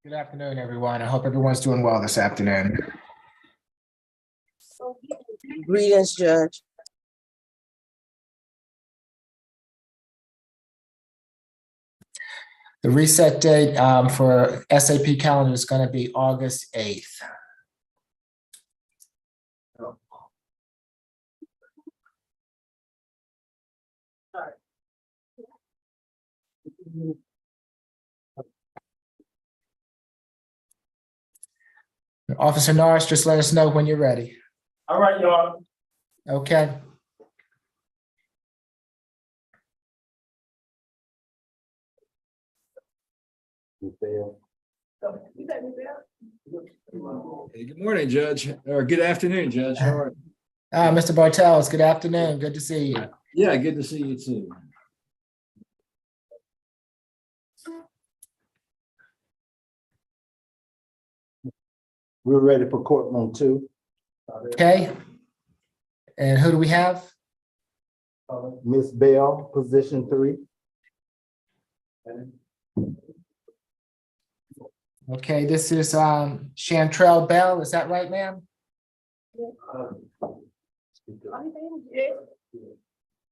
Good afternoon, everyone. I hope everyone's doing well this afternoon. Greetings, Judge. The reset date for SAP calendar is going to be August 8th. Officer Norris, just let us know when you're ready. All right, y'all. Okay. Hey, good morning, Judge, or good afternoon, Judge. How are you? Mr. Bartels, good afternoon. Good to see you. Yeah, good to see you too. We're ready for courtroom 2. Okay. And who do we have? Ms. Bell, position 3. Okay, this is Chantrell Bell. Is that right, ma'am?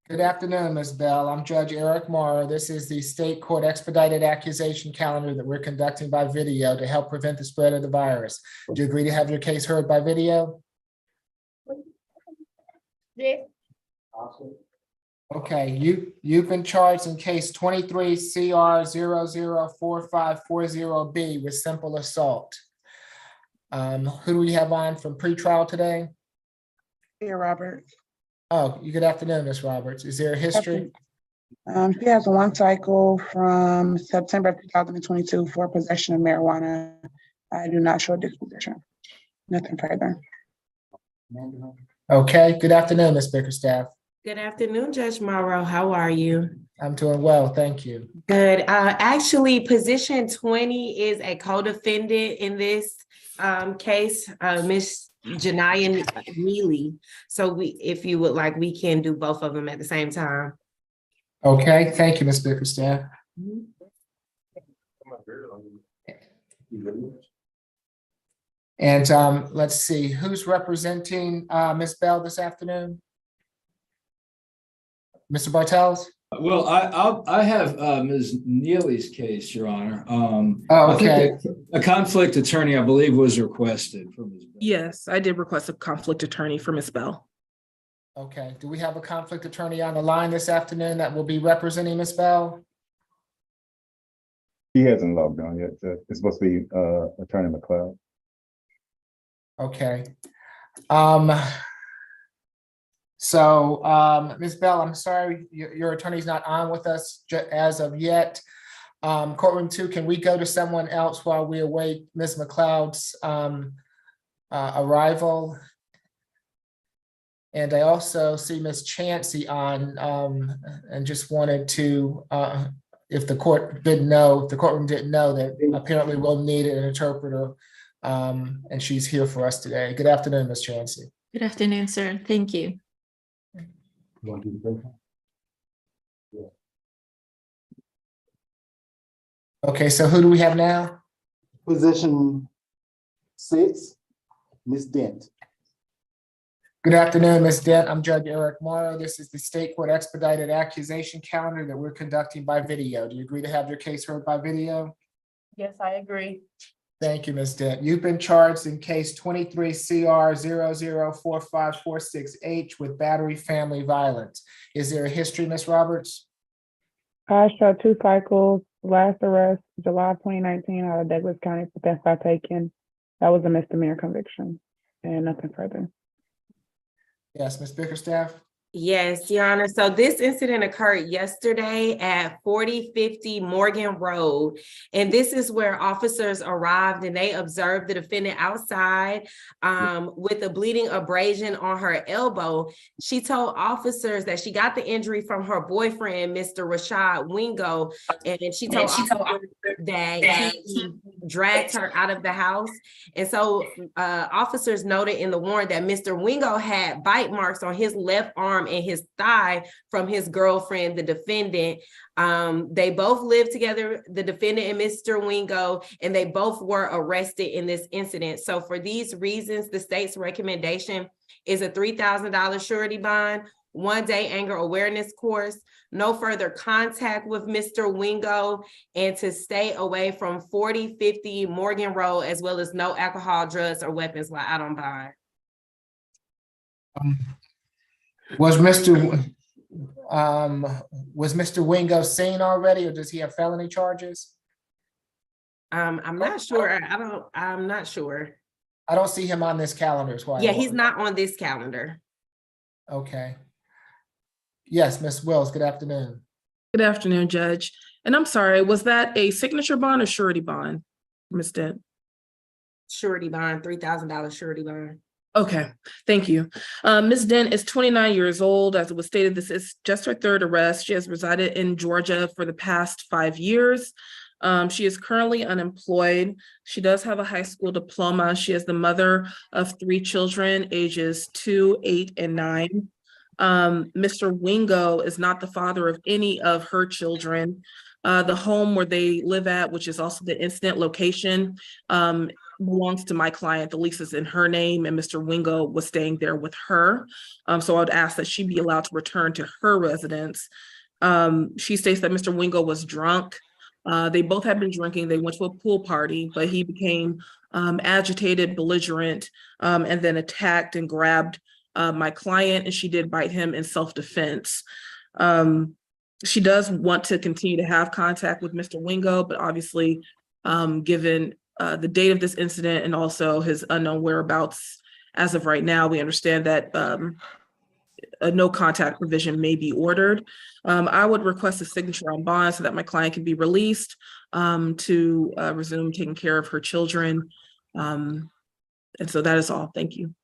Good afternoon, Ms. Bell. I'm Judge Eric Morrow. This is the state court expedited accusation calendar that we're conducting by video to help prevent the spread of the virus. Do you agree to have your case heard by video? Yes. Okay, you've been charged in case 23 CR 004540B with simple assault. Who do we have on from pretrial today? Here, Robert. Oh, good afternoon, Ms. Roberts. Is there a history? She has one cycle from September 2022 for possession of marijuana. I do not show disposition. Nothing further. Okay, good afternoon, Ms. Bickerstaff. Good afternoon, Judge Morrow. How are you? I'm doing well, thank you. Good. Actually, position 20 is a co-defendant in this case, Ms. Janaya Neely. So if you would like, we can do both of them at the same time. Okay, thank you, Ms. Bickerstaff. And let's see, who's representing Ms. Bell this afternoon? Mr. Bartels? Well, I have Ms. Neely's case, Your Honor. Oh, I think okay. a conflict attorney, I believe, was requested from Ms. Bell. Yes, I did request a conflict attorney for Ms. Bell. Okay, do we have a conflict attorney on the line this afternoon that will be representing Ms. Bell? He hasn't logged on yet. It's supposed to be Attorney McLeod. Okay. Ms. Bell, I'm sorry, your attorney's not on with us as of yet. Courtroom 2, can we go to someone else while we await Ms. McLeod's arrival? And I also see Ms. Chancey on and just wanted to, if the courtroom didn't know that apparently we'll need an interpreter, and she's here for us today. Good afternoon, Ms. Chancey. Good afternoon, sir. Thank you. You want to do the first one? Okay, so who do we have now? Position 6, Ms. Dent. Good afternoon, Ms. Dent. I'm Judge Eric Morrow. This is the state court expedited accusation calendar that we're conducting by video. Do you agree to have your case heard by video? Yes, I agree. Thank you, Ms. Dent. You've been charged in case 23 CR 004546H with battery family violence. Is there a history, Ms. Roberts? I showed 2 cycles. Last arrest, July 2019, out of Douglas County for theft by taken. That was a misdemeanor conviction and nothing further. Yes, Ms. Bickerstaff? Yes, Your Honor. So this incident occurred yesterday at 4050 Morgan Road. And this is where officers arrived and they observed the defendant outside with a bleeding abrasion on her elbow. She told officers that she got the injury from her boyfriend, Mr. Rashad Wingo. And she told officers that he dragged her out of the house. And so officers noted in the warrant that Mr. Wingo had bite marks on his left arm arm and his thigh from his girlfriend, the defendant. They both lived together, the defendant and Mr. Wingo, and they both were arrested in this incident. So for these reasons, the state's recommendation is a $3,000 surety bond, 1-day anger awareness course, no further contact with Mr. Wingo, and to stay away from 4050 Morgan Road, as well as no alcohol, drugs, or weapons while out on bond. Was Mr. Wingo seen already, or does he have felony charges? I'm not sure. I'm not sure. I don't see him on this calendar is why. Yeah, he's not on this calendar. Okay. Yes, Ms. Wills, good afternoon. Good afternoon, Judge. And I'm sorry, was that a signature bond or surety bond, Ms. Dent? Surety bond, $3,000 surety bond. Okay, thank you. Ms. Dent is 29 years old. As it was stated, this is just her third arrest. She has resided in Georgia for the past 5 years. She is currently unemployed. She does have a high school diploma. She is the mother of 3 children, ages 2, 8, and 9. Mr. Wingo is not the father of any of her children. The home where they live at, which is also the incident location, belongs to my client. The lease is in her name, and Mr. Wingo was staying there with her. So I would ask that she be allowed to return to her residence. She states that Mr. Wingo was drunk. They both had been drinking. They went to a pool party, but he became agitated, belligerent, and then attacked and grabbed my client, and she did bite him in self-defense. She does want to continue to have contact with Mr. Wingo, but obviously, given the date of this incident and also his unknown whereabouts as of right now, we understand that a no contact provision may be ordered. I would request a signature on bond so that my client can be released to resume taking care of her children. And so that is all. Thank you.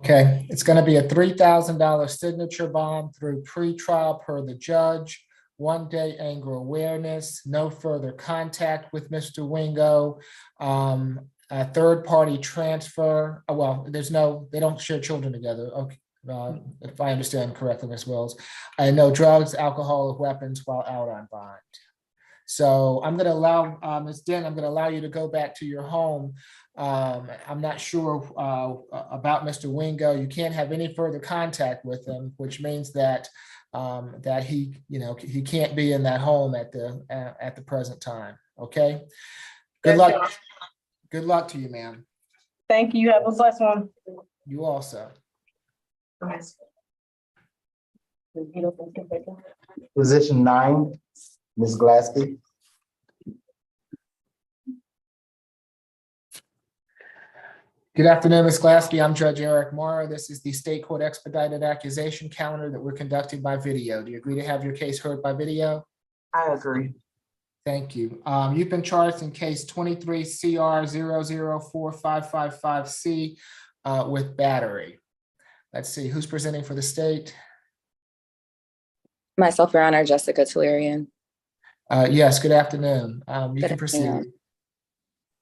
Okay, it's going to be a $3,000 signature bond through pretrial per the judge, 1-day anger awareness, no further contact with Mr. Wingo, a third-party transfer. Well, they don't share children together. Okay, if I understand correctly, Ms. Wills, and no drugs, alcohol, or weapons while out on bond. So I'm going to allow Ms. Dent, I'm going to allow you to go back to your home. I'm not sure about Mr. Wingo. You can't have any further contact with him, which means that that he can't be in that home at the present time. Okay. Good luck. Good luck to you, ma'am. Thank you. Have a blessed one. You also. Position 9, Ms. Glaspie. Good afternoon, Ms. Glaspie. I'm Judge Eric Morrow. This is the state court expedited accusation calendar that we're conducting by video. Do you agree to have your case heard by video? I agree. Thank you. You've been charged in case 23 CR 0045555C with battery. Let's see, who's presenting for the state? Myself, Your Honor, Jessica Tellerian. Yes, good afternoon. You can proceed.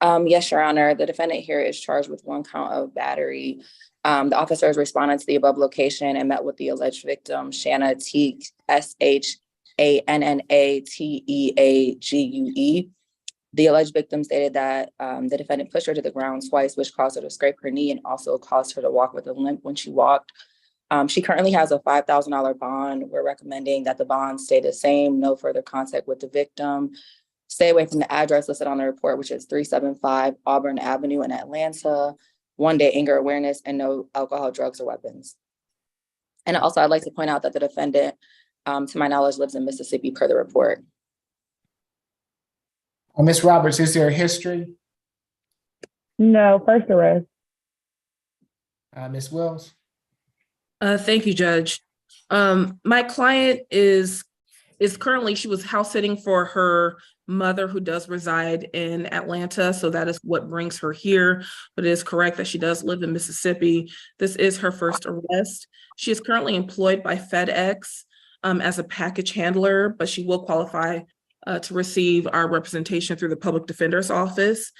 Yes, Your Honor, the defendant here is charged with 1 count of battery. The officers responded to the above location and met with the alleged victim, Shanna Teague, SHANNATEAGUE. The alleged victim stated that the defendant pushed her to the ground twice, which caused her to scrape her knee and also caused her to walk with a limp when she walked. She currently has a $5,000 bond. We're recommending that the bond stay the same, no further contact with the victim, stay away from the address listed on the report, which is 375 Auburn Avenue in Atlanta, 1-day anger awareness, and no alcohol, drugs, or weapons. And also, I'd like to point out that the defendant, to my knowledge, lives in Mississippi per the report. Ms. Roberts, is there a history? No, first arrest. Ms. Wills? Thank you, Judge. My client is currently, she was house sitting for her mother who does reside in Atlanta. So that is what brings her here. But it is correct that she does live in Mississippi. This is her first arrest. She is currently employed by FedEx as a package handler, but she will qualify to receive our representation through the public defender's office.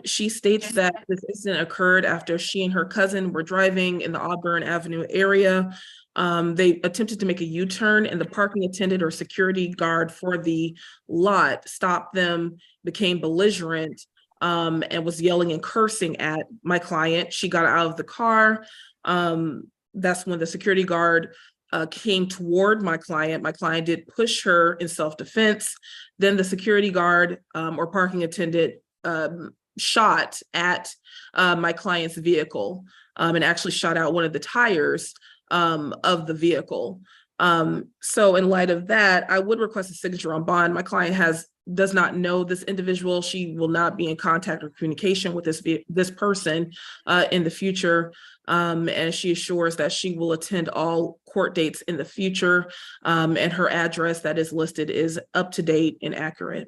She states that this incident occurred after she and her cousin were driving in the Auburn Avenue area. They attempted to make a U-turn, and the parking attendant or security guard for the lot stopped them, became belligerent, and was yelling and cursing at my client. She got out of the car. That's when the security guard came toward my client. My client did push her in self-defense. Then the security guard or parking attendant shot at my client's vehicle and actually shot out one of the tires of the vehicle. So in light of that, I would request a signature on bond. My client does not know this individual. She will not be in contact or communication with this person in the future. And she assures that she will attend all court dates in the future. And her address that is listed is up to date and accurate.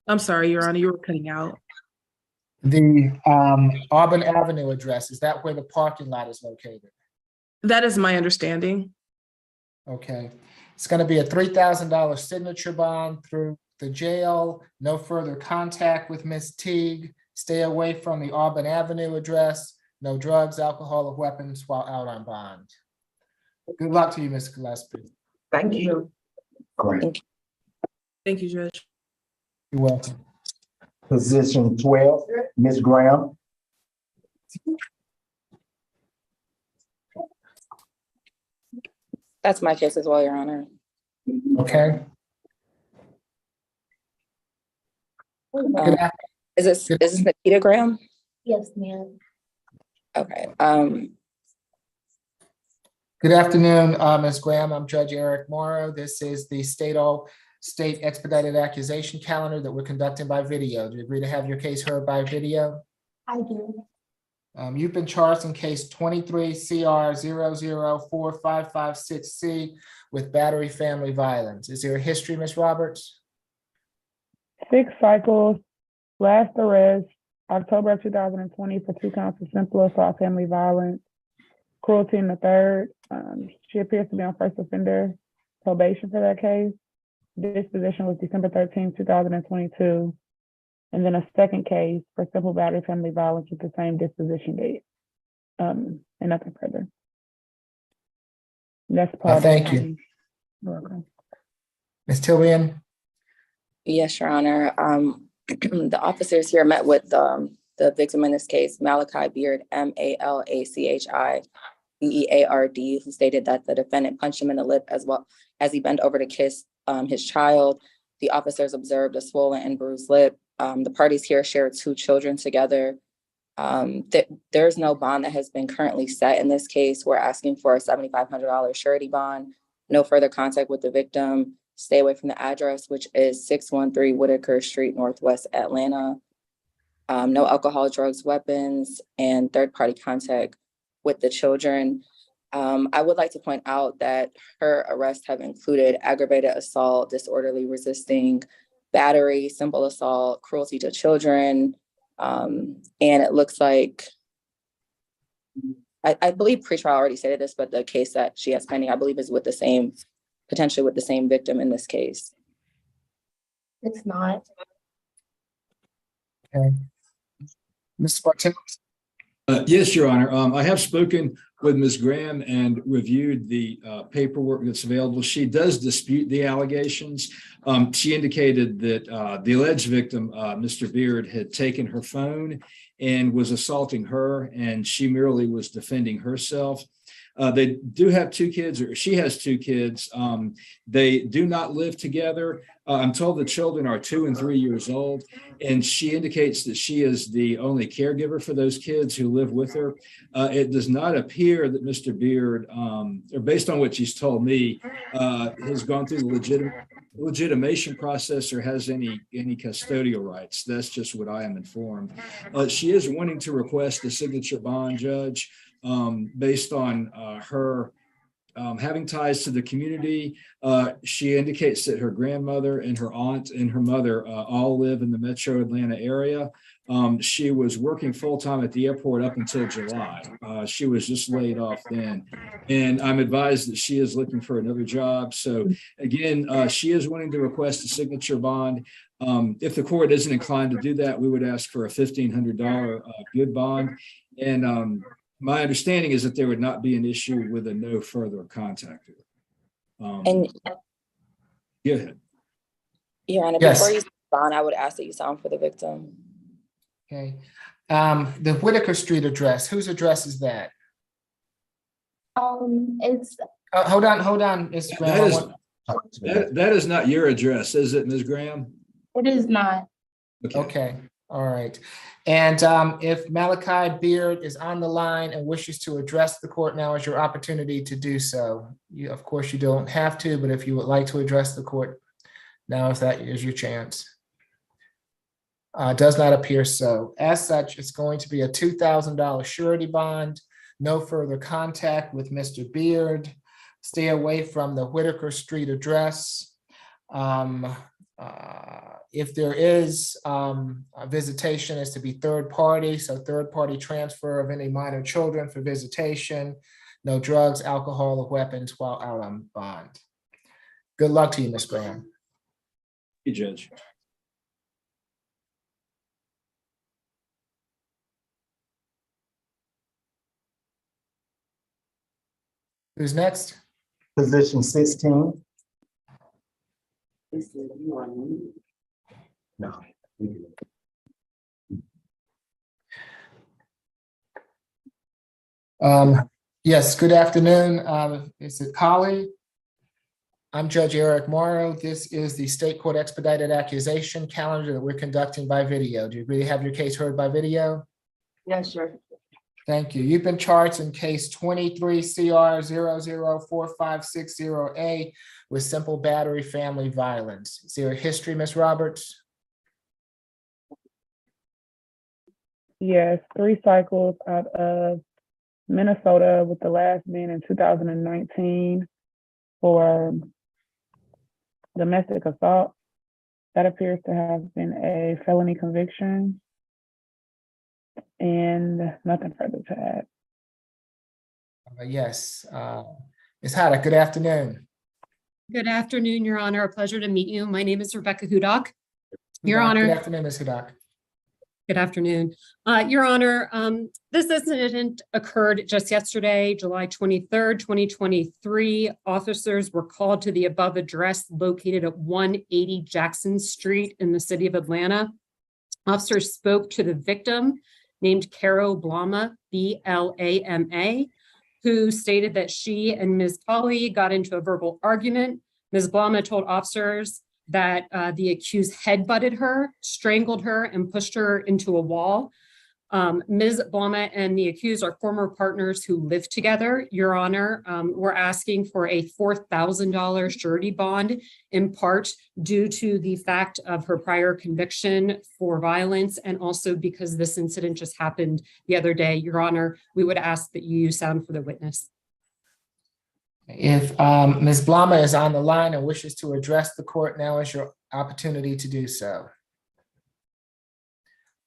I'm sorry, Your Honor, you were cutting out. The Auburn Avenue address, is that where the parking lot is located? That is my understanding. Okay, it's going to be a $3,000 signature bond through the jail. No further contact with Ms. Teague. Stay away from the Auburn Avenue address. No drugs, alcohol, or weapons while out on bond. Good luck to you, Ms. Gillespie. Thank you. Great. Thank you, Judge. You're welcome. Position 12, Ms. Graham. That's my case as well, Your Honor. Okay. Is this Nikita Graham? Yes, ma'am. Okay. Good afternoon, Ms. Graham. I'm Judge Eric Morrow. This is the state expedited accusation calendar that we're conducting by video. Do you agree to have your case heard by video? I do. You've been charged in case 23 CR 0045556C with battery family violence. Is there a history, Ms. Roberts? 6 cycles, last arrest, October of 2020 for 2 counts of simple assault, family violence, cruelty in the third. She appears to be on first offender probation for that case. Disposition was December 13, 2022. And then a second case for simple battery family violence with the same disposition date. And nothing further. That's Paul. Thank you. You're welcome. Ms. Tillian? Yes, Your Honor. The officers here met with the victim in this case, Malachi Beard, MALACHI BEARD, who stated that the defendant punched him in the lip as well as he bent over to kiss his child. The officers observed a swollen and bruised lip. The parties here share 2 children together. There's no bond that has been currently set in this case. We're asking for a $7,500 surety bond. No further contact with the victim. Stay away from the address, which is 613 Whitaker Street, Northwest Atlanta. No alcohol, drugs, weapons, and third-party contact with the children. I would like to point out that her arrests have included aggravated assault, disorderly resisting, battery, simple assault, cruelty to children. And it looks like, I believe pretrial already stated this, but the case that she has pending, I believe, is potentially with the same victim in this case. It's not. Okay. Mr. Bartell? Yes, Your Honor. I have spoken with Ms. Graham and reviewed the paperwork that's available. She does dispute the allegations. She indicated that the alleged victim, Mr. Beard, had taken her phone and was assaulting her, and she merely was defending herself. They do have 2 kids, or she has 2 kids. They do not live together. I'm told the children are 2 and 3 years old, and she indicates that she is the only caregiver for those kids who live with her. It does not appear that Mr. Beard, or based on what she's told me, has gone through the legitimation process or has any custodial rights. That's just what I am informed. She is wanting to request a signature bond, Judge, based on her having ties to the community. She indicates that her grandmother and her aunt and her mother all live in the metro Atlanta area. She was working full-time at the airport up until July. She was just laid off then. And I'm advised that she is looking for another job. So again, she is wanting to request a signature bond. If the court isn't inclined to do that, we would ask for a $1,500 good bond. And my understanding is that there would not be an issue with a no further contact. And Go ahead. Your Honor, Yes. before you sign, I would ask that you sign for the victim. Okay. The Whitaker Street address, whose address is that? It's, Hold on, Ms. Graham. I want- That is not your address, is it, Ms. Graham? it is not. Okay, all right. And if Malachi Beard is on the line and wishes to address the court, now is your opportunity to do so. You, of course, you don't have to, but if you would like to address the court, now is your chance. Does not appear so. As such, it's going to be a $2,000 surety bond, no further contact with Mr. Beard, stay away from the Whitaker Street address. If there is a visitation, is to be third party, so third party transfer of any minor children for visitation, no drugs, alcohol, or weapons while out on bond. Good luck to you, Ms. Graham. Hey, Judge. Who's next? Position 16. No. Yes, good afternoon. Is it Collie? I'm Judge Eric Morrow. This is the state court expedited accusation calendar that we're conducting by video. Do you agree to have your case heard by video? Yes, sir. Thank you. You've been charged in case 23 CR 004560A with simple battery family violence. Is there a history, Ms. Roberts? Yes, 3 cycles out of Minnesota, with the last being in 2019 for domestic assault. That appears to have been a felony conviction. And nothing further to add. Yes. Ms. Haddock, good afternoon. Good afternoon, Your Honor. A pleasure to meet you. My name is Rebecca Hudak. Your Good Honor. afternoon, Ms. Haddock. Good afternoon. Your Honor, this incident occurred just yesterday, July 23rd, 2023. Officers were called to the above address located at 180 Jackson Street in the city of Atlanta. Officers spoke to the victim named Carol Blama, B-L-A-M-A, who stated that she and Ms. Polly got into a verbal argument. Ms. Blama told officers that the accused headbutted her, strangled her, and pushed her into a wall. Ms. Blama and the accused are former partners who live together. Your Honor, we're asking for a $4,000 surety bond, in part due to the fact of her prior conviction for violence, and also because this incident just happened the other day. Your Honor, we would ask that you sound for the witness. If Ms. Blama is on the line and wishes to address the court, now is your opportunity to do so.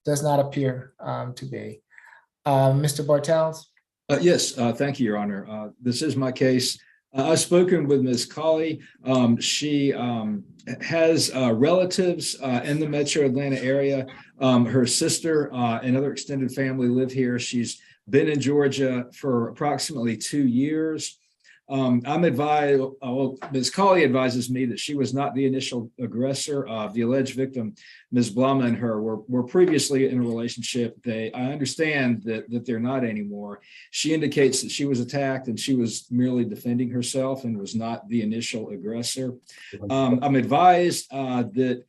Does not appear to be. Mr. Bartels? Yes, thank you, Your Honor. This is my case. I've spoken with Ms. Colley. She has relatives in the metro Atlanta area. Her sister and other extended family live here. She's been in Georgia for approximately 2 years. I'm advised, Ms. Colley advises me that she was not the initial aggressor. The alleged victim, Ms. Blama, and her were previously in a relationship. I understand that they're not anymore. She indicates that she was attacked and she was merely defending herself and was not the initial aggressor. I'm advised that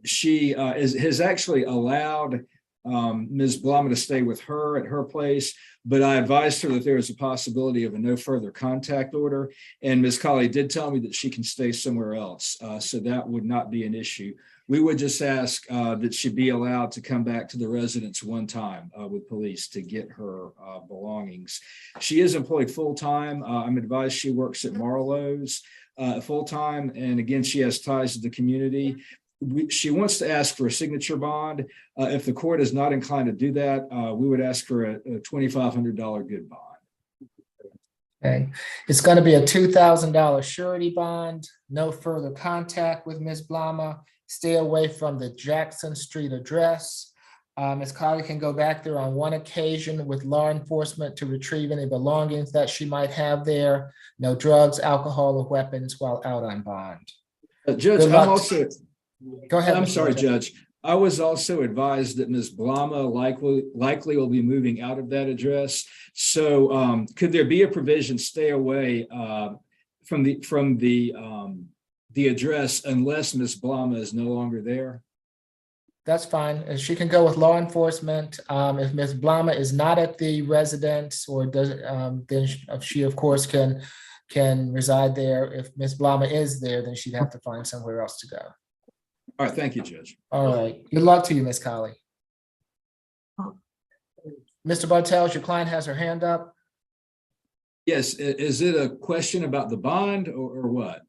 she has actually allowed Ms. Blama to stay with her at her place, but I advised her that there is a possibility of a no further contact order. And Ms. Colley did tell me that she can stay somewhere else. So that would not be an issue. we would just ask that she be allowed to come back to the residence one time with police to get her belongings. She is employed full-time. I'm advised she works at Marlowe's full-time. And again, she has ties to the community. She wants to ask for a signature bond. If the court is not inclined to do that, we would ask for a $2,500 good bond. Okay, it's going to be a $2,000 surety bond, no further contact with Ms. Blama, stay away from the Jackson Street address. Ms. Colley can go back there on one occasion with law enforcement to retrieve any belongings that she might have there. No drugs, alcohol, or weapons while out on bond. Judge, I'm also, Go ahead. I'm Mr. sorry, Bartel. Judge. I was also advised that Ms. Blama likely will be moving out of that address. So could there be a provision stay away from the address unless Ms. Blama is no longer there? That's fine. And she can go with law enforcement. If Ms. Blama is not at the residence or does, then she of course can reside there. If Ms. Blama is there, then she'd have to find somewhere else to go. All right, thank you, Judge. All right. Good luck to you, Ms. Colley. Mr. Bartels, your client has her hand up. Yes, is it a question about the bond or what?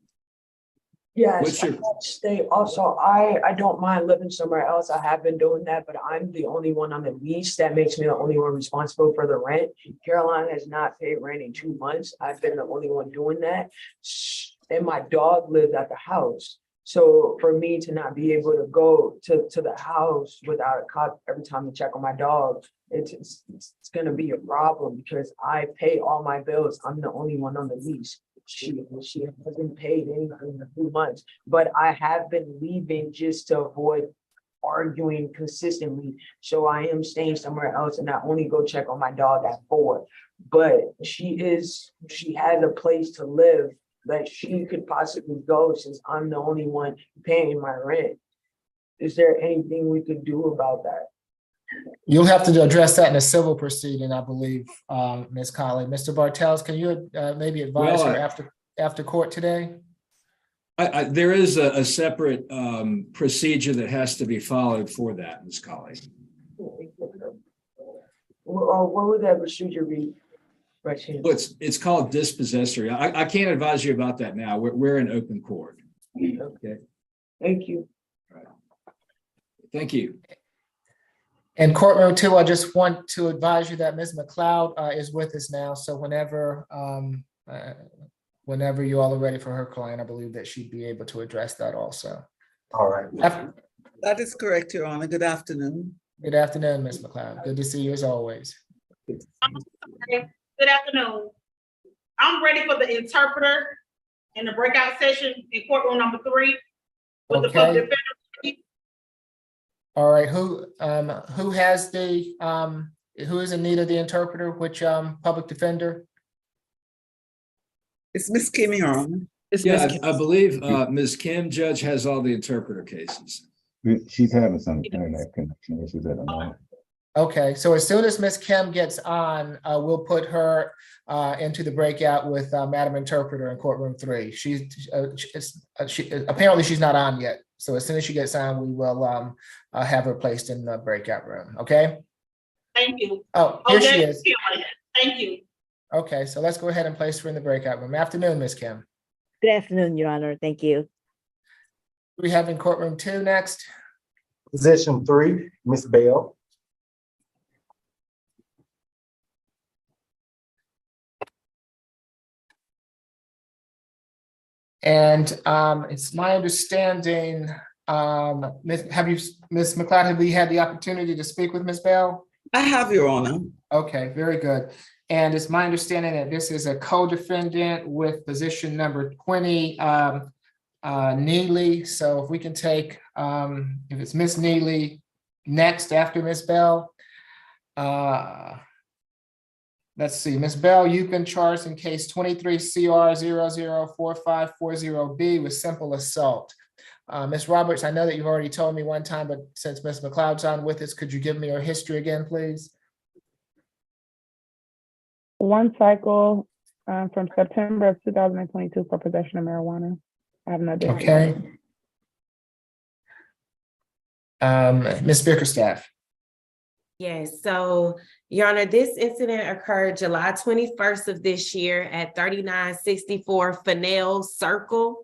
Yes, What's your- I have to stay also, I don't mind living somewhere else. I have been doing that, but I'm the only one on the lease. That makes me the only one responsible for the rent. Caroline has not paid rent in 2 months. I've been the only one doing that. And my dog lives at the house. So for me to not be able to go to the house without a cop every time to check on my dog, it's gonna be a problem because I pay all my bills. I'm the only one on the lease. She hasn't paid anything in 2 months, but I have been leaving just to avoid arguing consistently. So I am staying somewhere else and I only go check on my dog at 4. But she has a place to live that she could possibly go since I'm the only one paying my rent. Is there anything we could do about that? You'll have to address that in a civil proceeding, I believe, Ms. Colley. Mr. Bartels, can you maybe advise Well, her after court today? There is a separate procedure that has to be followed for that, Ms. Colley. What would that procedure be? Right here. Well, it's called dispossessory. I can't advise you about that now. We're in open court. Okay. Thank you. Thank you. In courtroom 2, I just want to advise you that Ms. McLeod is with us now. So whenever you all are ready for her client, I believe that she'd be able to address that also. All right. That is correct, Your Honor. Good afternoon. Good afternoon, Ms. McLeod. Good to see you as always. Good afternoon. I'm ready for the interpreter in the breakout session in courtroom number 3 with the public defender. All right, who has the who is in need of the interpreter? Which public defender? It's Miss Kim, Your Honor. Yeah, I believe Ms. Kim, Judge, has all the interpreter cases. She's having some internet connection issues at the moment. Okay, so as soon as Ms. Kim gets on, we'll put her into the breakout with Madam Interpreter in courtroom 3. Apparently she's not on yet. So as soon as she gets on, we will have her placed in the breakout room. Okay. Thank you. Oh, here she is. Thank you. Okay, so let's go ahead and place her in the breakout room. Afternoon, Ms. Kim. Good afternoon, Your Honor. Thank you. We have in courtroom 2 next. Position 3, Ms. Bell. And it's my understanding, Ms. McLeod, have we had the opportunity to speak with Ms. Bell? I have, Your Honor. Okay, very good. And it's my understanding that this is a co-defendant with position number 20, Neely. So if we can take, if it's Ms. Neely next after Ms. Bell. Let's see, Ms. Bell, you've been charged in case 23 CR 004540B with simple assault. Ms. Roberts, I know that you've already told me one time, but since Ms. McLeod's on with us, could you give me your history again, please? 1 cycle from September of 2022 for possession of marijuana. I have no additional. Okay. Ms. Bickerstaff. Yes, so Your Honor, this incident occurred July 21st of this year at 3964 Fennell Circle.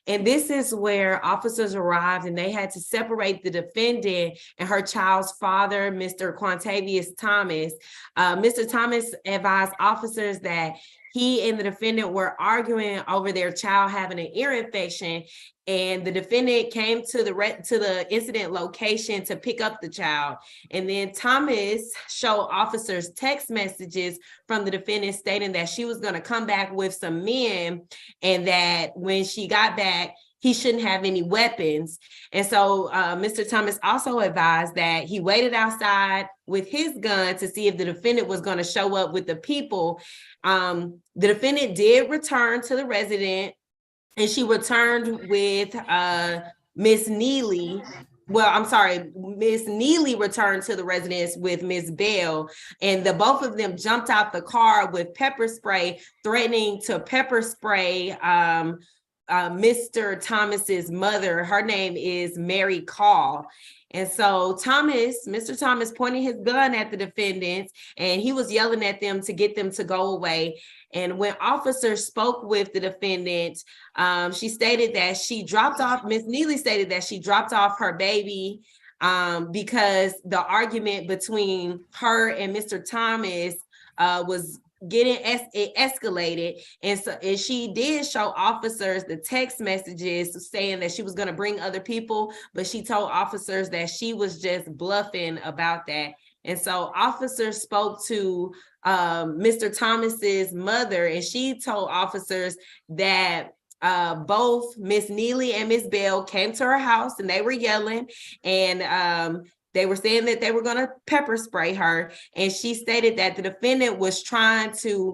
And this is where officers arrived and they had to separate the defendant and her child's father, Mr. Quantavious Thomas. Mr. Thomas advised officers that he and the defendant were arguing over their child having an ear infection, and the defendant came to the incident location to pick up the child. And then Thomas showed officers text messages from the defendant stating that she was going to come back with some men, and that when she got back, he shouldn't have any weapons. And so Mr. Thomas also advised that he waited outside with his gun to see if the defendant was going to show up with the people. The defendant did return to the resident, and she returned with Miss Neely. Well, I'm sorry, Miss Neely returned to the residence with Miss Bell, and both of them jumped out the car with pepper spray, threatening to pepper spray Mr. Thomas's mother. Her name is Mary Call. And so Mr. Thomas pointed his gun at the defendants, and he was yelling at them to get them to go away. And when officers spoke with the defendant, she stated that she dropped off, Miss Neely stated that she dropped off her baby because the argument between her and Mr. Thomas was it escalated. And so she did show officers the text messages saying that she was going to bring other people, but she told officers that she was just bluffing about that. And so officers spoke to Mr. Thomas's mother, and she told officers that both Miss Neely and Miss Bell came to her house and they were yelling, and they were saying that they were going to pepper spray her. And she stated that the defendant was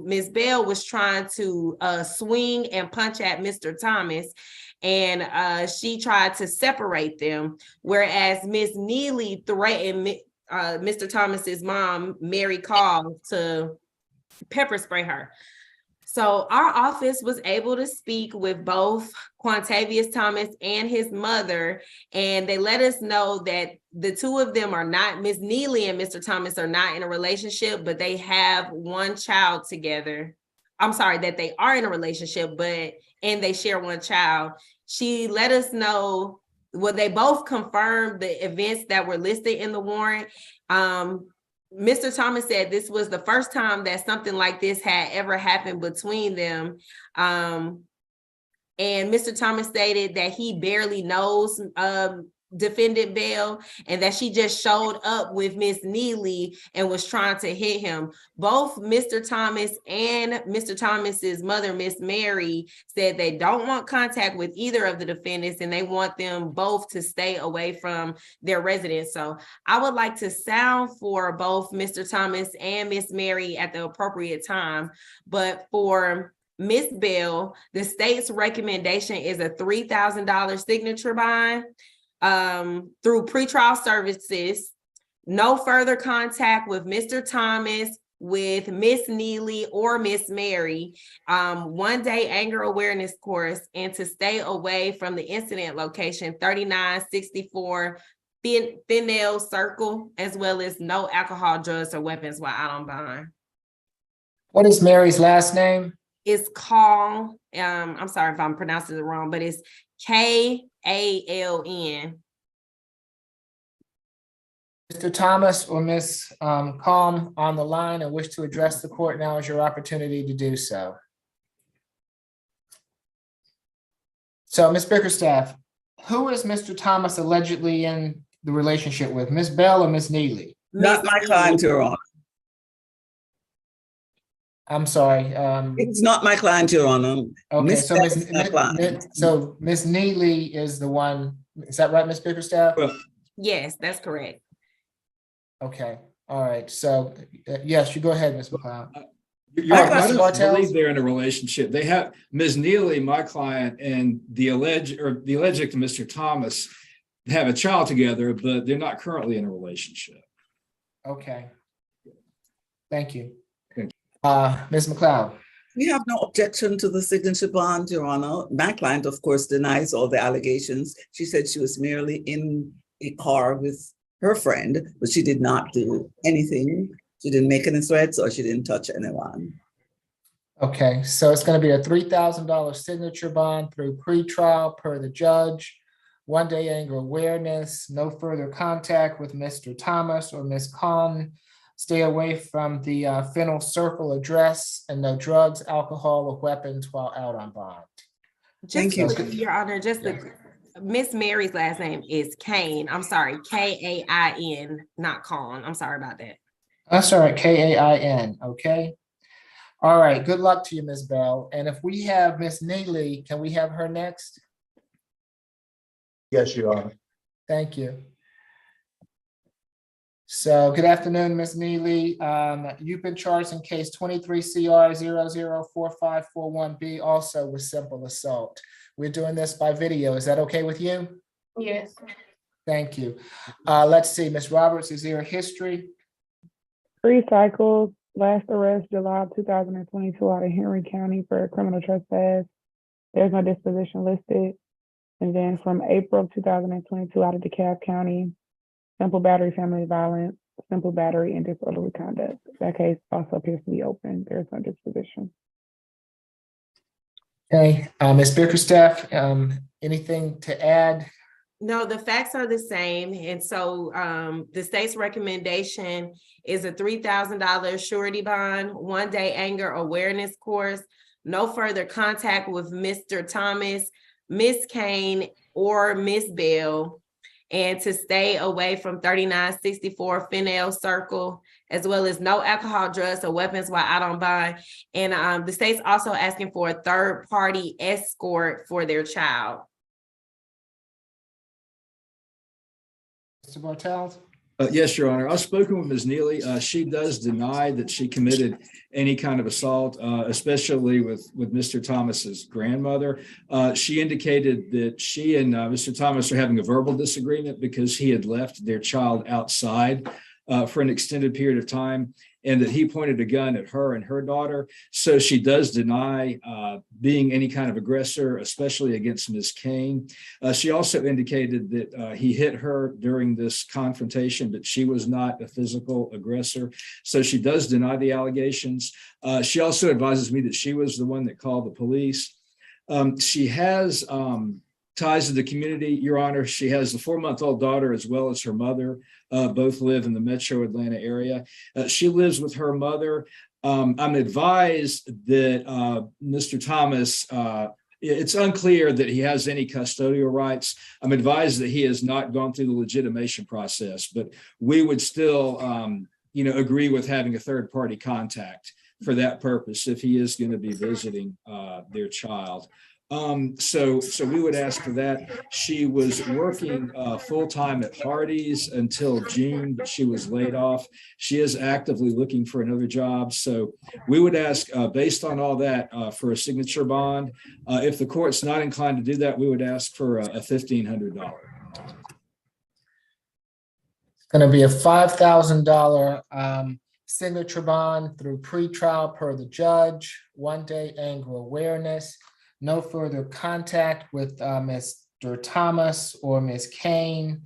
Miss Bell was trying to swing and punch at Mr. Thomas. And she tried to separate them, whereas Miss Neely threatened Mr. Thomas's mom, Mary Call, to pepper spray her. So our office was able to speak with both Quantavious Thomas and his mother, and they let us know that the two of them are not, Miss Neely and Mr. Thomas are not in a relationship, but they have one child together. I'm sorry, that they are in a relationship, and they share one child. She let us know, well, they both confirmed the events that were listed in the warrant. Mr. Thomas said this was the first time that something like this had ever happened between them. And Mr. Thomas stated that he barely knows defendant Bell, and that she just showed up with Miss Neely and was trying to hit him. Both Mr. Thomas and Mr. Thomas's mother, Miss Mary, said they don't want contact with either of the defendants, and they want them both to stay away from their residence. So I would like to sound for both Mr. Thomas and Miss Mary at the appropriate time. But for Miss Bell, the state's recommendation is a $3,000 signature bond through pretrial services, no further contact with Mr. Thomas, with Miss Neely or Miss Mary, 1 day anger awareness course, and to stay away from the incident location, 3964 Fennell Circle, as well as no alcohol, drugs, or weapons while out on bond. What is Mary's last name? It's Call. I'm sorry if I'm pronouncing it wrong, but it's Kaln. Mr. Thomas or Ms. Calm on the line and wish to address the court, now is your opportunity to do so. So, Ms. Bickerstaff, who is Mr. Thomas allegedly in the relationship with, Ms. Bell or Ms. Neely? Not my client, Your Honor. I'm sorry. It's not my client, Your Honor. Okay, Miss so Bell is my client. Ms. Neely is the one, is that right, Ms. Bickerstaff? Yes, that's correct. Okay, all right, so yes, you go ahead, Ms. McLeod. I don't believe they're in a relationship. They have Ms. Neely, my client, and the alleged victim, Mr. Thomas, have a child together, but they're not currently in a relationship. Okay. Thank you. Thank Ms. McLeod. We have no objection to the signature bond, Your Honor. My client, of course, denies all the allegations. She said she was merely in a car with her friend, but she did not do anything. She didn't make any threats or she didn't touch anyone. Okay, so it's going to be a $3,000 signature bond through pretrial per the judge. 1-day anger awareness, no further contact with Mr. Thomas or Ms. Khan. Stay away from the Fennel Circle address, and no drugs, alcohol, or weapons while out on bond. Thank you. Your Honor, Miss Mary's last name is Kane. I'm sorry, Kain, not Khan. I'm sorry about that. That's all right, Kain, okay? All right, good luck to you, Ms. Bell. And if we have Ms. Neely, can we have her next? Yes, Your Honor. Thank you. So good afternoon, Ms. Neely. You've been charged in case 23 CR 004541B, also with simple assault. We're doing this by video. Is that okay with you? Yes. Thank you. Let's see, Ms. Roberts, is there a history? 3 cycles, last arrest July 2022 out of Henry County for criminal trespass. There's no disposition listed. And then from April 2022 out of DeKalb County, simple battery, family violence, simple battery, and disorderly conduct. That case also appears to be open. There's no disposition. Okay, Ms. Bickerstaff, anything to add? No, the facts are the same. And so the state's recommendation is a $3,000 surety bond, 1-day anger awareness course, no further contact with Mr. Thomas, Miss Kane, or Miss Bell, and to stay away from 3964 Fennel Circle, as well as no alcohol, drugs, or weapons while out on bond. And the state's also asking for a third-party escort for their child. Mr. Bartels? Yes, Your Honor. I've spoken with Ms. Neely. She does deny that she committed any kind of assault, especially with Mr. Thomas's grandmother. She indicated that she and Mr. Thomas are having a verbal disagreement because he had left their child outside for an extended period of time, and that he pointed a gun at her and her daughter. So she does deny being any kind of aggressor, especially against Ms. Kane. She also indicated that he hit her during this confrontation, but she was not a physical aggressor. So she does deny the allegations. She also advises me that she was the one that called the police. She has ties to the community, Your Honor. She has a 4-month-old daughter as well as her mother. Both live in the metro Atlanta area. She lives with her mother. I'm advised that Mr. Thomas, it's unclear that he has any custodial rights. I'm advised that he has not gone through the legitimation process, but we would still, agree with having a third-party contact for that purpose if he is going to be visiting their child. So we would ask for that. She was working full-time at Hardee's until June, but she was laid off. She is actively looking for another job. So we would ask, based on all that, for a signature bond. If the court's not inclined to do that, we would ask for a $1,500. It's going to be a $5,000 signature bond through pretrial per the judge, 1-day anger awareness, no further contact with Mr. Thomas or Ms. Kane.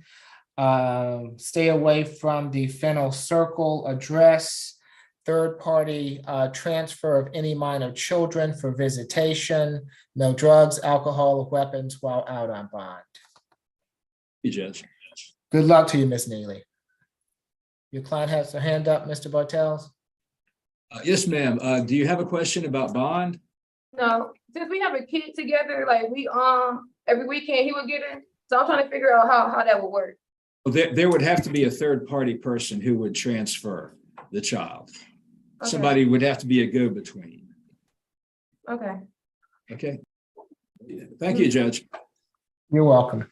Stay away from the Fennel Circle address. Third-party transfer of any minor children for visitation. No drugs, alcohol, or weapons while out on bond. Thank you, Judge. Good luck to you, Ms. Neely. Your client has her hand up, Mr. Bartels. Yes, ma'am. Do you have a question about bond? No, since we have a kid together, like we every weekend he would get in. So I'm trying to figure out how that would work. Well, there would have to be a third-party person who would transfer the child. Okay. Somebody would have to be a go-between. Okay. Okay. Thank you, Judge. You're welcome.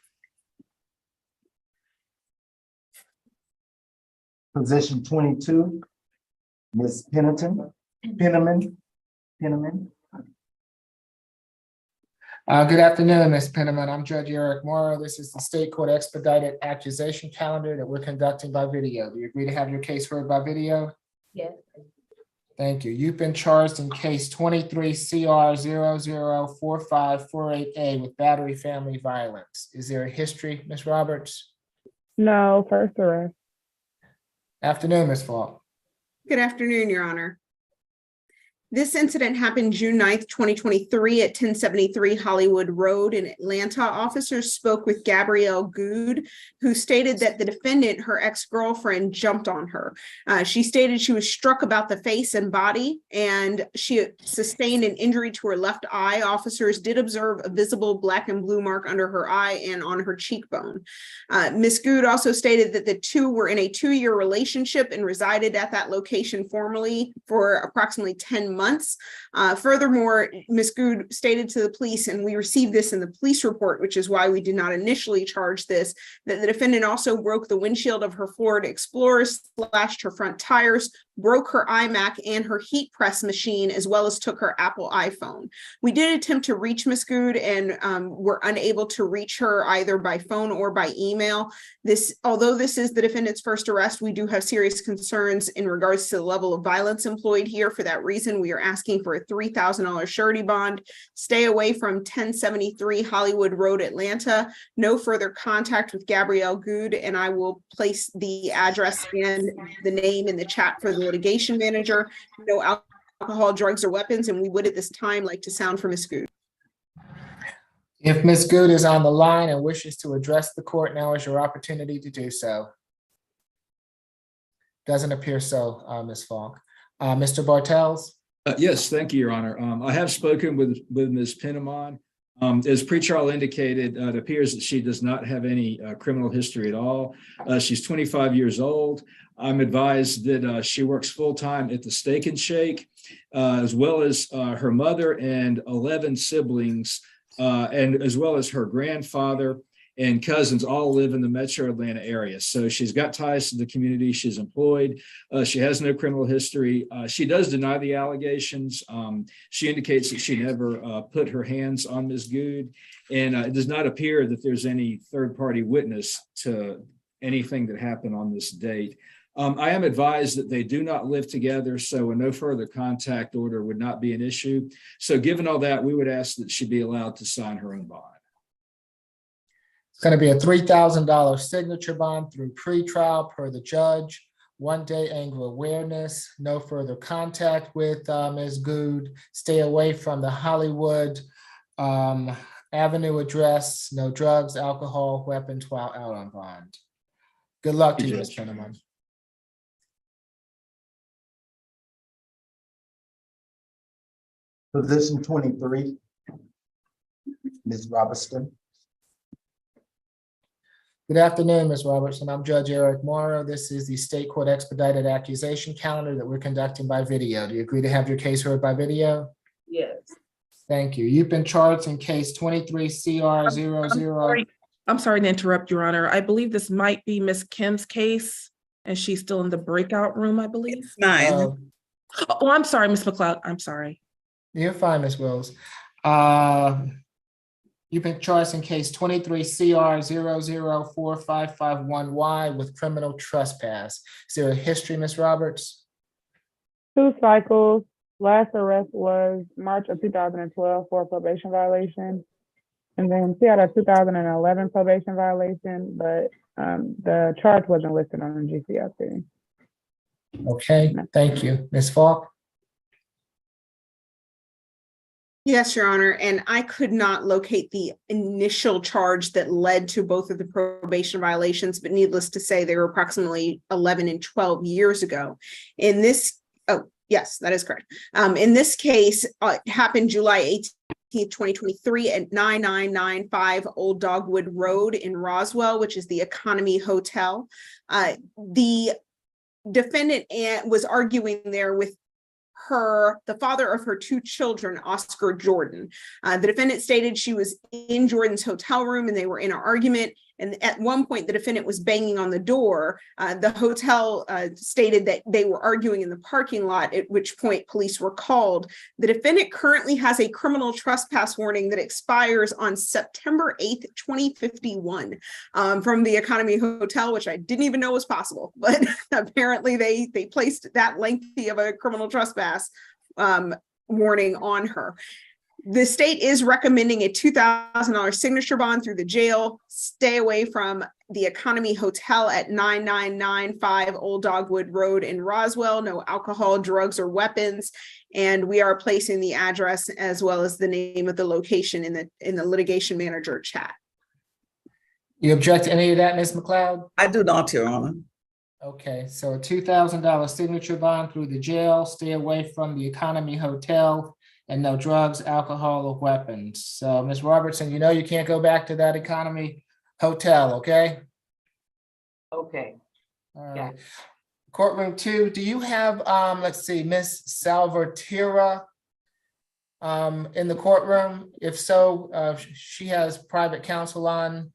Position 22, Ms. Penniman. Good afternoon, Ms. Penniman. I'm Judge Eric Morrow. This is the state court expedited accusation calendar that we're conducting by video. Do you agree to have your case heard by video? Yes. Thank you. You've been charged in case 23 CR 004548A with battery family violence. Is there a history, Ms. Roberts? No, first arrest. Afternoon, Ms. Falk. Good afternoon, Your Honor. This incident happened June 9th, 2023 at 1073 Hollywood Road in Atlanta. Officers spoke with Gabrielle Good, who stated that the defendant, her ex-girlfriend, jumped on her. She stated she was struck about the face and body, and she sustained an injury to her left eye. Officers did observe a visible black and blue mark under her eye and on her cheekbone. Ms. Good also stated that the two were in a 2-year relationship and resided at that location formerly for approximately 10 months. Furthermore, Ms. Good stated to the police, and we received this in the police report, which is why we did not initially charge this, that the defendant also broke the windshield of her Ford Explorer, slashed her front tires, broke her iMac and her heat press machine, as well as took her Apple iPhone. We did attempt to reach Ms. Good and were unable to reach her either by phone or by email. Although this is the defendant's first arrest, we do have serious concerns in regards to the level of violence employed here. For that reason, we are asking for a $3,000 surety bond. Stay away from 1073 Hollywood Road, Atlanta. No further contact with Gabrielle Good, and I will place the address and the name in the chat for the litigation manager. No alcohol, drugs, or weapons, and we would at this time like to sound for Ms. Good. If Ms. Good is on the line and wishes to address the court, now is your opportunity to do so. Doesn't appear so, Ms. Falk. Mr. Bartels? Yes, thank you, Your Honor. I have spoken with Ms. Pinamon. As pretrial indicated, it appears that she does not have any criminal history at all. She's 25 years old. I'm advised that she works full-time at the Steak and Shake, as well as her mother and 11 siblings, and as well as her grandfather and cousins all live in the metro Atlanta area. So she's got ties to the community. She's employed. She has no criminal history. She does deny the allegations. She indicates that she never put her hands on Ms. Good, and it does not appear that there's any third-party witness to anything that happened on this date. I am advised that they do not live together, so a no further contact order would not be an issue. So given all that, we would ask that she be allowed to sign her own bond. It's going to be a $3,000 signature bond through pretrial per the judge. 1-day anger awareness, no further contact with Ms. Good. Stay away from the Hollywood Avenue address. No drugs, alcohol, weapons while out on bond. Good luck to you, Ms. Penniman. Position 23, Ms. Robertson. Good afternoon, Ms. Robertson. I'm Judge Eric Morrow. This is the State Court Expedited Accusation Calendar that we're conducting by video. Do you agree to have your case heard by video? Yes. Thank you. You've been charged in case 23 CR 00. I'm sorry to interrupt, Your Honor. I believe this might be Ms. Kim's case, and she's still in the breakout room, I believe. It's mine. Oh, I'm sorry, Ms. McLeod. I'm sorry. You're fine, Ms. Wills. You've been charged in case 23 CR 004551Y with criminal trespass. Is there a history, Ms. Roberts? 2 cycles. Last arrest was March of 2012 for a probation violation. And then she had a 2011 probation violation, but the charge wasn't listed on the GCFC. Okay, thank you. Ms. Falk? Yes, Your Honor, and I could not locate the initial charge that led to both of the probation violations, but needless to say, they were approximately 11 and 12 years ago. In this, oh, yes, that is correct. In this case, it happened July 18th, 2023 at 9995 Old Dogwood Road in Roswell, which is the Economy Hotel. The defendant was arguing there with the father of her 2 children, Oscar Jordan. The defendant stated she was in Jordan's hotel room and they were in an argument. And at one point, the defendant was banging on the door. The hotel stated that they were arguing in the parking lot, at which point police were called. The defendant currently has a criminal trespass warning that expires on September 8th, 2051 from the Economy Hotel, which I didn't even know was possible. But apparently they placed that lengthy of a criminal trespass warning on her. The state is recommending a $2,000 signature bond through the jail. Stay away from the Economy Hotel at 9995 Old Dogwood Road in Roswell. No alcohol, drugs, or weapons. And we are placing the address as well as the name of the location in the litigation manager chat. You object to any of that, Ms. McLeod? I do not, Your Honor. Okay, so a $2,000 signature bond through the jail, stay away from the Economy Hotel, and no drugs, alcohol, or weapons. So, Ms. Robertson, you know you can't go back to that Economy Hotel, okay? Okay. All right. Courtroom 2, do you have, let's see, Ms. Salvatierra in the courtroom? If so, she has private counsel on.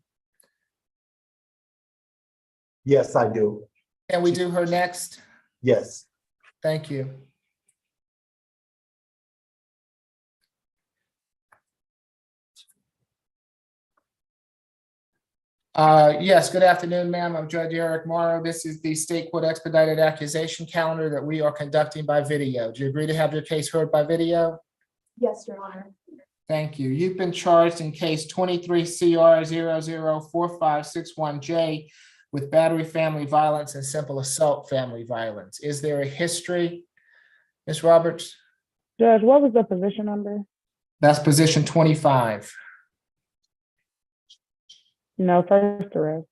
Yes, I do. Can we do her next? Yes. Thank you. Yes, good afternoon, ma'am. I'm Judge Eric Morrow. This is the state court expedited accusation calendar that we are conducting by video. Do you agree to have your case heard by video? Yes, Your Honor. Thank you. You've been charged in case 23 CR 004561J with battery family violence and simple assault family violence. Is there a history, Ms. Roberts? Judge, what was the position number? That's position 25. No, first arrest.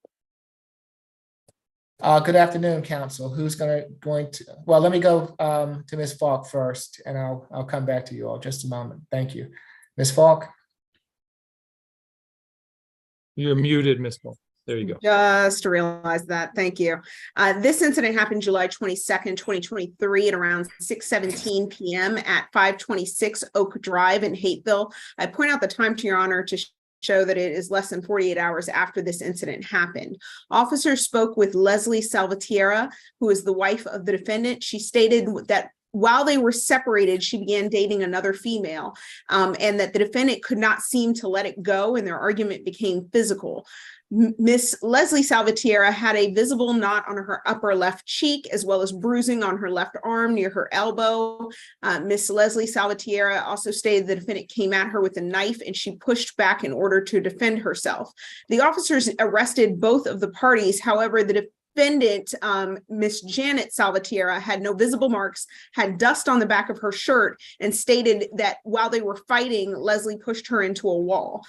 Good afternoon, counsel. Who's going to, well, let me go to Ms. Falk first, and I'll come back to you all just a moment. Thank you. Ms. Falk? You're muted, Ms. Falk. There you go. Just to realize that. Thank you. This incident happened July 22nd, 2023 at around 6:17 p.m. at 526 Oak Drive in Hateville. I point out the time to Your Honor to show that it is less than 48 hours after this incident happened. Officers spoke with Leslie Salvatierra, who is the wife of the defendant. She stated that while they were separated, she began dating another female, and that the defendant could not seem to let it go, and their argument became physical. Miss Leslie Salvatierra had a visible knot on her upper left cheek, as well as bruising on her left arm near her elbow. Miss Leslie Salvatierra also stated the defendant came at her with a knife and she pushed back in order to defend herself. The officers arrested both of the parties. However, the defendant, Miss Janet Salvatierra, had no visible marks, had dust on the back of her shirt, and stated that while they were fighting, Leslie pushed her into a wall,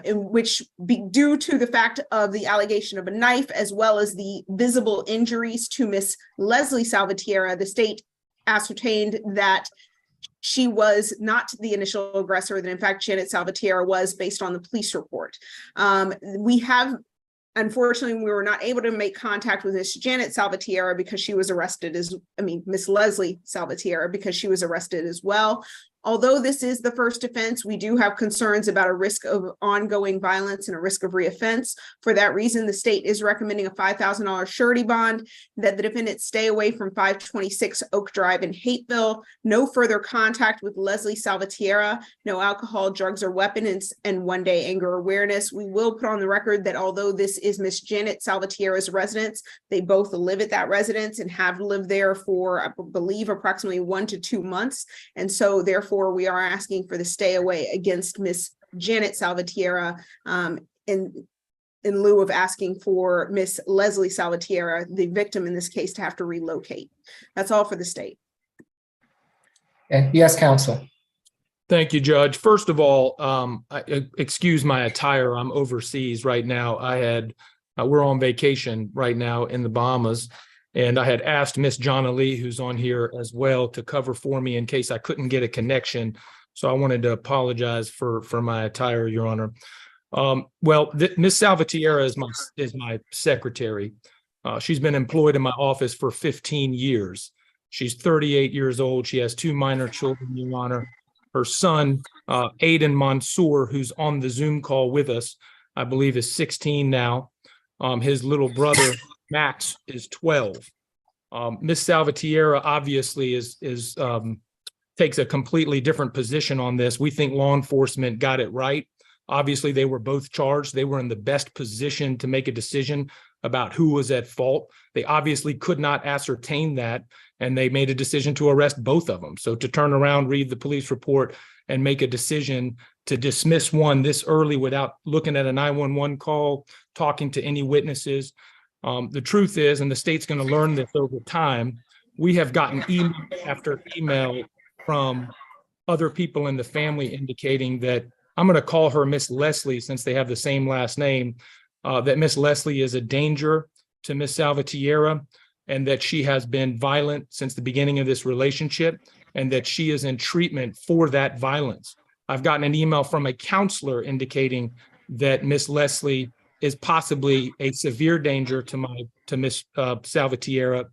which due to the fact of the allegation of a knife, as well as the visible injuries to Miss Leslie Salvatierra, the state ascertained that she was not the initial aggressor, that in fact Janet Salvatierra was, based on the police report. Unfortunately, we were not able to make contact with Miss Janet Salvatierra because she was arrested Miss Leslie Salvatierra, because she was arrested as well. Although this is the first offense, we do have concerns about a risk of ongoing violence and a risk of reoffense. For that reason, the state is recommending a $5,000 surety bond, that the defendant stay away from 526 Oak Drive in Hateville, no further contact with Leslie Salvatierra, no alcohol, drugs, or weapons, and 1-day anger awareness. We will put on the record that although this is Miss Janet Salvatierra's residence, they both live at that residence and have lived there for, I believe, approximately 1 to 2 months. And so therefore, we are asking for the stay away against Miss Janet Salvatierra, in lieu of asking for Miss Leslie Salvatierra, the victim in this case, to have to relocate. That's all for the state. Yes, counsel. Thank you, Judge. First of all, excuse my attire. I'm overseas right now. We're on vacation right now in the Bahamas. And I had asked Miss Jonna Lee, who's on here as well, to cover for me in case I couldn't get a connection. So I wanted to apologize for my attire, Your Honor. Miss Salvatierra is my secretary. She's been employed in my office for 15 years. She's 38 years old. She has 2 minor children, Your Honor. Her son, Aiden Mansour, who's on the Zoom call with us, I believe is 16 now. His little brother, Max, is 12. Miss Salvatierra obviously takes a completely different position on this. We think law enforcement got it right. Obviously, they were both charged. They were in the best position to make a decision about who was at fault. They obviously could not ascertain that, and they made a decision to arrest both of them. So to turn around, read the police report, and make a decision to dismiss one this early without looking at a 911 call, talking to any witnesses. The truth is, and the state's going to learn this over time, we have gotten email after email from other people in the family indicating that, I'm going to call her Miss Leslie since they have the same last name, that Miss Leslie is a danger to Miss Salvatierra, and that she has been violent since the beginning of this relationship, and that she is in treatment for that violence. I've gotten an email from a counselor indicating that Miss Leslie is possibly a severe danger to Miss Salvatierra.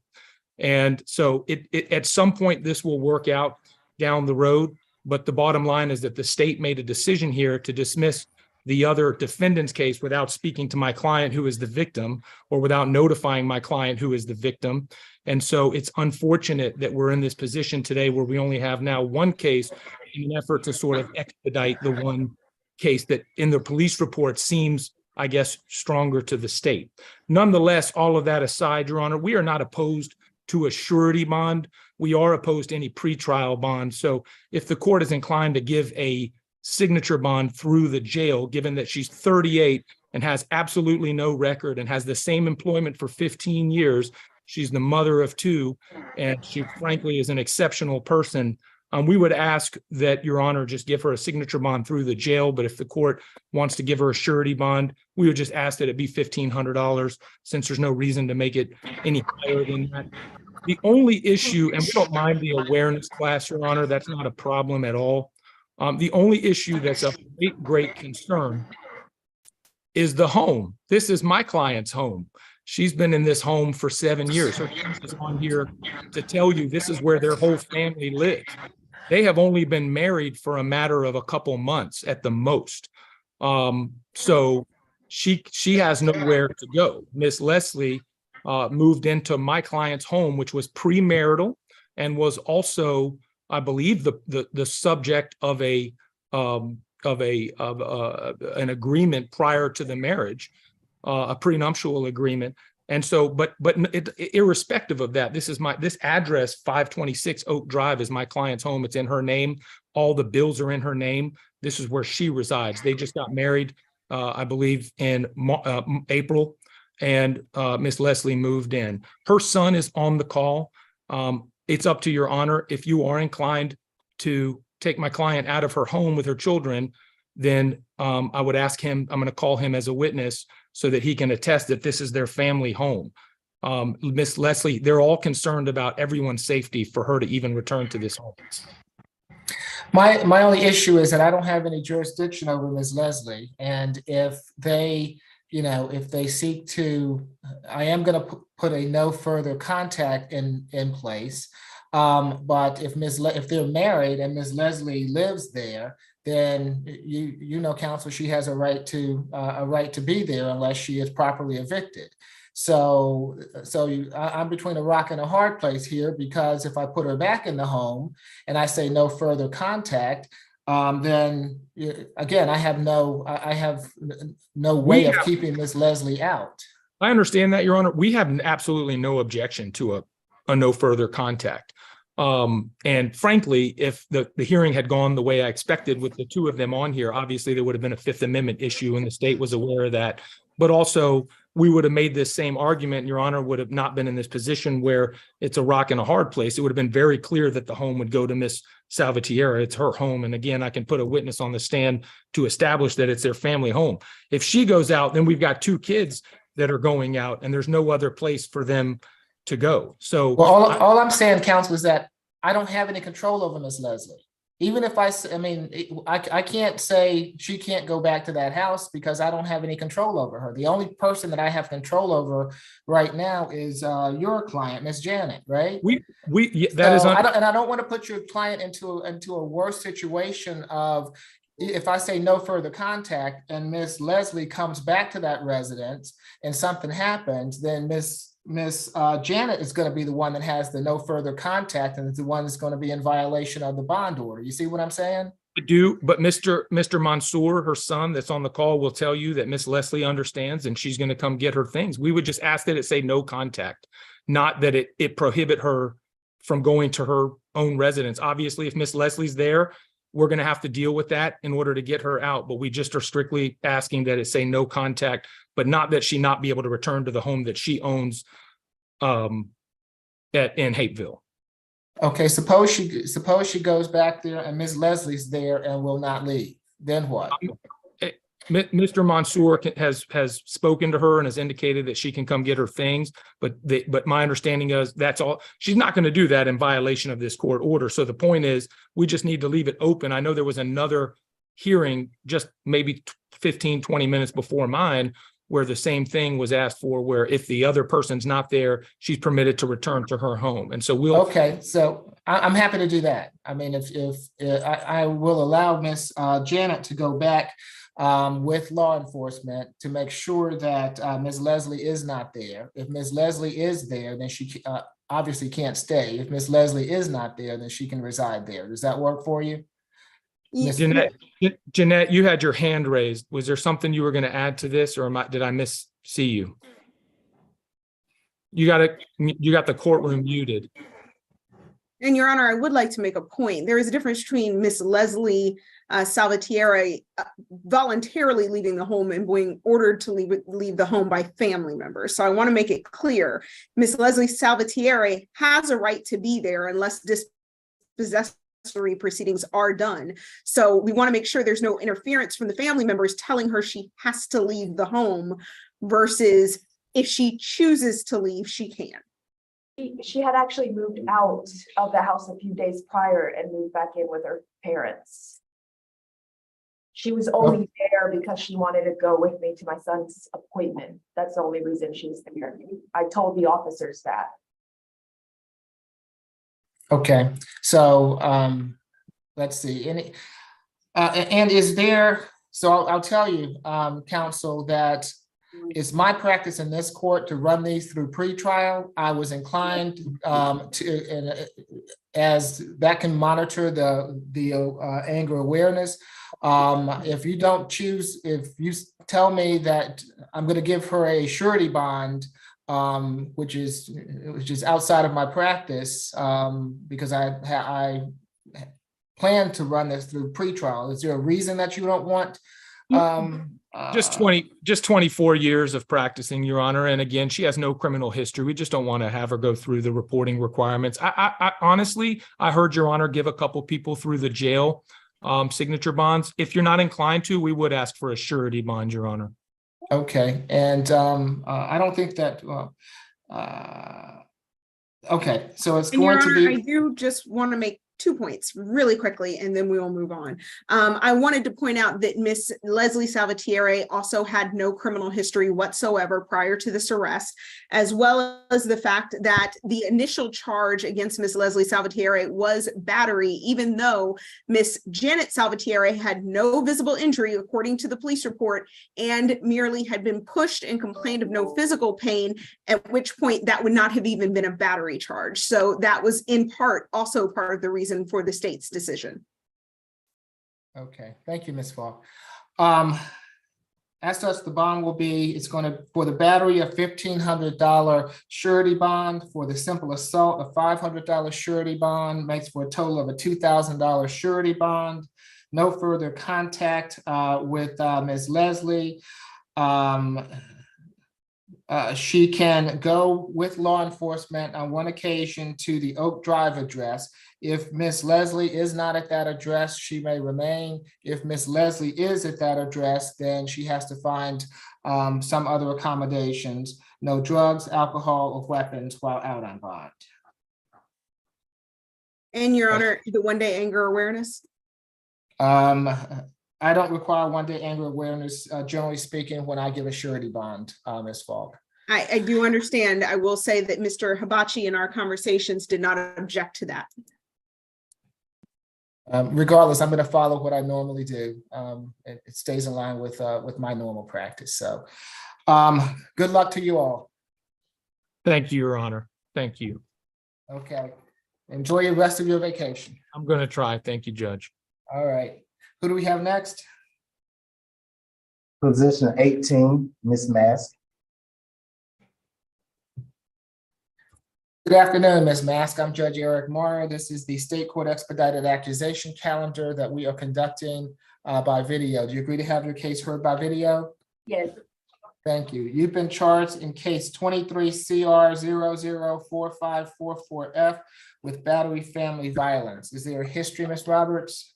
And so at some point, this will work out down the road. But the bottom line is that the state made a decision here to dismiss the other defendant's case without speaking to my client, who is the victim, or without notifying my client, who is the victim. And so it's unfortunate that we're in this position today where we only have now one case in an effort to sort of expedite the one case that in the police report seems, I guess, stronger to the state. Nonetheless, all of that aside, Your Honor, we are not opposed to a surety bond. We are opposed to any pretrial bond. So if the court is inclined to give a signature bond through the jail, given that she's 38 and has absolutely no record and has the same employment for 15 years, she's the mother of two, and she frankly is an exceptional person, we would ask that Your Honor just give her a signature bond through the jail. But if the court wants to give her a surety bond, we would just ask that it be $1,500, since there's no reason to make it any higher than that. The only issue, and we don't mind the awareness class, Your Honor, that's not a problem at all. The only issue that's of great concern is the home. This is my client's home. She's been in this home for 7 years. Her name is on here to tell you this is where their whole family lives. They have only been married for a matter of a couple months at the most. So she has nowhere to go. Miss Leslie moved into my client's home, which was premarital and was also, I believe, the subject of an agreement prior to the marriage, a prenuptial agreement. And so, but irrespective of that, this address, 526 Oak Drive, is my client's home. It's in her name. All the bills are in her name. This is where she resides. They just got married, I believe, in April, and Miss Leslie moved in. Her son is on the call. It's up to Your Honor. If you are inclined to take my client out of her home with her children, then I would ask him, I'm going to call him as a witness so that he can attest that this is their family home. Miss Leslie, they're all concerned about everyone's safety for her to even return to this home. My only issue is that I don't have any jurisdiction over Ms. Leslie. And if they, if they seek to, I am going to put a no further contact in place. But if they're married and Ms. Leslie lives there, then counsel, she has a right to be there unless she is properly evicted. So I'm between a rock and a hard place here, because if I put her back in the home and I say no further contact, then again, I have no way of keeping Ms. Leslie out. I understand that, Your Honor. We have absolutely no objection to a no further contact. And frankly, if the hearing had gone the way I expected with the two of them on here, obviously there would have been a Fifth Amendment issue, and the state was aware of that. But also, we would have made this same argument. Your Honor would have not been in this position where it's a rock and a hard place. It would have been very clear that the home would go to Miss Salvatierra. It's her home. And again, I can put a witness on the stand to establish that it's their family home. If she goes out, then we've got two kids that are going out, and there's no other place for them to go. So all I'm saying, counsel, is that I don't have any control over Miss Leslie. Even if I can't say she can't go back to that house because I don't have any control over her. The only person that I have control over right now is your client, Miss Janet, right? I don't want to put your client into a worse situation of, if I say no further contact and Miss Leslie comes back to that residence and something happens, then Miss Janet is going to be the one that has the no further contact, and is the one that's going to be in violation of the bond order. You see what I'm saying? I do, but Mr. Mansour, her son that's on the call, will tell you that Miss Leslie understands, and she's going to come get her things. We would just ask that it say no contact, not that it prohibit her from going to her own residence. Obviously, if Miss Leslie's there we're going to have to deal with that in order to get her out. But we just are strictly asking that it say no contact, but not that she not be able to return to the home that she owns in Hapeville. Okay, suppose she goes back there and Ms. Leslie's there and will not leave. Then what? Mr. Mansour has spoken to her and has indicated that she can come get her things, but my understanding is that's all. She's not going to do that in violation of this court order. So the point is, we just need to leave it open. I know there was another hearing just maybe 15, 20 minutes before mine where the same thing was asked for, where if the other person's not there, she's permitted to return to her home. And so we'll. Okay, so I'm happy to do that. I mean, if I will allow Miss Janet to go back with law enforcement to make sure that Ms. Leslie is not there. If Ms. Leslie is there, then she obviously can't stay. If Ms. Leslie is not there, then she can reside there. Does that work for you? Jeanette, you had your hand raised. Was there something you were going to add to this, or did I see you? You got the courtroom muted. And Your Honor, I would like to make a point. There is a difference between Miss Leslie Salvatierre voluntarily leaving the home and being ordered to leave the home by family members. So I want to make it clear, Miss Leslie Salvatierre has a right to be there unless dispossessory proceedings are done. So we want to make sure there's no interference from the family members telling her she has to leave the home versus if she chooses to leave, she can. She had actually moved out of the house a few days prior and moved back in with her parents. She was only there because she wanted to go with me to my son's appointment. That's the only reason she was there. I told the officers that. Okay, so let's see. And is there, so I'll tell you, counsel, that it's my practice in this court to run these through pretrial. I was inclined as that can monitor the anger awareness. If you don't choose, if you tell me that I'm going to give her a surety bond, which is outside of my practice, because I plan to run this through pretrial. Is there a reason that you don't want? Just 24 years of practicing, Your Honor. And again, she has no criminal history. We just don't want to have her go through the reporting requirements. I honestly, I heard Your Honor give a couple people through the jail signature bonds. If you're not inclined to, we would ask for a surety bond, Your Honor. Okay. And I don't think that, okay. So it's going to be. I do just want to make 2 points really quickly, and then we will move on. I wanted to point out that Miss Leslie Salvatierre also had no criminal history whatsoever prior to this arrest, as well as the fact that the initial charge against Miss Leslie Salvatierre was battery, even though Miss Janet Salvatierre had no visible injury, according to the police report, and merely had been pushed and complained of no physical pain, at which point that would not have even been a battery charge. So that was in part also part of the reason for the state's decision. Okay, thank you, Ms. Falk. As such, the bond will be, it's going to, for the battery, a $1,500 surety bond. For the simple assault, a $500 surety bond, makes for a total of a $2,000 surety bond. No further contact with Ms. Leslie. She can go with law enforcement on one occasion to the Oak Drive address. If Miss Leslie is not at that address, she may remain. If Miss Leslie is at that address, then she has to find some other accommodations. No drugs, alcohol, or weapons while out on bond. And Your Honor, the one-day anger awareness? I don't require one-day anger awareness, generally speaking, when I give a surety bond, Ms. Falk. I do understand. I will say that Mr. Hibachi in our conversations did not object to that. Regardless, I'm going to follow what I normally do. It stays in line with my normal practice. So good luck to you all. Thank you, Your Honor. Thank you. Okay. Enjoy the rest of your vacation. I'm going to try. Thank you, Judge. All right. Who do we have next? Position 18, Miss Mask. Good afternoon, Ms. Mask. I'm Judge Eric Morrow. This is the State Court Expedited Accusation Calendar that we are conducting by video. Do you agree to have your case heard by video? Yes. Thank you. You've been charged in case 23 CR 004544F with battery family violence. Is there a history, Ms. Roberts?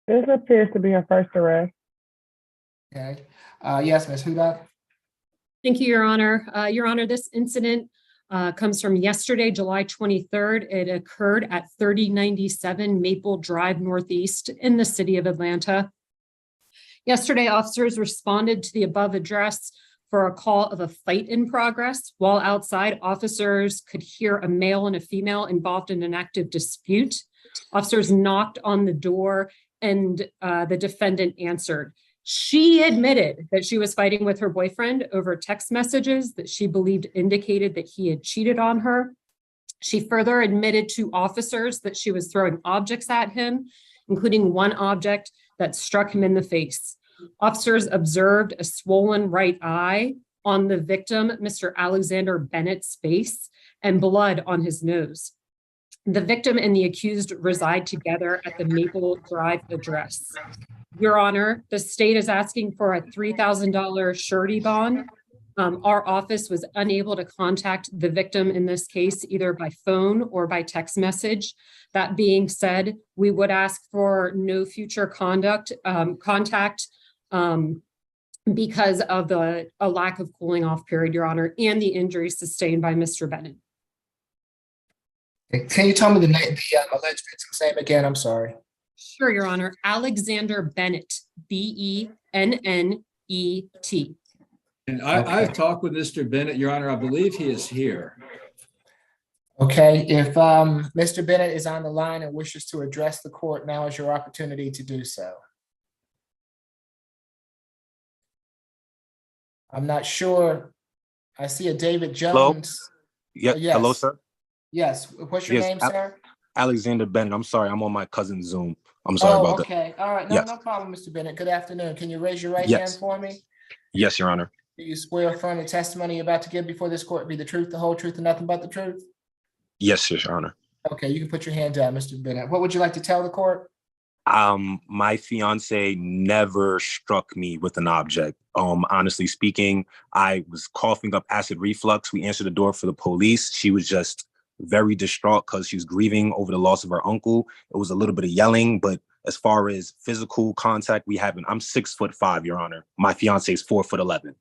This appears to be her first arrest. Okay. Yes, Ms. Hudak? Thank you, Your Honor. Your Honor, this incident comes from yesterday, July 23rd. It occurred at 3097 Maple Drive Northeast in the city of Atlanta. Yesterday, officers responded to the above address for a call of a fight in progress. While outside, officers could hear a male and a female involved in an active dispute. Officers knocked on the door and the defendant answered. She admitted that she was fighting with her boyfriend over text messages that she believed indicated that he had cheated on her. She further admitted to officers that she was throwing objects at him, including one object that struck him in the face. Officers observed a swollen right eye on the victim, Mr. Alexander Bennett's face, and blood on his nose. The victim and the accused reside together at the Maple Drive address. Your Honor, the state is asking for a $3,000 surety bond. Our office was unable to contact the victim in this case, either by phone or by text message. That being said, we would ask for no future contact because of a lack of cooling off period, Your Honor, and the injuries sustained by Mr. Bennett. Can you tell me the name, the alleged victim's name again? I'm sorry. Sure, Your Honor. Alexander Bennett, B-E-N-N-E-T. And I've talked with Mr. Bennett, Your Honor. I believe he is here. Okay, if Mr. Bennett is on the line and wishes to address the court, now is your opportunity to do so. I'm not sure. I see a David Jones. Hello? Yes. Hello, sir. Yes. What's your name, sir? Alexander Bennett. I'm sorry. I'm on my cousin's Zoom. I'm sorry about that. Okay. All right. No, Yes. no problem, Mr. Bennett. Good afternoon. Can you raise your right hand for me? Yes, Your Honor. Do you swear or affirm the testimony you're about to give before this court be the truth, the whole truth, and nothing but the truth? Yes, Your Honor. Okay, you can put your hand down, Mr. Bennett. What would you like to tell the court? My fiance never struck me with an object. Honestly speaking, I was coughing up acid reflux. We answered the door for the police. She was just very distraught because she was grieving over the loss of her uncle. It was a little bit of yelling, but as far as physical contact, we haven't. I'm 6'5", Your Honor. My fiance is 4'11".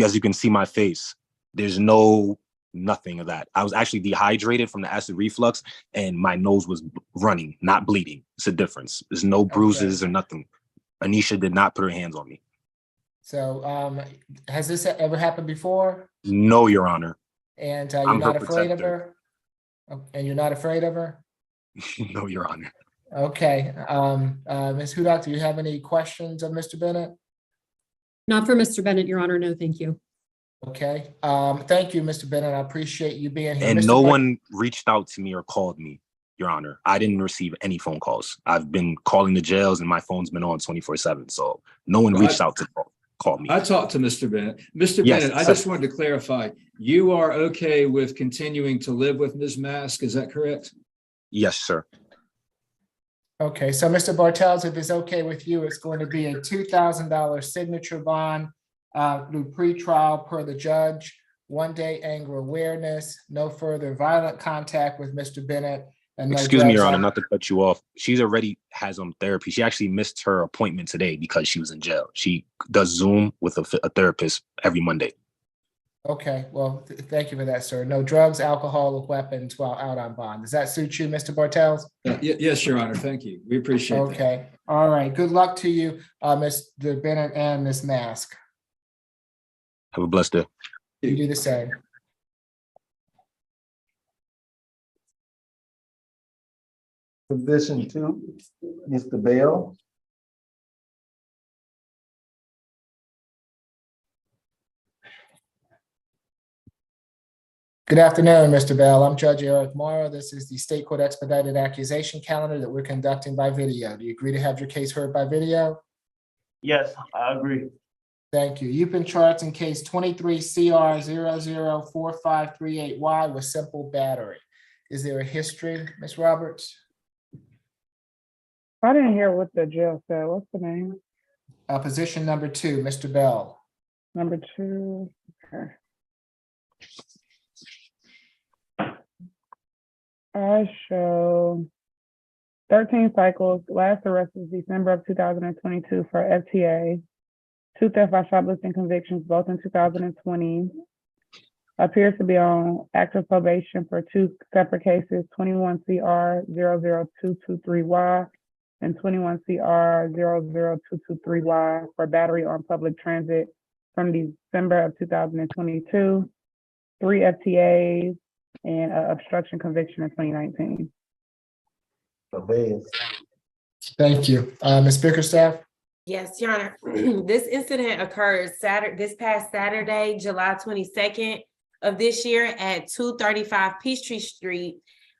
As you can see my face, there's nothing of that. I was actually dehydrated from the acid reflux and my nose was running, not bleeding. It's a difference. There's no bruises or nothing. Anisha did not put her hands on me. So has this ever happened before? No, Your Honor. And you're I'm her not afraid of protector. her? And you're not afraid of her? No, Your Honor. Okay. Ms. Hudak, do you have any questions of Mr. Bennett? Not for Mr. Bennett, Your Honor. No, thank you. Okay. Thank you, Mr. Bennett. I appreciate you being here. And Mr. no Bennett- one reached out to me or called me, Your Honor. I didn't receive any phone calls. I've been calling the jails and my phone's been on 24/7. So no one reached out to call me. I talked to Mr. Bennett. Mr. Yes, Bennett, I sir. just wanted to clarify, you are okay with continuing to live with Ms. Mask, is that correct? Yes, sir. Okay, so Mr. Bartels, if it's okay with you, it's going to be a $2,000 signature bond through pretrial per the judge, 1 day anger awareness, no further violent contact with Mr. Bennett. And no Excuse me, drugs Your Honor, on- not to cut you off. She's already has therapy. She actually missed her appointment today because she was in jail. She does Zoom with a therapist every Monday. Okay, well, thank you for that, sir. No drugs, alcohol, or weapons while out on bond. Does that suit you, Mr. Bartels? Yes, Your Honor. Thank you. We appreciate that. Okay, all right. Good luck to you, Mr. Bennett and Ms. Mask. Have a blessed day. You do the same. Position 2, Mr. Bell. Good afternoon, Mr. Bell. I'm Judge Eric Morrow. This is the State Court Expedited Accusation Calendar that we're conducting by video. Do you agree to have your case heard by video? Yes, I agree. Thank you. You've been charged in case 23 CR 004538Y with simple battery. Is there a history, Ms. Roberts? I didn't hear what the jail said. What's the name? Position number 2, Mr. Bell. Number 2. Okay. I show 13 cycles. Last arrest was December of 2022 for FTA. 2 theft by shoplifting convictions, both in 2020. Appears to be on active probation for 2 separate cases, 21 CR 00223Y and 21 CR 00223Y for battery on public transit from December of 2022, 3 FTAs, and obstruction conviction in 2019. Thank you. Ms. Bickerstaff? Yes, Your Honor. This incident occurred this past Saturday, July 22nd of this year at 235 Peachtree Street.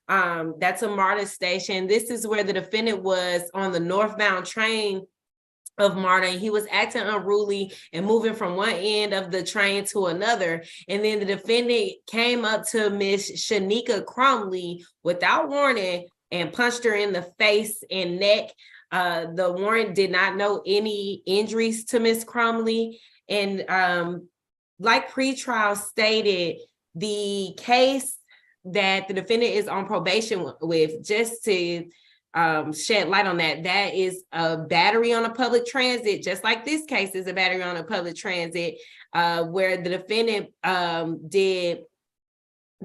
That's a MARTA station. This is where the defendant was on the northbound train of MARTA. He was acting unruly and moving from one end of the train to another. And then the defendant came up to Miss Shanika Crumley without warning and punched her in the face and neck. The warrant did not know any injuries to Miss Crumley. And like pretrial stated, the case that the defendant is on probation with, just to shed light on that, that is a battery on a public transit, just like this case is a battery on a public transit, where the defendant did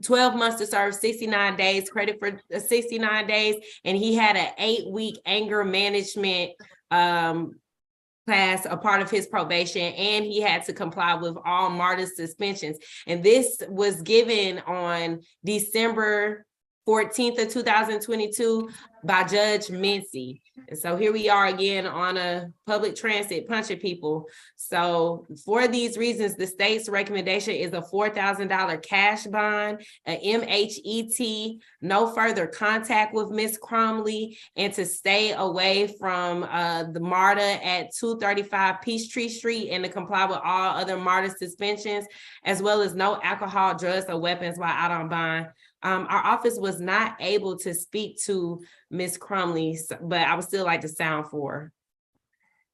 12 months to serve, 69 days, credit for 69 days, and he had an 8-week anger management class, a part of his probation, and he had to comply with all MARTA suspensions. And this was given on December 14th of 2022 by Judge Mincy. And so here we are again on a public transit punching people. So for these reasons, the state's recommendation is a $4,000 cash bond, a MHET, no further contact with Ms. Crumley, and to stay away from the MARTA at 235 Peachtree Street and to comply with all other MARTA suspensions, as well as no alcohol, drugs, or weapons while out on bond. Our office was not able to speak to Ms. Crumley, but I would still like to sound for her.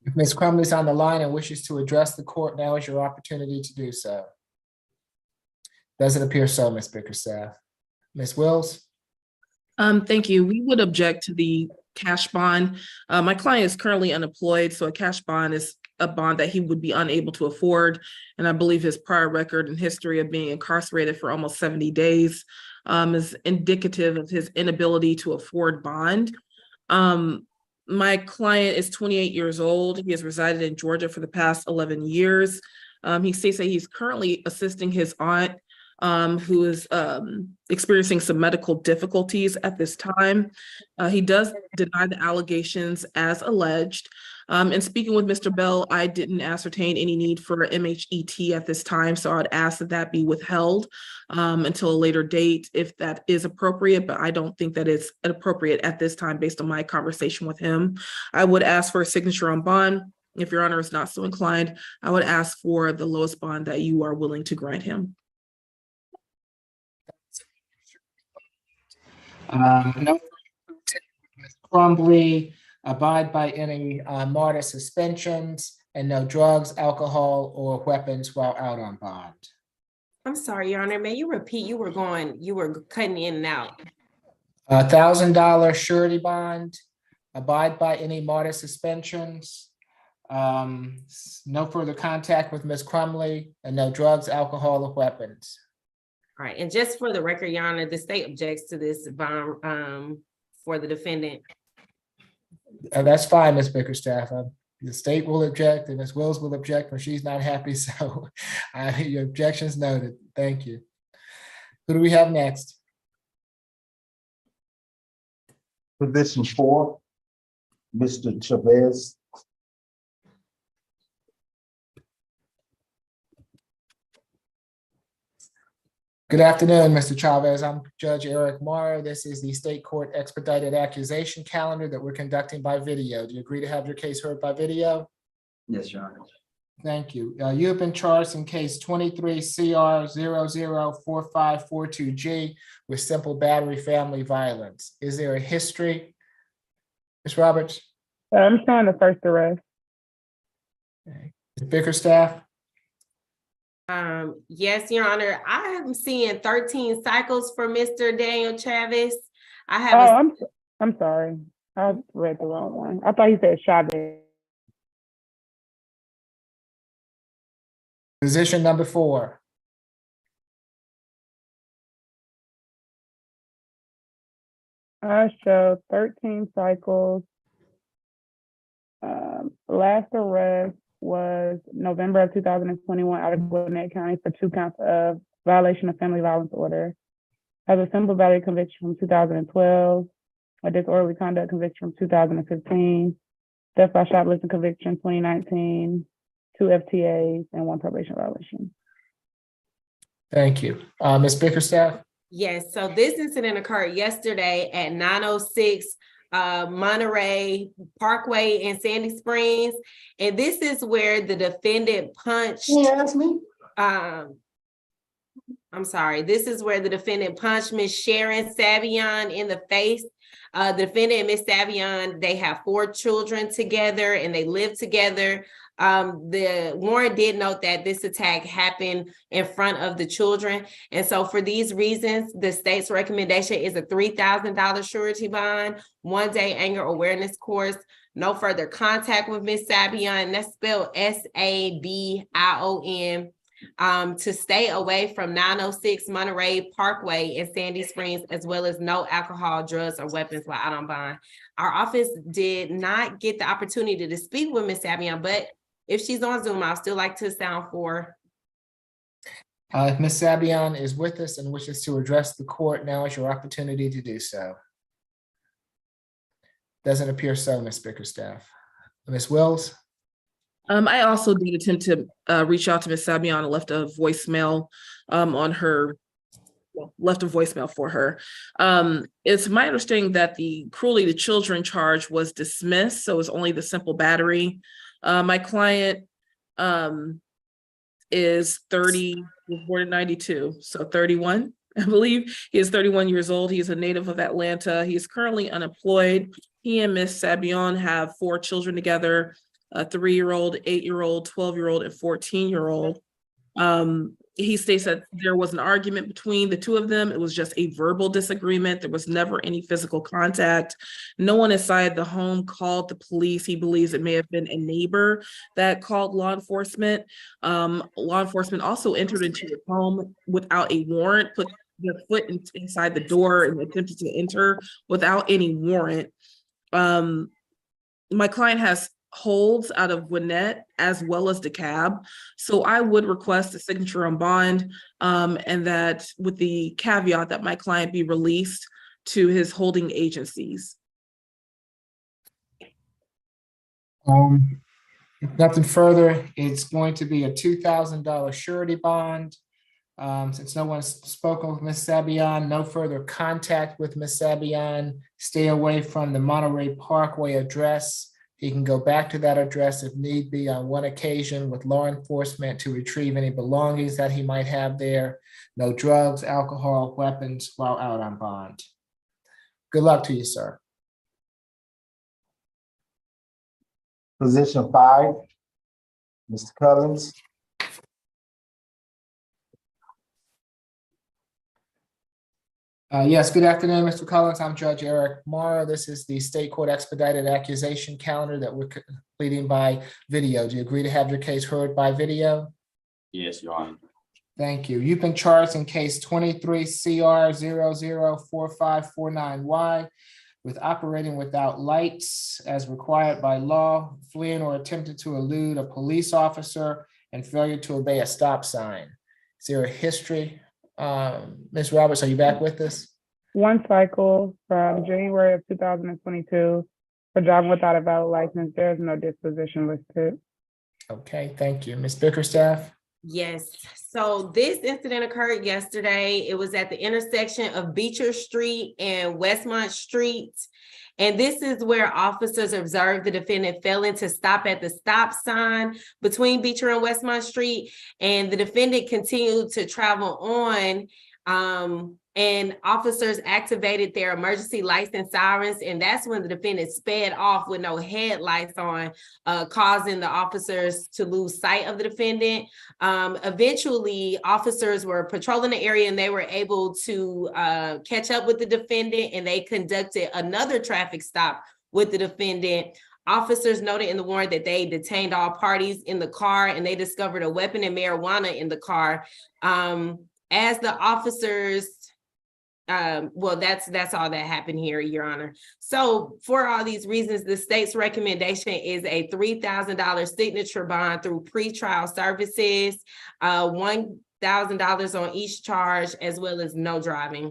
If Ms. Crumley's on the line and wishes to address the court, now is your opportunity to do so. Does it appear so, Ms. Bickerstaff? Ms. Wills? Thank you. We would object to the cash bond. My client is currently unemployed, so a cash bond is a bond that he would be unable to afford. And I believe his prior record and history of being incarcerated for almost 70 days is indicative of his inability to afford bond. My client is 28 years old. He has resided in Georgia for the past 11 years. He states that he's currently assisting his aunt, who is experiencing some medical difficulties at this time. He does deny the allegations as alleged. And speaking with Mr. Bell, I didn't ascertain any need for MHET at this time, so I'd ask that that be withheld until a later date if that is appropriate, but I don't think that it's appropriate at this time based on my conversation with him. I would ask for a signature on bond. If Your Honor is not so inclined, I would ask for the lowest bond that you are willing to grant him. No, Ms. Crumley, abide by any MARTA suspensions, and no drugs, alcohol, or weapons while out on bond. I'm sorry, Your Honor, may you repeat? You were cutting in and out. $1,000 surety bond, abide by any MARTA suspensions, no further contact with Ms. Crumley, and no drugs, alcohol, or weapons. All right, and just for the record, Your Honor, the state objects to this bond for the defendant. That's fine, Ms. Bickerstaff. The state will object and Ms. Wills will object when she's not happy. So your objection's noted. Thank you. Who do we have next? Position 4, Mr. Chavez. Good afternoon, Mr. Chavez. I'm Judge Eric Morrow. This is the state court expedited accusation calendar that we're conducting by video. Do you agree to have your case heard by video? Yes, Your Honor. Thank you. You have been charged in case 23 CR 004542G with simple battery family violence. Is there a history? Ms. Roberts? I'm showing the first arrest. Okay. Ms. Bickerstaff? Yes, Your Honor, I am seeing 13 cycles for Mr. Daniel Chavez. I have Oh, I'm sorry. I read the wrong one. I thought he said Chavez. Position number 4. I show 13 cycles. Last arrest was November of 2021 out of Gwinnett County for 2 counts of violation of family violence order. Has a simple battery conviction from 2012, a disorderly conduct conviction from 2015, death by shoplifting conviction 2019, 2 FTAs, and 1 probation violation. Thank you. Ms. Bickerstaff? Yes, so this incident occurred yesterday at 906 Monterey Parkway in Sandy Springs. And this is where the defendant punched. That's me. I'm sorry, this is where the defendant punched Miss Sharon Savion in the face. The defendant and Miss Savion, they have 4 children together and they live together. The warrant did note that this attack happened in front of the children. And so for these reasons, the state's recommendation is a $3,000 surety bond, 1-day anger awareness course, no further contact with Miss Savion, that's spelled Sabion, to stay away from 906 Monterey Parkway in Sandy Springs, as well as no alcohol, drugs, or weapons while out on bond. Our office did not get the opportunity to speak with Miss Savion, but if she's on Zoom, I'll still like to sound for. If Ms. Sabian is with us and wishes to address the court, now is your opportunity to do so. Doesn't appear so, Ms. Bickerstaff. Ms. Wills? I also did attempt to reach out to Ms. Sabian and left a voicemail for her. It's my understanding that the cruelty to children charge was dismissed, so it's only the simple battery. My client is 30, was born in 92, so 31, I believe. He is 31 years old. He is a native of Atlanta. He is currently unemployed. He and Miss Sabion have 4 children together, a 3-year-old, 8-year-old, 12-year-old, and 14-year-old. He states that there was an argument between the 2 of them. It was just a verbal disagreement. There was never any physical contact. No one inside the home called the police. He believes it may have been a neighbor that called law enforcement. Law enforcement also entered into the home without a warrant, put their foot inside the door and attempted to enter without any warrant. My client has holds out of Gwinnett as well as DeKalb. So I would request a signature on bond, and that with the caveat that my client be released to his holding agencies. If nothing further, it's going to be a $2,000 surety bond. Since no one's spoken with Ms. Sabian, no further contact with Ms. Sabian, stay away from the Monterey Parkway address. He can go back to that address if need be on one occasion with law enforcement to retrieve any belongings that he might have there. No drugs, alcohol, weapons while out on bond. Good luck to you, sir. Position 5, Mr. Collins. Yes, good afternoon, Mr. Collins. I'm Judge Eric Morrow. This is the state court expedited accusation calendar that we're completing by video. Do you agree to have your case heard by video? Yes, Your Honor. Thank you. You've been charged in case 23 CR 004549Y with operating without lights as required by law, fleeing or attempting to elude a police officer, and failure to obey a stop sign. Is there a history? Ms. Roberts, are you back with us? 1 cycle from January of 2022 for driving without a valid license. There is no disposition listed. Okay, thank you. Ms. Bickerstaff? Yes, so this incident occurred yesterday. It was at the intersection of Beecher Street and Westmont Street. And this is where officers observed the defendant failing to stop at the stop sign between Beecher and Westmont Street. And the defendant continued to travel on. And officers activated their emergency lights and sirens. And that's when the defendant sped off with no headlights on, causing the officers to lose sight of the defendant. Eventually, officers were patrolling the area and they were able to catch up with the defendant, and they conducted another traffic stop with the defendant. Officers noted in the warrant that they detained all parties in the car, and they discovered a weapon and marijuana in the car. As the officers, well, that's all that happened here, Your Honor. So for all these reasons, the state's recommendation is a $3,000 signature bond through pretrial services, $1,000 on each charge, as well as no driving.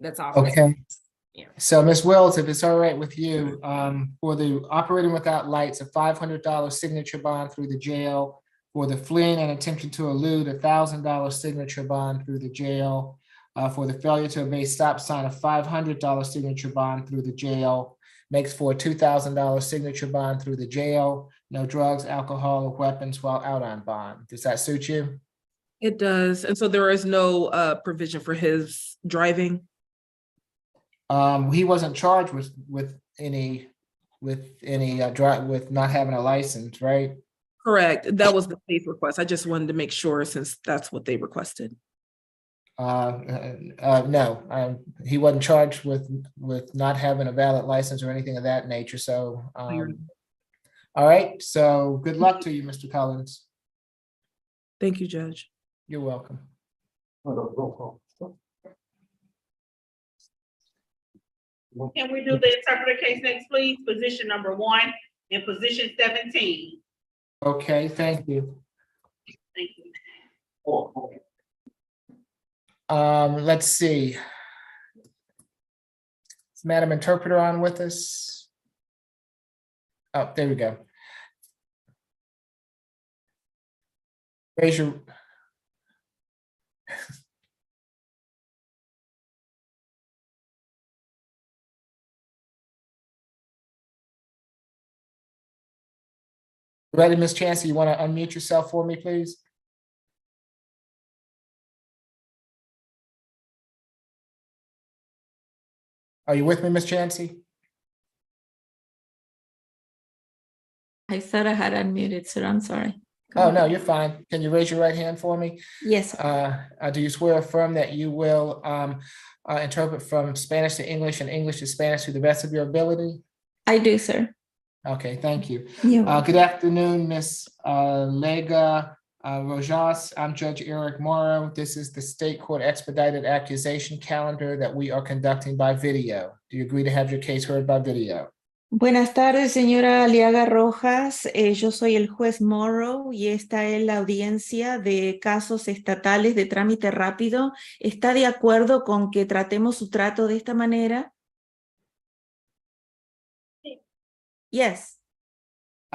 That's all. Okay. Yeah. So Ms. Wells, if it's all right with you, for the operating without lights, a $500 signature bond through the jail. For the fleeing and attempting to elude, a $1,000 signature bond through the jail. For the failure to obey stop sign, a $500 signature bond through the jail. Makes for a $2,000 signature bond through the jail. No drugs, alcohol, or weapons while out on bond. Does that suit you? It does. And so there is no provision for his driving? He wasn't charged with not having a license, right? Correct. That was the state's request. I just wanted to make sure since that's what they requested. No, he wasn't charged with not having a valid license or anything of that nature. So, all right. So good luck to you, Mr. Collins. Thank you, Judge. You're welcome. Can we do the interpreter case next, please? Position number 1 and position 17. Okay, thank you. Thank you. Let's see. Is Madam Interpreter on with us? Oh, there we go. Raise your. Ready, Ms. Chancey, you want to unmute yourself for me, please? Are you with me, Ms. Chancey? I thought I had unmuted, sir. I'm sorry. Oh, no, you're fine. Can you raise your right hand for me? Yes. Do you swear or affirm that you will interpret from Spanish to English and English to Spanish to the best of your ability? I do, sir. Okay, thank you. You're welcome. Good afternoon, Ms. Lega Rojas. I'm Judge Eric Morrow. This is the State Court Expedited Accusation Calendar that we are conducting by video. Do you agree to have your case heard by video? Buenas tardes, señora Aliaga Rojas. Yo soy el juez Morrow y esta es la audiencia de casos estatales de trámite rápido. ¿Está de acuerdo con que tratemos su trato de esta manera? Yes.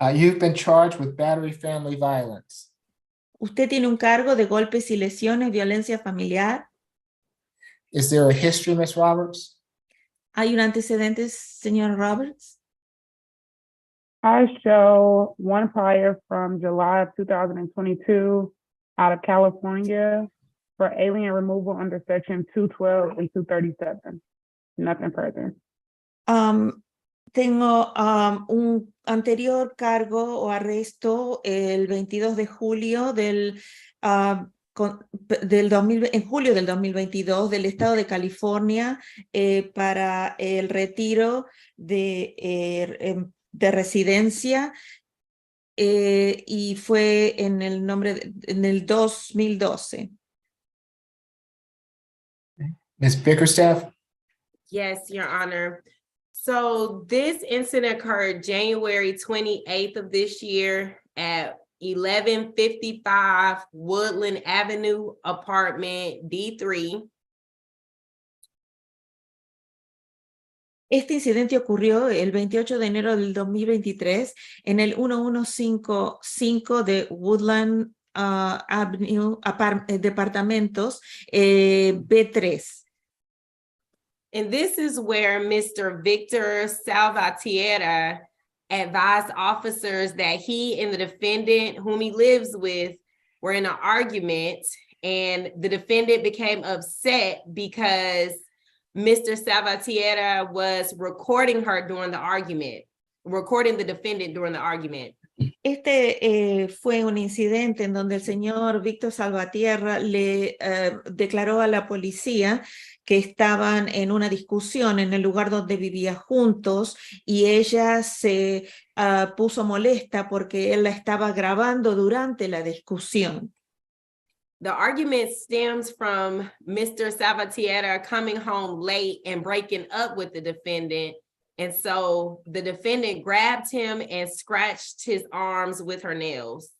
You've been charged with battery family violence. ¿Usted tiene un cargo de golpes y lesiones, violencia familiar? Is there a history, Ms. Roberts? ¿Hay un antecedente, señor Roberts? I show one prior from July of 2022 out of California for alien removal under section 212 and 237. Nothing further. Tengo un anterior cargo o arresto el 22 de julio del 2022 del estado de California para el retiro de residencia y fue en el 2012. Ms. Bickerstaff? Yes, Your Honor. So this incident occurred January 28th of this year at 1155 Woodland Avenue, apartment D3. Este incidente ocurrió el 28 de enero del 2023 en el 1155 de Woodland Avenue, departamentos B3. And this is where Mr. Victor Salvatierra advised officers that he and the defendant whom he lives with were in an argument, and the defendant became upset because Mr. Salvatierra was recording her during the argument, recording the defendant during the argument. Este fue un incidente en donde el señor Víctor Salvatierra le declaró a la policía que estaban en una discusión en el lugar donde vivía juntos y ella se puso molesta porque él la estaba grabando durante la discusión. The argument stems from Mr. Salvatierra coming home late and breaking up with the defendant. And so the defendant grabbed him and scratched his arms with her nails.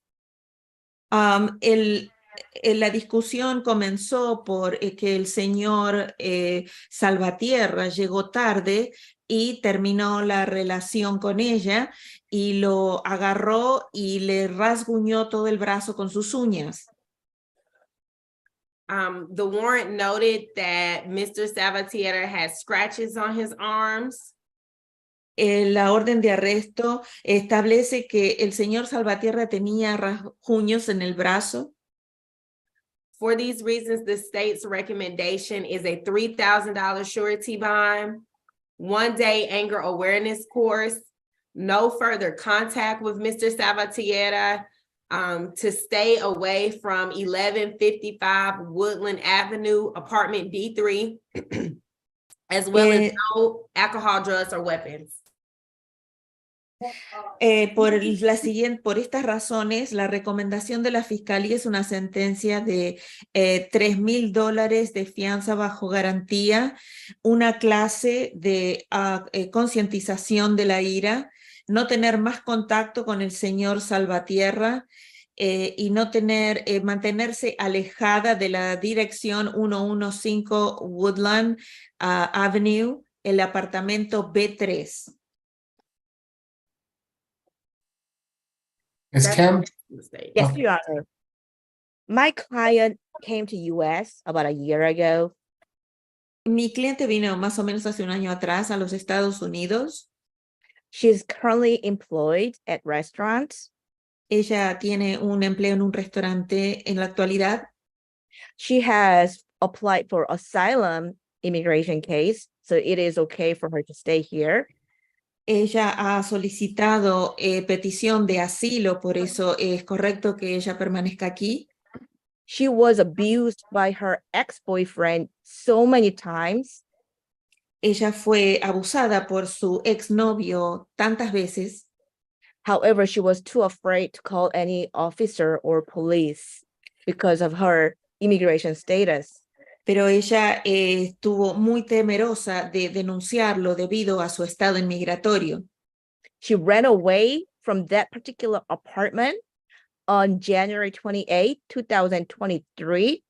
La discusión comenzó por que el señor Salvatierra llegó tarde y terminó la relación con ella y lo agarró y le rasguñó todo el brazo con sus uñas. The warrant noted that Mr. Salvatierra had scratches on his arms. La orden de arresto establece que el señor Salvatierra tenía rasguños en el brazo. For these reasons, the state's recommendation is a $3,000 surety bond, 1-day anger awareness course, no further contact with Mr. Salvatierra, to stay away from 1155 Woodland Avenue, apartment D3, as well as no alcohol, drugs, or weapons. Por estas razones, la recomendación de la Fiscalía es una sentencia de $3,000 de fianza bajo garantía, una clase de concientización de la ira, no tener más contacto con el señor Salvatierra y no mantenerse alejada de la dirección 115 Woodland Avenue, el apartamento B3. Ms. Kim? Yes, Your Honor. My client came to US about a year ago. Mi cliente vino más o menos hace un año atrás a los Estados Unidos. She's currently employed at restaurants. Ella tiene un empleo en un restaurante en la actualidad. She has applied for asylum immigration case, so it is okay for her to stay here. Ella ha solicitado petición de asilo, por eso es correcto que ella permanezca aquí. She was abused by her ex-boyfriend so many times. Ella fue abusada por su exnovio tantas veces. However, she was too afraid to call any officer or police because of her immigration status. Pero ella estuvo muy temerosa de denunciarlo debido a su estado inmigratorio. She ran away from that particular apartment on January 28, 2023.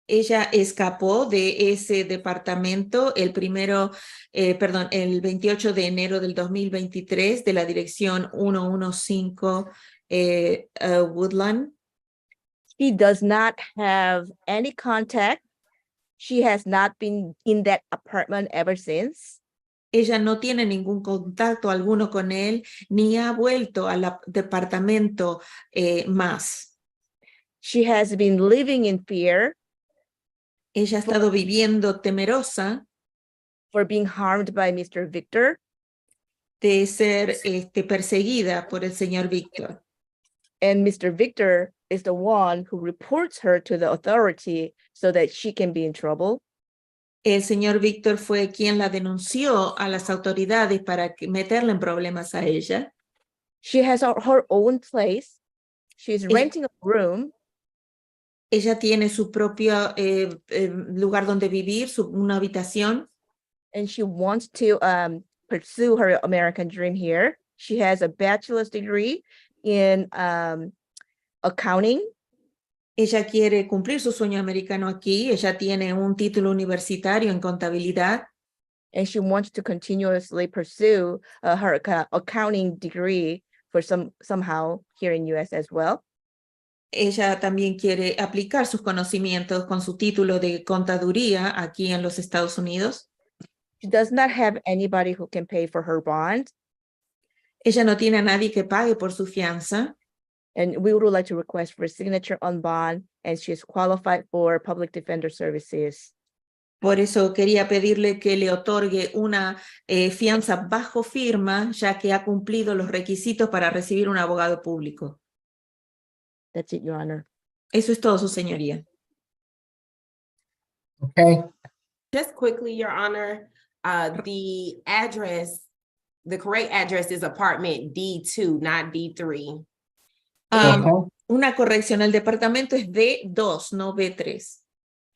Ella escapó de ese departamento el 28 de enero del 2023 de la dirección 115 Woodland. She does not have any contact. She has not been in that apartment ever since. Ella no tiene ningún contacto alguno con él, ni ha vuelto al departamento más. She has been living in fear. Ella ha estado viviendo temerosa for being harmed by Mr. Victor. De ser perseguida por el señor Víctor. And Mr. Victor is the one who reports her to the authority so that she can be in trouble. El señor Víctor fue quien la denunció a las autoridades para meterle en problemas a ella. She has her own place. She's renting a room. Ella tiene su propio lugar donde vivir, una habitación. And she wants to pursue her American dream here. She has a bachelor's degree in accounting. Ella quiere cumplir su sueño americano aquí. Ella tiene un título universitario en contabilidad. And she wants to continuously pursue her accounting degree for somehow here in US as well. Ella también quiere aplicar sus conocimientos con su título de contaduría aquí en los Estados Unidos. She does not have anybody who can pay for her bond. Ella no tiene a nadie que pague por su fianza. And we would like to request for a signature on bond, and she is qualified for public defender services. Por eso quería pedirle que le otorgue una fianza bajo firma, ya que ha cumplido los requisitos para recibir un abogado público. That's it, Your Honor. Eso es todo, su señoría. Okay, Just quickly, Your Honor, the address, the correct address is apartment D2, not D3. okay. Una corrección, el departamento es D2, no B3.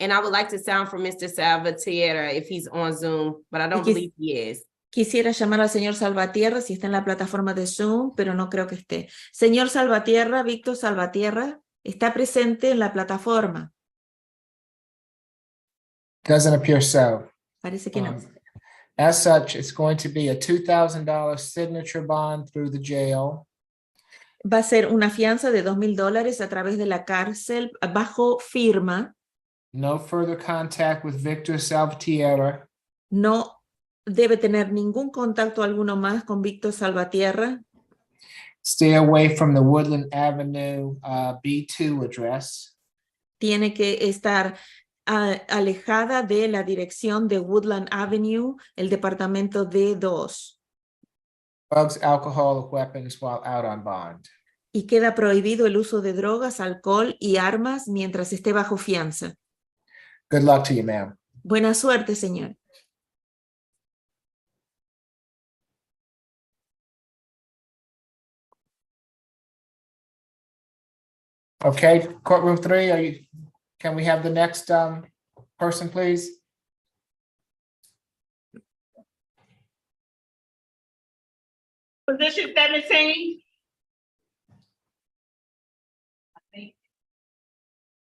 And I would like to sound for Mr. Salvatierra if he's on Zoom, but I don't believe he is. Quisiera llamar al señor Salvatierra si está en la plataforma de Zoom, pero no creo que esté. Señor Salvatierra, Víctor Salvatierra, está presente en la plataforma. Doesn't appear so. Parece que no. As such, it's going to be a $2,000 signature bond through the jail. Va a ser una fianza de $2,000 a través de la cárcel bajo firma. No further contact with Victor Salvatierra. No debe tener ningún contacto alguno más con Víctor Salvatierra. Stay away from the Woodland Avenue B2 address. Tiene que estar alejada de la dirección de Woodland Avenue, el departamento D2. Drugs, alcohol, or weapons while out on bond. Y queda prohibido el uso de drogas, alcohol y armas mientras esté bajo fianza. Good luck to you, ma'am. Buena suerte, señor. Okay, courtroom 3, can we have the next person, please? Position 17.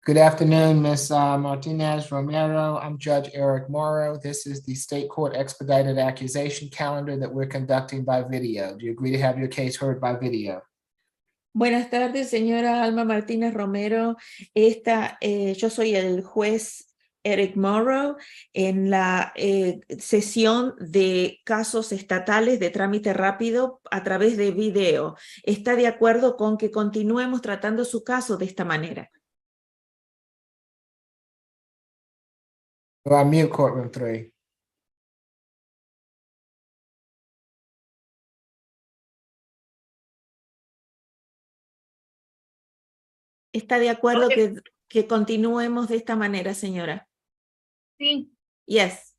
Good afternoon, Ms. Martinez Romero. I'm Judge Eric Morrow. This is the state court expedited accusation calendar that we're conducting by video. Do you agree to have your case heard by video? Buenas tardes, señora Alma Martínez Romero. Yo soy el juez Eric Morrow en la sesión de casos estatales de trámite rápido a través de video. ¿Está de acuerdo con que continuemos tratando su caso de esta manera? Well, mute courtroom 3. ¿Está de acuerdo que continuemos de esta manera, señora? Sí. Yes.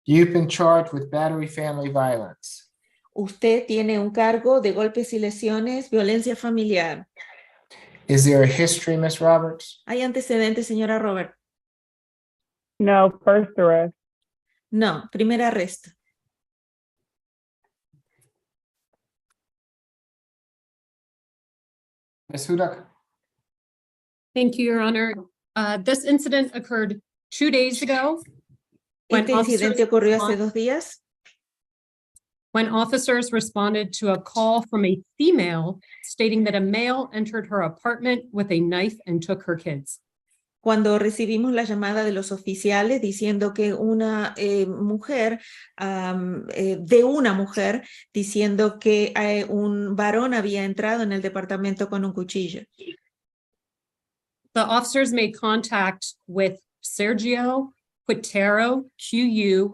You've been charged with battery family violence. Usted tiene un cargo de golpes y lesiones, violencia familiar. Is there a history, Ms. Roberts? ¿Hay antecedentes, señora Robert? No, first arrest. No, primer arresto. Ms. Hudak? Thank you, Your Honor. This incident occurred 2 days ago. Este incidente ocurrió hace 2 días. When officers responded to a call from a female stating that a male entered her apartment with a knife and took her kids. Cuando recibimos la llamada de los oficiales diciendo que una mujer, diciendo que un varón había entrado en el departamento con un cuchillo. The officers made contact with Sergio Quintero, Quitterio,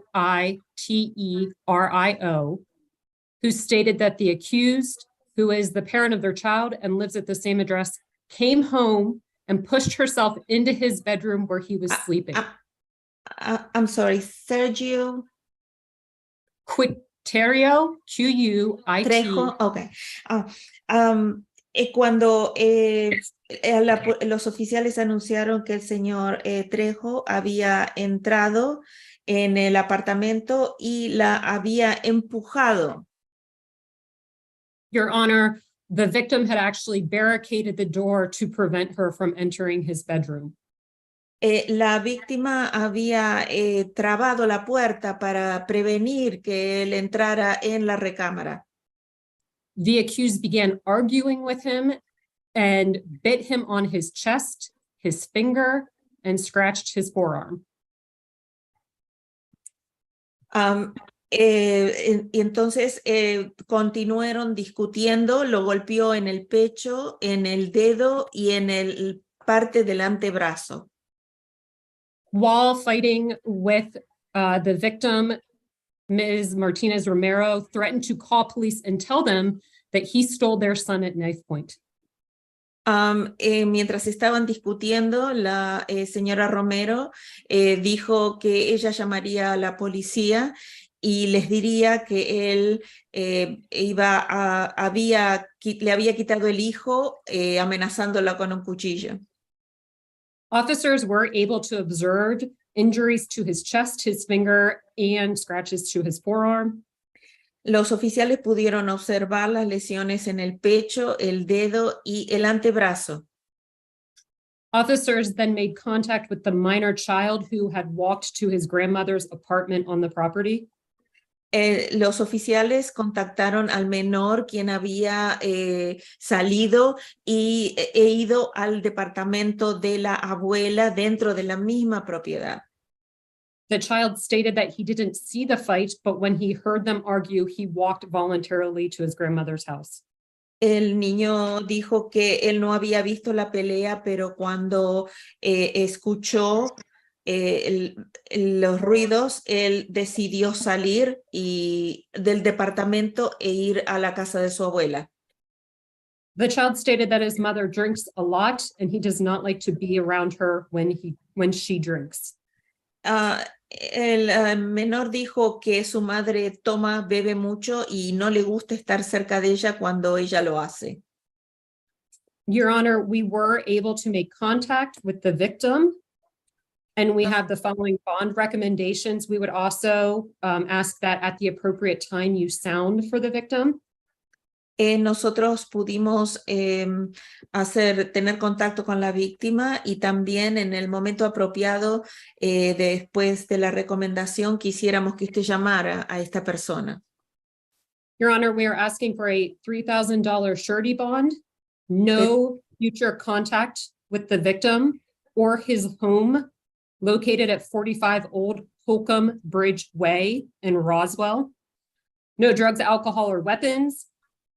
who stated that the accused, who is the parent of their child and lives at the same address, came home and pushed herself into his bedroom where he was sleeping. I'm sorry, Sergio Quitterio, Q-U-I-T. Trejo, okay. Cuando los oficiales anunciaron que el señor Trejo había entrado en el apartamento y la había empujado. Your Honor, the victim had actually barricaded the door to prevent her from entering his bedroom. La víctima había trabado la puerta para prevenir que él entrara en la recámara. The accused began arguing with him and bit him on his chest, his finger, and scratched his forearm. Y entonces continuaron discutiendo, lo golpeó en el pecho, en el dedo y en el parte del antebrazo. While fighting with the victim, Ms. Martinez Romero threatened to call police and tell them that he stole their son at knife point. Mientras estaban discutiendo, la señora Romero dijo que ella llamaría a la policía y les diría que él le había quitado el hijo amenazándola con un cuchillo. Officers were able to observe injuries to his chest, his finger, and scratches to his forearm. Los oficiales pudieron observar las lesiones en el pecho, el dedo y el antebrazo. Officers then made contact with the minor child who had walked to his grandmother's apartment on the property. Los oficiales contactaron al menor quien había salido e ido al departamento de la abuela dentro de la misma propiedad. The child stated that he didn't see the fight, but when he heard them argue, he walked voluntarily to his grandmother's house. El niño dijo que él no había visto la pelea, pero cuando escuchó los ruidos, él decidió salir del departamento e ir a la casa de su abuela. The child stated that his mother drinks a lot and he does not like to be around her when she drinks. El menor dijo que su madre bebe mucho y no le gusta estar cerca de ella cuando ella lo hace. Your Honor, we were able to make contact with the victim, and we have the following bond recommendations. We would also ask that at the appropriate time you sound for the victim. Nosotros pudimos tener contacto con la víctima y también en el momento apropiado, después de la recomendación, quisiéramos que usted llamara a esta persona. Your Honor, we are asking for a $3,000 surety bond, no future contact with the victim or his home located at 45 Old Holcomb Bridge Way in Roswell. No drugs, alcohol, or weapons.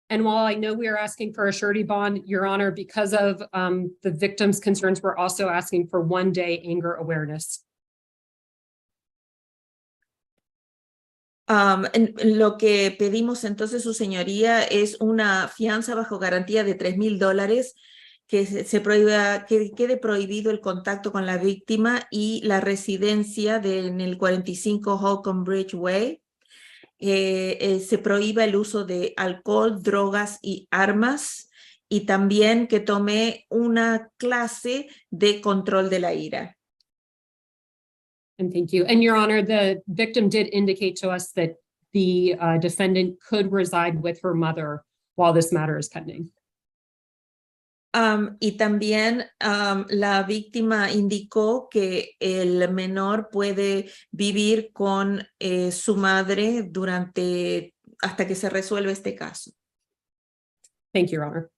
And while I know we are asking for a surety bond, Your Honor, because of the victim's concerns, we're also asking for 1-day anger awareness. Lo que pedimos entonces, su señoría, es una fianza bajo garantía de $3,000, que que quede prohibido el contacto con la víctima y la residencia en el 45 Holcomb Bridge Way. Se prohíba el uso de alcohol, drogas y armas, y también que tome una clase de control de la ira. And thank you. And Your Honor, the victim did indicate to us that the defendant could reside with her mother while this matter is pending. Y también la víctima indicó que el menor puede vivir con su madre hasta que se resuelva este caso. Thank you, Your Honor.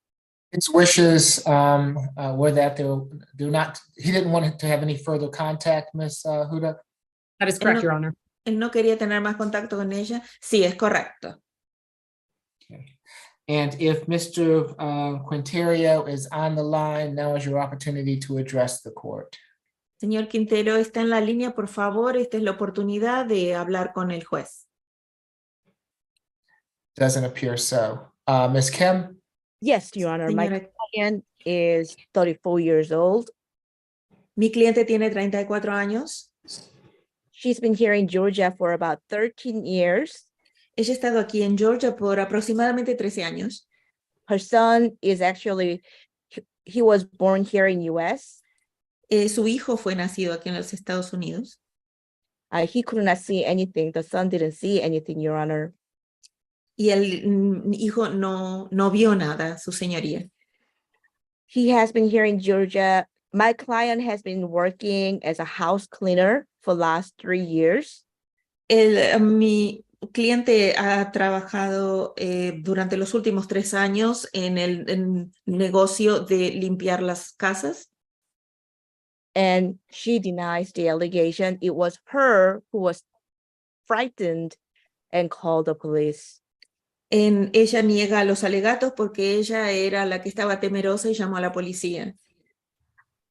Its wishes were that he didn't want to have any further contact, Ms. Huda? That is correct, Your Honor. Él no quería tener más contacto con ella. Sí, es correcto. Okay. And if Mr. Quinterio is on the line, now is your opportunity to address the court. Señor Quintero, está en la línea, por favor. Esta es la oportunidad de hablar con el juez. Doesn't appear so. Ms. Kim? Yes, Your Honor. My Señora, client is 34 years old. mi cliente tiene 34 años. She's been here in Georgia for about 13 years. Ella ha estado aquí en Georgia por aproximadamente 13 años. Her son is actually, he was born here in US. Su hijo fue nacido aquí en los Estados Unidos. He could not see anything. The son didn't see anything, Your Honor. Y el hijo no vio nada, su señoría. He has been here in Georgia. My client has been working as a house cleaner for the last 3 years. cliente ha trabajado durante los últimos 3 años en el negocio de limpiar las casas. And she denies the allegation. It was her who was frightened and called the police. Ella niega los alegatos porque ella era la que estaba temerosa y llamó a la policía.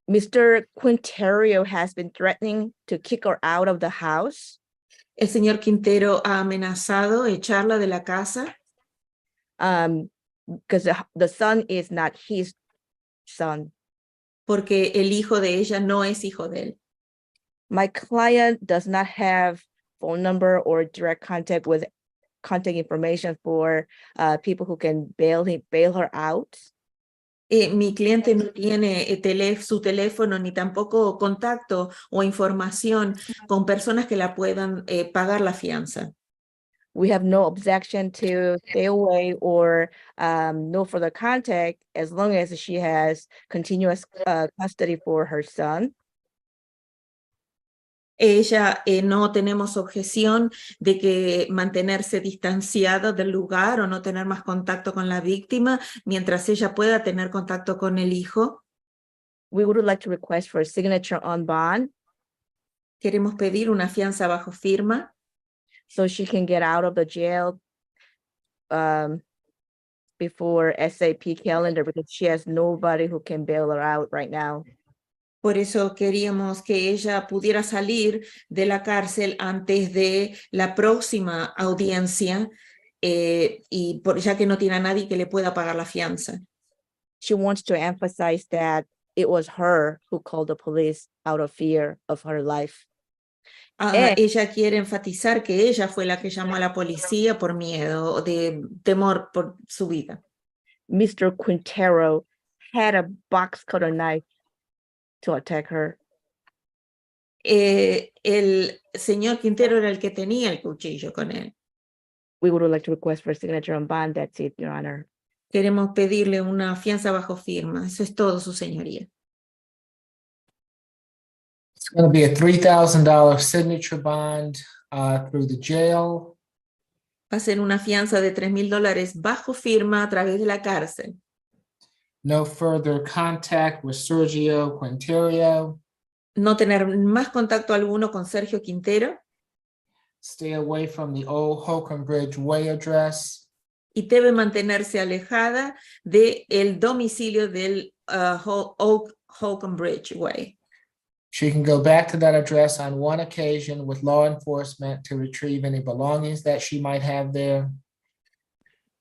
Mr. Quinterio has been threatening to kick her out of the house. El señor Quintero ha amenazado echarla de la casa. Because the son is not his son. Porque el hijo de ella no es hijo de él. My client does not have phone number or direct contact information for people who can bail her out. Mi cliente no tiene su teléfono ni tampoco contacto o información con personas que la puedan pagar la fianza. We have no objection to stay away or no further contact as long as she has continuous custody for her son. Ella no tenemos objeción de que mantenerse distanciada del lugar o no tener más contacto con la víctima mientras ella pueda tener contacto con el hijo. We would like to request for a signature on bond. Queremos pedir una fianza bajo firma. So she can get out of the jail before SAP calendar because she has nobody who can bail her out right now. Por eso queríamos que ella pudiera salir de la cárcel antes de la próxima audiencia ya que no tiene a nadie que le pueda pagar la fianza. She wants to emphasize that it was her who called the police out of fear of her life. Ella quiere enfatizar que ella fue la que llamó a la policía por miedo, de temor por su vida. Mr. Quintero had a box cutter knife to attack her. El señor Quintero era el que tenía el cuchillo con él. We would like to request for a signature on bond. That's it, Your Honor. Queremos pedirle una fianza bajo firma. Eso es todo, su señoría. It's going to be a $3,000 signature bond through the jail. Va a ser una fianza de $3,000 bajo firma a través de la cárcel. No further contact with Sergio Quinterio. No tener más contacto alguno con Sergio Quintero. Stay away from the old Holcomb Bridge Way address. Y debe mantenerse alejada del domicilio del Holcomb Bridge Way. She can go back to that address on one occasion with law enforcement to retrieve any belongings that she might have there.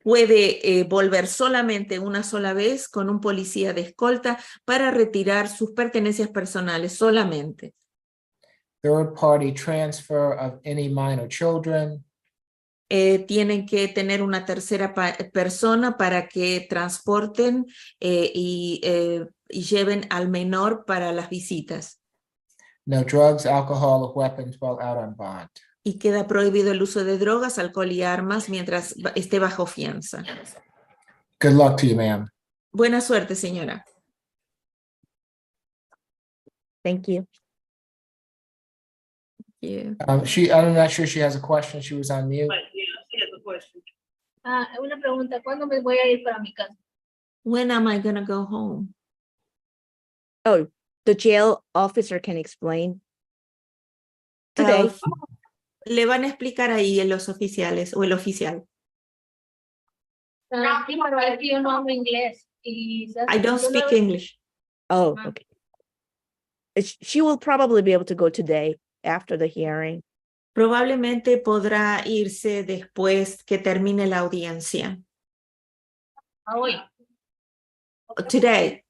Puede volver solamente una sola vez con un policía de escolta para retirar sus pertenencias personales solamente. Third party transfer of any minor children. Tienen que tener una tercera persona para que transporten y lleven al menor para las visitas. No drugs, alcohol, or weapons while out on bond. Y queda prohibido el uso de drogas, alcohol y armas mientras esté bajo fianza. Good luck to you, ma'am. Buena suerte, señora. Thank you. Yeah. I'm not sure she has a question. She was on mute. But yeah, she has a question. Una pregunta, ¿cuándo me voy a ir para mi casa? When am I gonna go home? Oh, the jail officer can explain. Today. Le van a explicar ahí en los oficiales o el oficial. Sí, pero es que yo no hablo inglés. I don't speak English. Oh, okay. She will probably be able to go today after the hearing. Probablemente podrá irse después que termine la audiencia. Hoy. Today.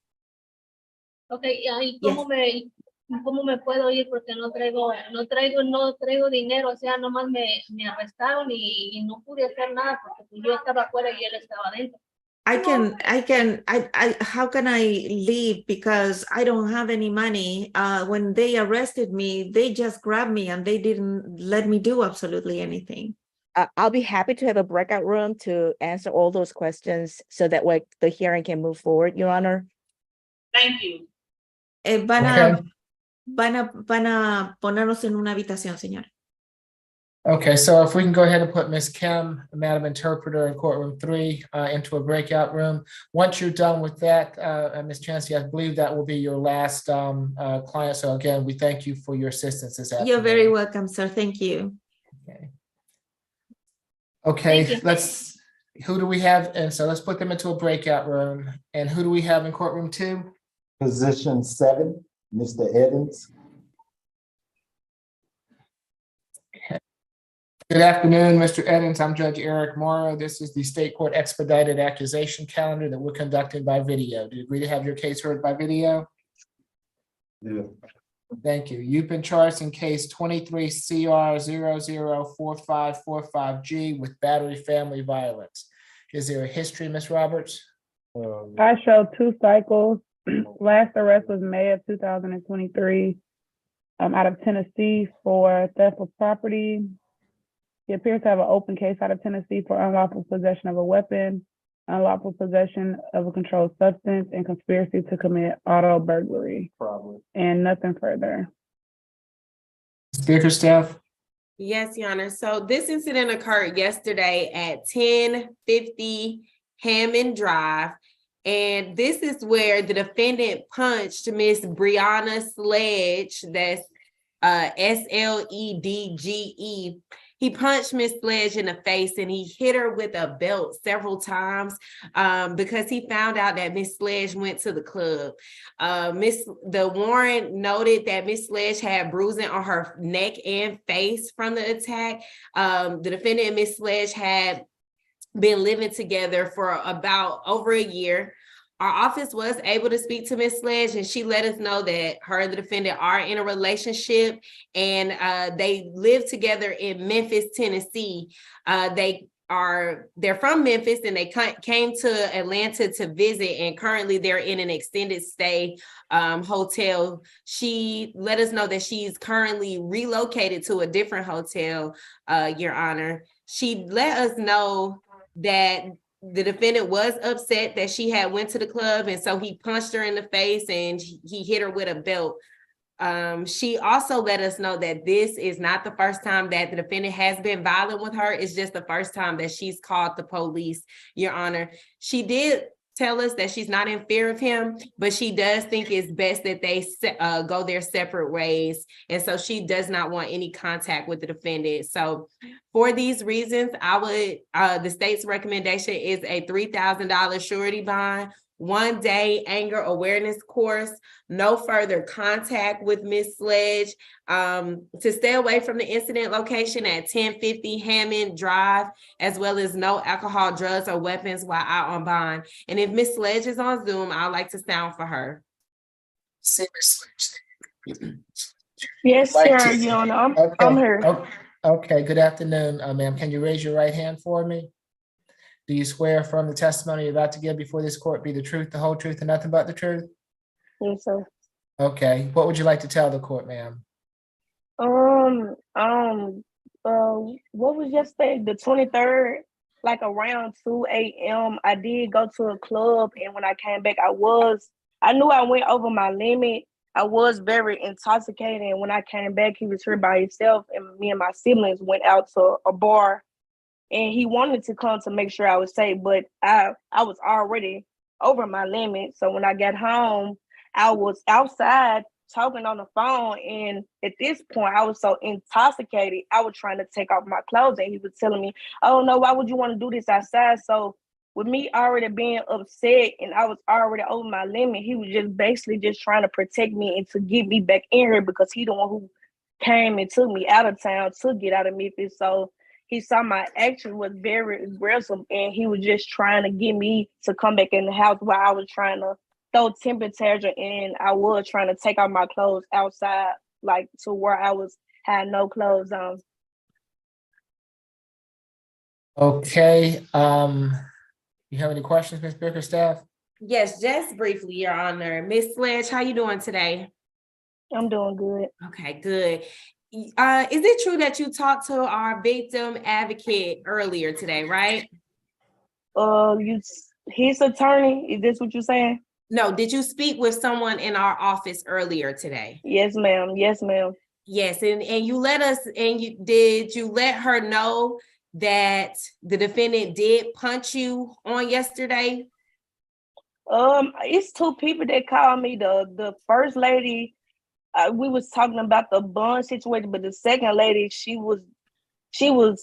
Okay, ¿y cómo me puedo ir? Porque no traigo dinero, o sea, nomás me arrestaron y no pude hacer nada porque yo estaba afuera y él estaba adentro. How can I leave because I don't have any money? When they arrested me, they just grabbed me and they didn't let me do absolutely anything. I'll be happy to have a breakout room to answer all those questions so that way the hearing can move forward, Your Honor. Thank you. Van a ponernos en una habitación, señora. Okay, so if we can go ahead and put Ms. Kim, Madam Interpreter in courtroom 3 into a breakout room. Once you're done with that, Ms. Chancey, I believe that will be your last client. So again, we thank you for your assistance this afternoon. You're very welcome, sir. Thank you. Okay, who do we have? And so let's put them into a breakout room. And who do we have in courtroom 2? Position 7, Mr. Evans. Good afternoon, Mr. Evans. I'm Judge Eric Morrow. This is the state court expedited accusation calendar that we're conducting by video. Do you agree to have your case heard by video? Yeah. Thank you. You've been charged in case 23 CR 004545G with battery family violence. Is there a history, Ms. Roberts? I showed 2 cycles. Last arrest was May of 2023 out of Tennessee for theft of property. He appears to have an open case out of Tennessee for unlawful possession of a weapon, unlawful possession of a controlled substance, and conspiracy to commit auto burglary. Probably. And nothing further. Speaker staff? Yes, Your Honor. So this incident occurred yesterday at 1050 Hammond Drive. And this is where the defendant punched Miss Brianna Sledge, that's SLEDGE. He punched Miss Sledge in the face and he hit her with a belt several times because he found out that Miss Sledge went to the club. The warrant noted that Miss Sledge had bruising on her neck and face from the attack. The defendant and Miss Sledge had been living together for about over a year. Our office was able to speak to Ms. Sledge, and she let us know that her and the defendant are in a relationship, and they live together in Memphis, Tennessee. They're from Memphis, and they came to Atlanta to visit, and currently they're in an extended stay hotel. She let us know that she's currently relocated to a different hotel, Your Honor. She let us know that the defendant was upset that she had went to the club, and so he punched her in the face and he hit her with a belt. She also let us know that this is not the first time that the defendant has been violent with her. It's just the first time that she's called the police, Your Honor. She did tell us that she's not in fear of him, but she does think it's best that they go their separate ways. And so she does not want any contact with the defendant. So for these reasons, the state's recommendation is a $3,000 surety bond, 1-day anger awareness course, no further contact with Ms. Sledge, to stay away from the incident location at 1050 Hammond Drive, as well as no alcohol, drugs, or weapons while out on bond. And if Ms. Sledge is on Zoom, I'd like to sound for her. Yes, sir, Your Honor. I'm here. Okay, good afternoon, ma'am. Can you raise your right hand for me? Do you swear affirm the testimony you're about to give before this court be the truth, the whole truth, and nothing but the truth? Yes, sir. Okay, what would you like to tell the court, ma'am? What was yesterday? The 23rd, like around 2 a.m. I did go to a club, and when I came back, I knew I went over my limit. I was very intoxicated, and when I came back, he was here by himself, and me and my siblings went out to a bar, and he wanted to come to make sure I was safe, but I was already over my limit. So when I got home, I was outside talking on the phone, and at this point, I was so intoxicated, I was trying to take off my clothes, and he was telling me, "Oh no, why would you want to do this outside?" So with me already being upset and I was already over my limit, he was just basically just trying to protect me and to get me back in here because he the one who came and took me out of town to get out of Memphis. So he saw my action was very aggressive, and he was just trying to get me to come back in the house while I was trying to throw temper tantrum, and I was trying to take off my clothes outside, like to where had no clothes on. Okay, you have any questions, Ms. Bickerstaff? Yes, just briefly, Your Honor. Ms. Sledge, how you doing today? I'm doing good. Okay, good. Is it true that you talked to our victim advocate earlier today, right? His attorney, is this what you're saying? No, did you speak with someone in our office earlier today? Yes, ma'am. Yes, ma'am. Yes, and you let us, and did you let her know that the defendant did punch you on yesterday? It's two people that called me. The first lady, we was talking about the bond situation, but the second lady, she was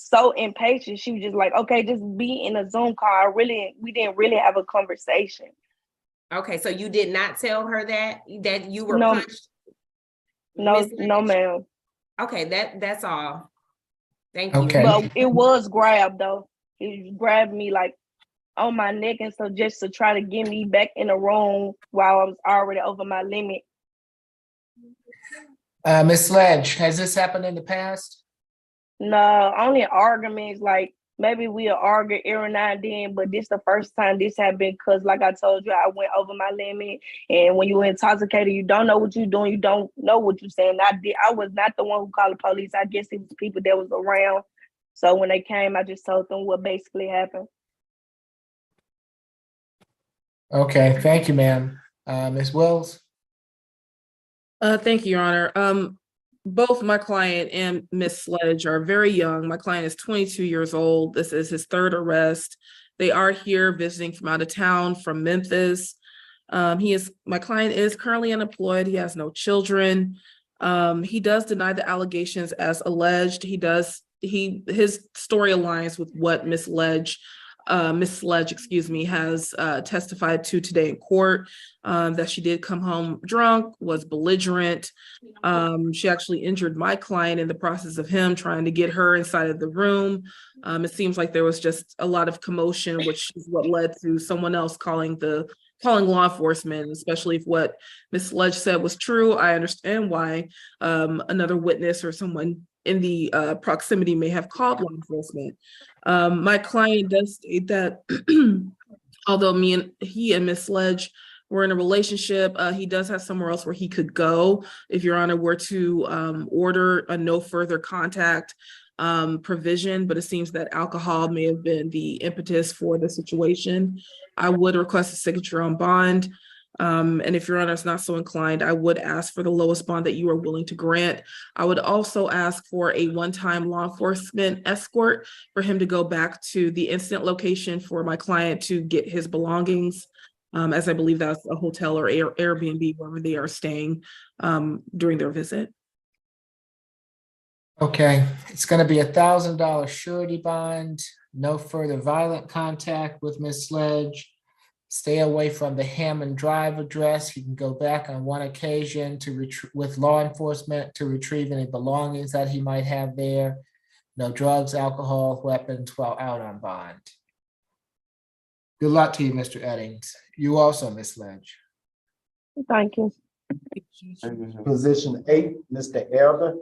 so impatient. She was just like, okay, just be in a Zoom call. We didn't really have a conversation. Okay, so you did not tell her that you were No, punched? no, ma'am. Okay, that's all. Thank you. Okay. But it was grabbed though. It grabbed me like on my neck and so just to try to get me back in the room while I was already over my limit. Ms. Sledge, has this happened in the past? No, only arguments, like maybe we'll argue every now and then, but this the first time this happened because like I told you, I went over my limit. And when you're intoxicated, you don't know what you're doing, you don't know what you're saying. I was not the one who called the police. I guess it was people that was around. So when they came, I just told them what basically happened. Okay, thank you, ma'am. Ms. Wells? Thank you, Your Honor. Both my client and Miss Sledge are very young. My client is 22 years old. This is his third arrest. They are here visiting from out of town, from Memphis. My client is currently unemployed. He has no children. He does deny the allegations as alleged. His story aligns with what Miss Sledge, has testified to today in court, that she did come home drunk, was belligerent. She actually injured my client in the process of him trying to get her inside of the room. It seems like there was just a lot of commotion, which is what led to someone else calling law enforcement, especially if what Ms. Sledge said was true. I understand why another witness or someone in the proximity may have called law enforcement. My client does state that although he and Ms. Sledge were in a relationship, he does have somewhere else where he could go if Your Honor were to order a no further contact provision, but it seems that alcohol may have been the impetus for the situation. I would request a signature on bond. And if Your Honor is not so inclined, I would ask for the lowest bond that you are willing to grant. I would also ask for a one-time law enforcement escort for him to go back to the incident location for my client to get his belongings, as I believe that's a hotel or Airbnb, wherever they are staying during their visit. Okay, it's gonna be $1,000 surety bond, no further violent contact with Ms. Sledge. Stay away from the Hammond Drive address. You can go back on one occasion with law enforcement to retrieve any belongings that he might have there. No drugs, alcohol, weapons while out on bond. Good luck to you, Mr. Eddings. You also, Ms. Sledge. Thank you. Position 8, Mr. Elder.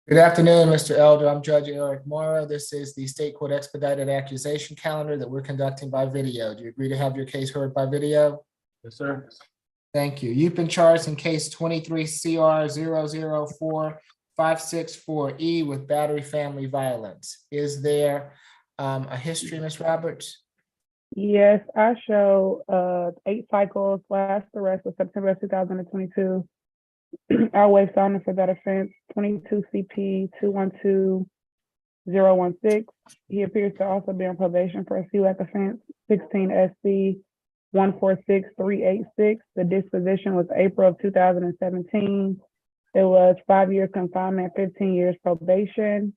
Good afternoon, Mr. Elder. I'm Judge Eric Morrow. This is the State Court Expedited Accusation Calendar that we're conducting by video. Do you agree to have your case heard by video? Yes, sir. Thank you. You've been charged in case 23 CR 004564E with battery family violence. Is there a history, Ms. Roberts? Yes, I show 8 cycles. Last arrest was September 2022. Our way felony for that offense, 22 CP 212016. He appears to also be on probation for a CLAC offense, 16 SC 146386. The disposition was April of 2017. It was 5 years confinement, 15 years probation.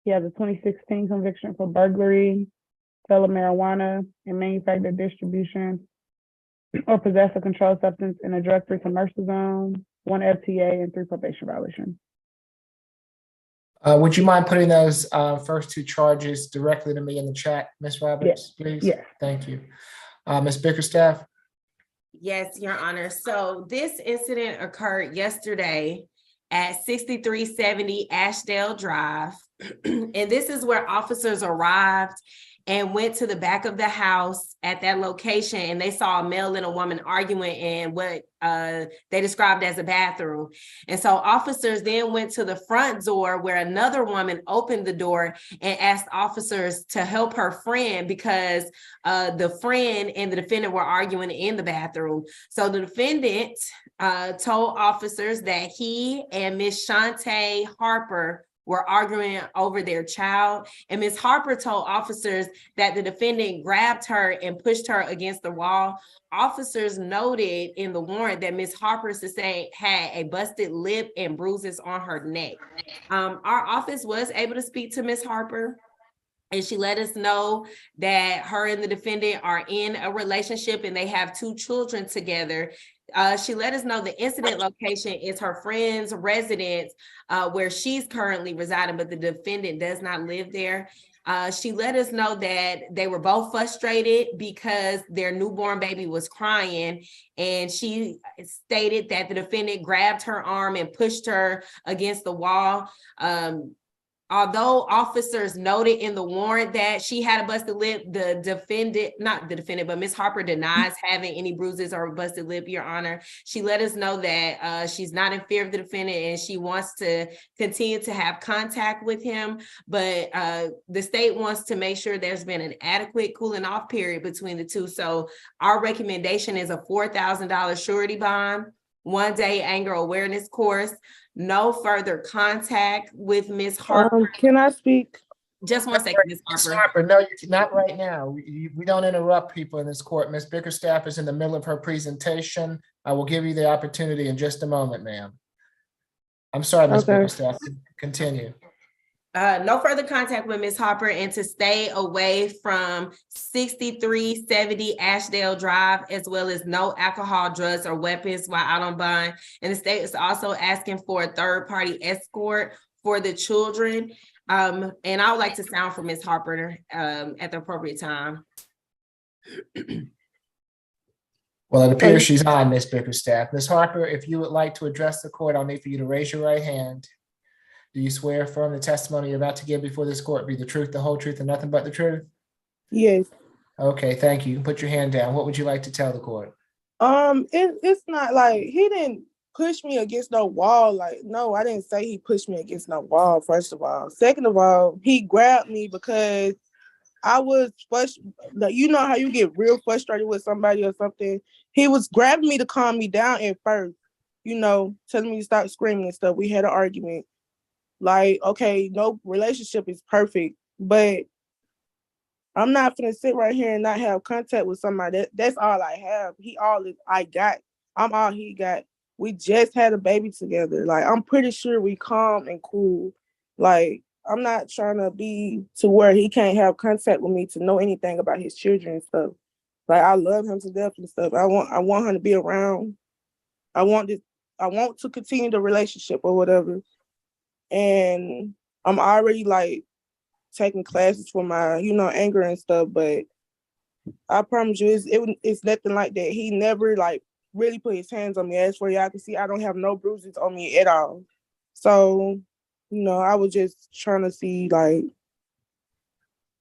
He has a 2016 conviction for burglary, sale of marijuana, and manufactured distribution or possess a controlled substance in a drug-free commercial zone, 1 FTA, and 3 probation violations. Would you mind putting those first 2 charges directly to me in the chat, Ms. Roberts, please? Yes. Thank you. Ms. Bickerstaff? Yes, Your Honor. So this incident occurred yesterday at 6370 Ashdale Drive. And this is where officers arrived and went to the back of the house at that location, and they saw a male and a woman arguing in what they described as a bathroom. And so officers then went to the front door where another woman opened the door and asked officers to help her friend because the friend and the defendant were arguing in the bathroom. So the defendant told officers that he and Miss Shantae Harper were arguing over their child. And Ms. Harper told officers that the defendant grabbed her and pushed her against the wall. Officers noted in the warrant that Ms. Harper had a busted lip and bruises on her neck. Our office was able to speak to Ms. Harper, and she let us know that her and the defendant are in a relationship and they have 2 children together. She let us know the incident location is her friend's residence where she's currently residing, but the defendant does not live there. She let us know that they were both frustrated because their newborn baby was crying, and she stated that the defendant grabbed her arm and pushed her against the wall. Although officers noted in the warrant that she had a busted lip, the defendant, not the defendant, but Ms. Harper denies having any bruises or a busted lip, Your Honor. She let us know that she's not in fear of the defendant and she wants to continue to have contact with him, but the state wants to make sure there's been an adequate cooling off period between the two. So our recommendation is a $4,000 surety bond, 1-day anger awareness course, no further contact with Ms. Harper. Can I speak? Just 1 second, Ms. Ms. Harper. Harper, no, not right now. We don't interrupt people in this court. Ms. Bickerstaff is in the middle of her presentation. I will give you the opportunity in just a moment, ma'am. I'm sorry, Ms. Bickerstaff, continue. No further contact with Ms. Harper, and to stay away from 6370 Ashdale Drive, as well as no alcohol, drugs, or weapons while out on bond. And the state is also asking for a third-party escort for the children. And I would like to sound for Ms. Harper at the appropriate time. Well, it appears she's on, Ms. Bickerstaff. Ms. Harper, if you would like to address the court, I'll need for you to raise your right hand. Do you swear or affirm the testimony you're about to give before this court be the truth, the whole truth, and nothing but the truth? Yes. Okay, thank you. Put your hand down. What would you like to tell the court? It's not like he didn't push me against no wall. Like, no, I didn't say he pushed me against no wall, first of all. Second of all, he grabbed me because I was frustrated. You know how you get real frustrated with somebody or something? He was grabbing me to calm me down at first, you know, telling me to stop screaming and stuff. We had an argument. Like, okay, no relationship is perfect, but I'm not gonna sit right here and not have contact with somebody. That's all I have. He all I got. I'm all he got. We just had a baby together. Like, I'm pretty sure we calm and cool. Like, I'm not trying to be to where he can't have contact with me to know anything about his children and stuff. Like, I love him to death and stuff. I want him to be around. I want to continue the relationship or whatever. And I'm already like taking classes for my, anger and stuff, but I promise you it's nothing like that. He never like really put his hands on me. As for y'all can see, I don't have no bruises on me at all. So, I was just trying to see like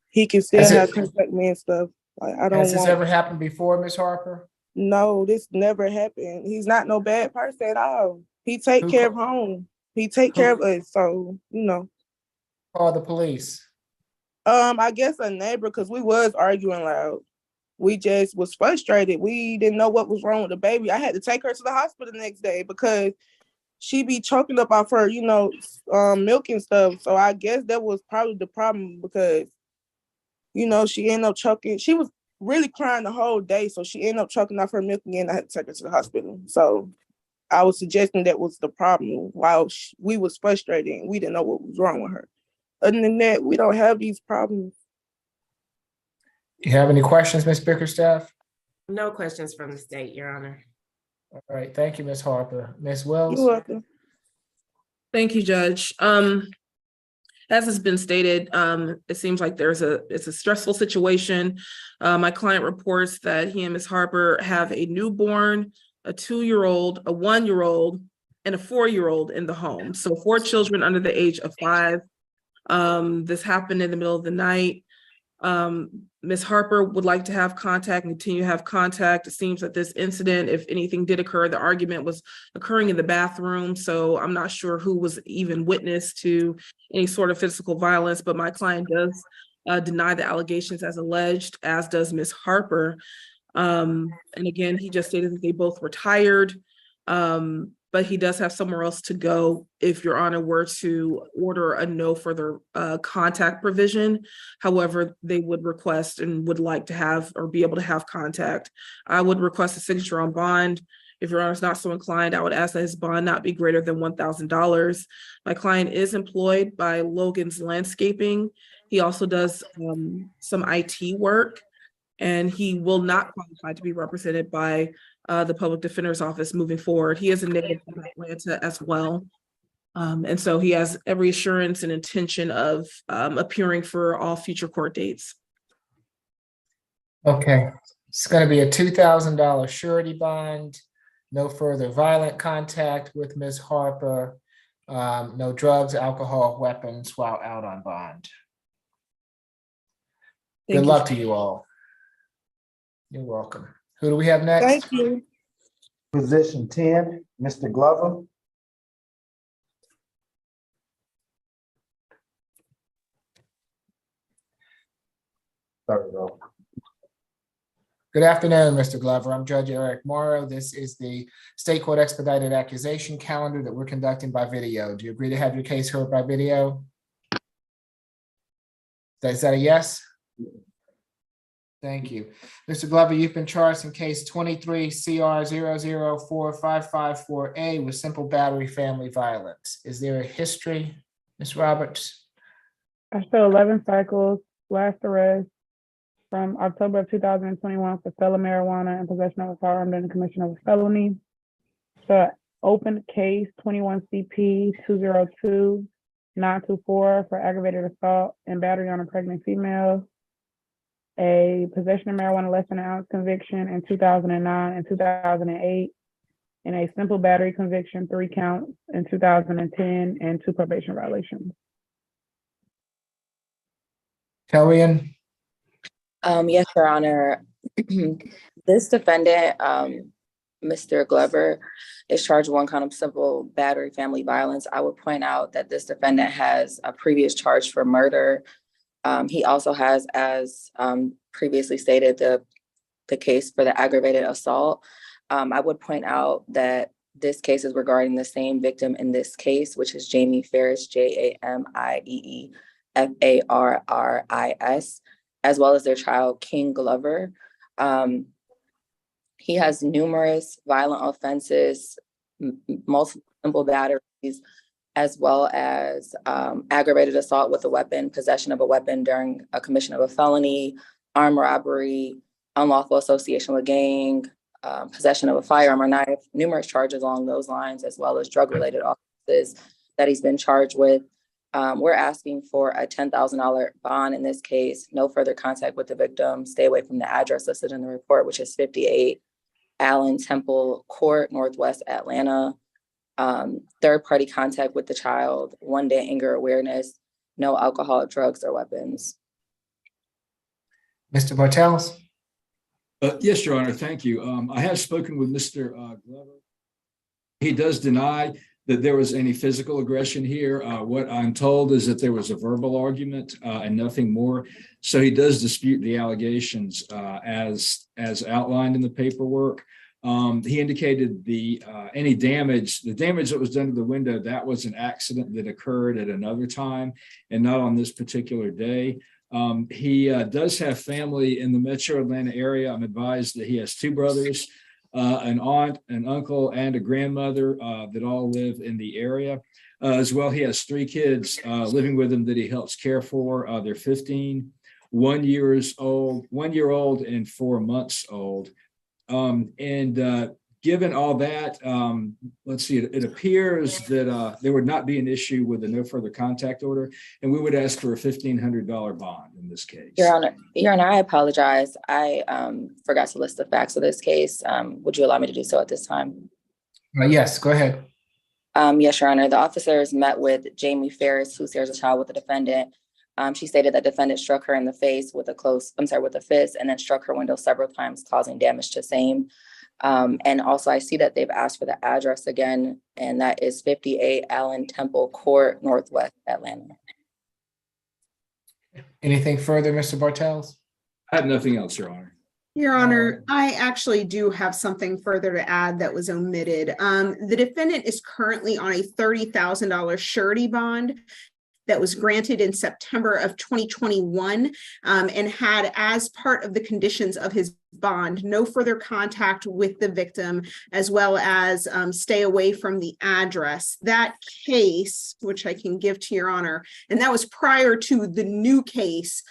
he can still have contact with me and stuff. Like, I don't Has this ever happened before, Ms. Harper? No, this never happened. He's not no bad person at all. He take care of home. He take care of us. So, Call the police. I guess a neighbor, because we was arguing loud. We just was frustrated. We didn't know what was wrong with the baby. I had to take her to the hospital the next day because she be choking up off her, milk and stuff. So I guess that was probably the problem because, she ended up choking. She was really crying the whole day. So she ended up choking off her milk again. I had to take her to the hospital. So I was suggesting that was the problem while we was frustrated and we didn't know what was wrong with her. Other than that, we don't have these problems. You have any questions, Ms. Bickerstaff? No questions from the state, Your Honor. All right, thank you, Ms. Harper. Ms. Wells? You're welcome. Thank you, Judge. As has been stated, it seems like it's a stressful situation. My client reports that he and Ms. Harper have a newborn, a 2-year-old, a 1-year-old, and a 4-year-old in the home. So 4 children under the age of 5. This happened in the middle of the night. Ms. Harper would like to have contact, continue to have contact. It seems that this incident, if anything did occur, the argument was occurring in the bathroom. So I'm not sure who was even witness to any sort of physical violence, but my client does deny the allegations as alleged, as does Ms. Harper. And again, he just stated that they both were tired, but he does have somewhere else to go if Your Honor were to order a no further contact provision. However, they would request and would like to have or be able to have contact. I would request a signature on bond. If Your Honor is not so inclined, I would ask that his bond not be greater than $1,000. My client is employed by Logan's Landscaping. He also does some IT work, and he will not qualify to be represented by the Public Defender's Office moving forward. He is a native of Atlanta as well. And so he has every assurance and intention of appearing for all future court dates. Okay, it's going to be a $2,000 surety bond, no further violent contact with Ms. Harper, no drugs, alcohol, weapons while out on bond. Good luck to you all. You're welcome. Who do we have next? Thank you. Position 10, Mr. Glover. Third row. Good afternoon, Mr. Glover. I'm Judge Eric Morrow. This is the State Court Expedited Accusation calendar that we're conducting by video. Do you agree to have your case heard by video? Is that a yes? Thank you. Mr. Glover, you've been charged in case 23 CR 0045554A with simple battery family violence. Is there a history, Ms. Roberts? I show 11 cycles, last arrest from October of 2021 for sale of marijuana and possession of a firearm during the commission of a felony. The open case 21 CP 202-924 for aggravated assault and battery on a pregnant female. A possession of marijuana less than an ounce conviction in 2009 and 2008, and a simple battery conviction, 3 counts in 2010, and 2 probation violations. Kellyanne? Yes, Your Honor. This defendant, Mr. Glover, is charged with one count of simple battery family violence. I would point out that this defendant has a previous charge for murder. He also has, as previously stated, the case for the aggravated assault. I would point out that this case is regarding the same victim in this case, which is Jamie Farris, JamieFarris, as well as their child, King Glover. He has numerous violent offenses, multiple simple batteries, as well as aggravated assault with a weapon, possession of a weapon during a commission of a felony, armed robbery, unlawful association with gang, possession of a firearm or knife, numerous charges along those lines, as well as drug-related offenses that he's been charged with. We're asking for a $10,000 bond in this case, no further contact with the victim, stay away from the address listed in the report, which is 58 Allen Temple Court, Northwest Atlanta. Third-party contact with the child, 1-day anger awareness, no alcohol, drugs, or weapons. Mr. Bartels? Yes, Your Honor, thank you. I have spoken with Mr. Glover. He does deny that there was any physical aggression here. What I'm told is that there was a verbal argument and nothing more. So he does dispute the allegations as outlined in the paperwork. He indicated the damage that was done to the window, that was an accident that occurred at another time and not on this particular day. He does have family in the metro Atlanta area. I'm advised that he has 2 brothers, an aunt, an uncle, and a grandmother that all live in the area. As well, he has 3 kids living with him that he helps care for. They're 15, 1 year old, and 4 months old. Given all that, let's see, it appears that there would not be an issue with a no further contact order, and we would ask for a $1,500 bond in this case. Your Honor, I apologize. I forgot to list the facts of this case. Would you allow me to do so at this time? Yes, go ahead. Yes, Your Honor. The officers met with Jamie Farris, who shares a child with the defendant, She stated that defendant struck her in the face with a fist, and then struck her window several times, causing damage to same. And also I see that they've asked for the address again, and that is 58 Allen Temple Court, Northwest Atlanta. Anything further, Mr. Bartels? I have nothing else, Your Honor. Your Honor, I actually do have something further to add that was omitted. The defendant is currently on a $30,000 surety bond that was granted in September of 2021, and had, as part of the conditions of his bond, no further contact with the victim, as well as stay away from the address. That case, which I can give to Your Honor, and that was prior to the new case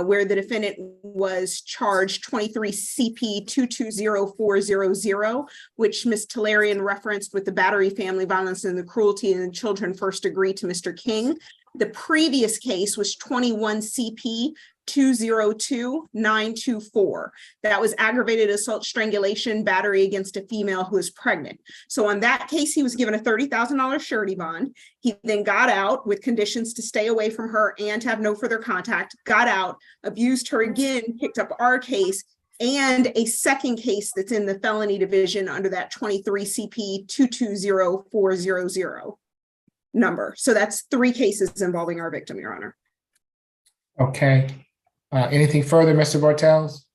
where the defendant was charged 23 CP 220400, which Ms. Tellerian referenced with the battery, family violence, and the cruelty in the children first degree to Mr. King. The previous case was 21 CP 202924. That was aggravated assault, strangulation, battery against a female who is pregnant. So on that case, he was given a $30,000 surety bond. He then got out with conditions to stay away from her and to have no further contact, got out, abused her again, picked up our case, and a second case that's in the felony division under that 23 CP 220400 number. So that's 3 cases involving our victim, Your Honor. Okay. Anything further, Mr. Bartels?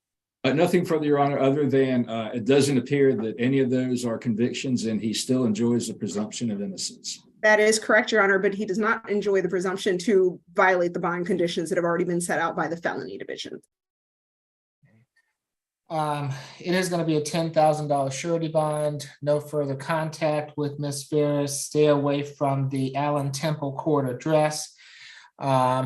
Nothing further, Your Honor, other than it doesn't appear that any of those are convictions, and he still enjoys the presumption of innocence. That is correct, Your Honor, but he does not enjoy the presumption to violate the bond conditions that have already been set out by the felony division. It is going to be a $10,000 surety bond. No further contact with Ms. Ferris. Stay away from the Allen Temple Court address.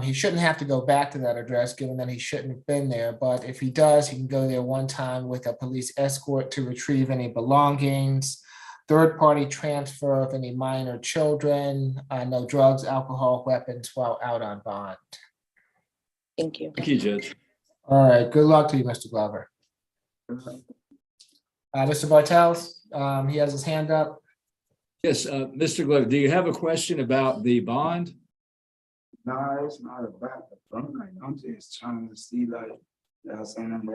He shouldn't have to go back to that address, given that he shouldn't have been there. But if he does, he can go there one time with a police escort to retrieve any belongings. Third-party transfer of any minor children. No drugs, alcohol, weapons while out on bond. Thank you. Thank you, Judge. All right. Good luck to you, Mr. Glover. Mr. Bartels, he has his hand up. Yes, Mr. Glover, do you have a question about the bond? No, it's not about the bond. I'm just trying to see, like, that's I'm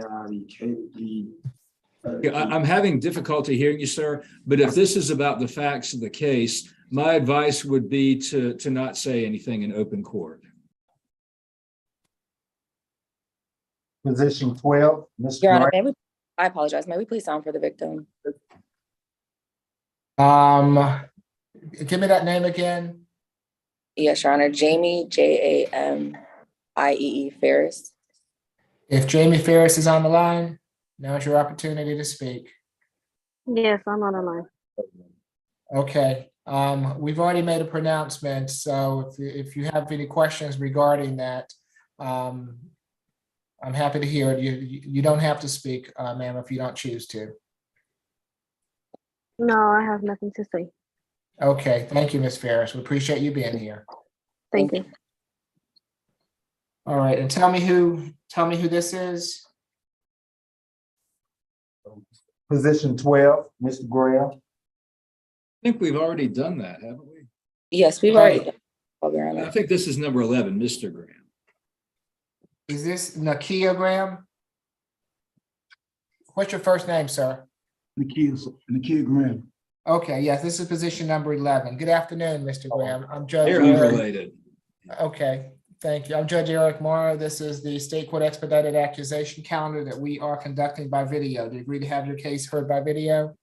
having difficulty hearing you, sir, but if this is about the facts of the case, my advice would be to not say anything in open court. Position 12, Mr. Your Honor, Grant. I apologize. May we please sound for the victim? Give me that name again. Yes, Your Honor. Jamie, Jamiee Ferris. If Jamie Ferris is on the line, now is your opportunity to speak. Yes, I'm on the line. Okay. We've already made a pronouncement, so if you have any questions regarding that, I'm happy to hear it. You don't have to speak, ma'am, if you don't choose to. No, I have nothing to say. Okay, thank you, Ms. Ferris. We appreciate you being here. Thank you. All right, and tell me who this is. Position 12, Mr. Graham. I think we've already done that, haven't we? Yes, we've already done it. I think this is number 11, Mr. Graham. Is this Nakia Graham? What's your first name, sir? Nakia Graham. Okay, yes, this is position number 11. Good afternoon, Mr. Graham. I'm Judge They're Eric. unrelated. Okay, thank you. I'm Judge Eric Morrow. This is the State Court Expedited Accusation Calendar that we are conducting by video. Do you agree to have your case heard by video?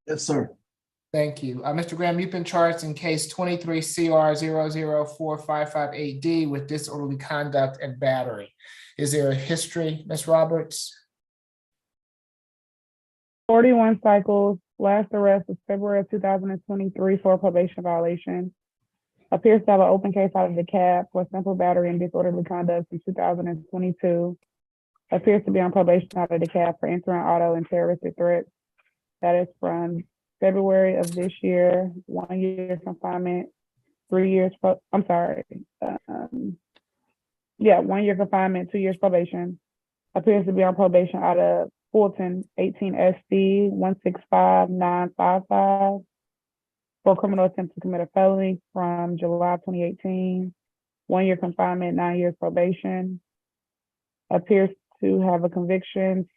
Yes, sir. Thank you. Mr. Graham, you've been charged in case 23 CR 0045588D with disorderly conduct and battery. Is there a history, Ms. Roberts? 41 cycles. Last arrest was February of 2023 for a probation violation. Appears to have an open case out of the cab for simple battery and disorderly conduct in 2022. Appears to be on probation out of the cab for entering auto and terroristic threats. That is from February of this year, 1 year confinement, 3 years, 1 year confinement, 2 years probation. Appears to be on probation out of Fulton, 18 SD 165955 for criminal attempt to commit a felony from July 2018. 1 year confinement, 9 years probation. Appears to have a conviction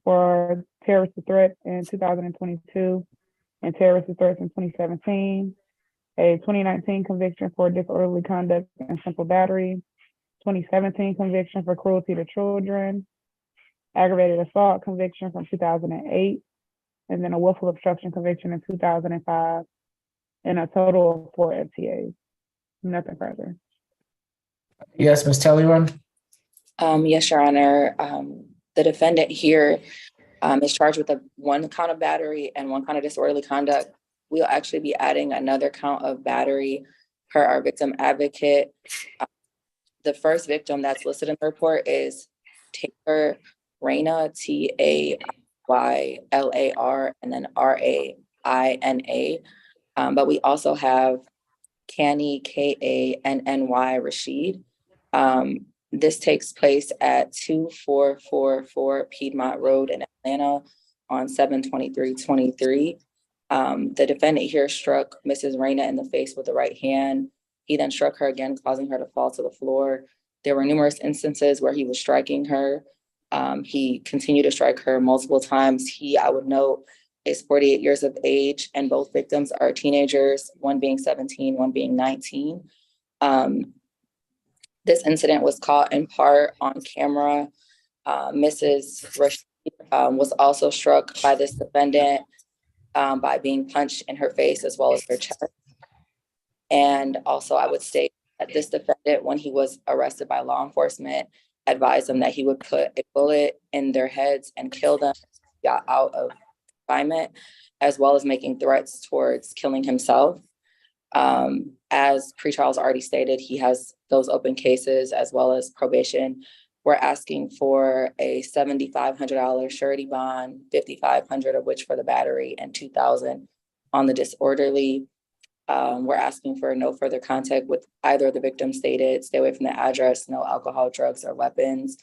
for terrorist threat in 2022 and terrorist threats in 2017. A 2019 conviction for disorderly conduct and simple battery. 2017 conviction for cruelty to children. Aggravated assault conviction from 2008. And then a willful obstruction conviction in 2005. And a total of 4 FTAs. Nothing further. Yes, Ms. Telleron? Yes, Your Honor. The defendant here is charged with one count of battery and 1 count of disorderly conduct. We'll actually be adding another count of battery per our victim advocate. The first victim that's listed in the report is Taylor Rayna, Taylar, and then Raina. But we also have Kanny, Kanny Rashid. This takes place at 2444 Piedmont Road in Atlanta on 7/23/23. The defendant here struck Mrs. Rayna in the face with the right hand. He then struck her again, causing her to fall to the floor. There were numerous instances where he was striking her. He continued to strike her multiple times. He, I would note, is 48 years of age, and both victims are teenagers, one being 17, one being 19. This incident was caught in part on camera. Mrs. Rashid was also struck by this defendant by being punched in her face as well as her chest. And also, I would say that this defendant, when he was arrested by law enforcement, advised them that he would put a bullet in their heads and kill them, got out of confinement, as well as making threats towards killing himself. As pretrials already stated, he has those open cases as well as probation. We're asking for a $7,500 surety bond, $5,500 of which for the battery and $2,000 on the disorderly. We're asking for no further contact with either of the victims stated, stay away from the address, no alcohol, drugs, or weapons.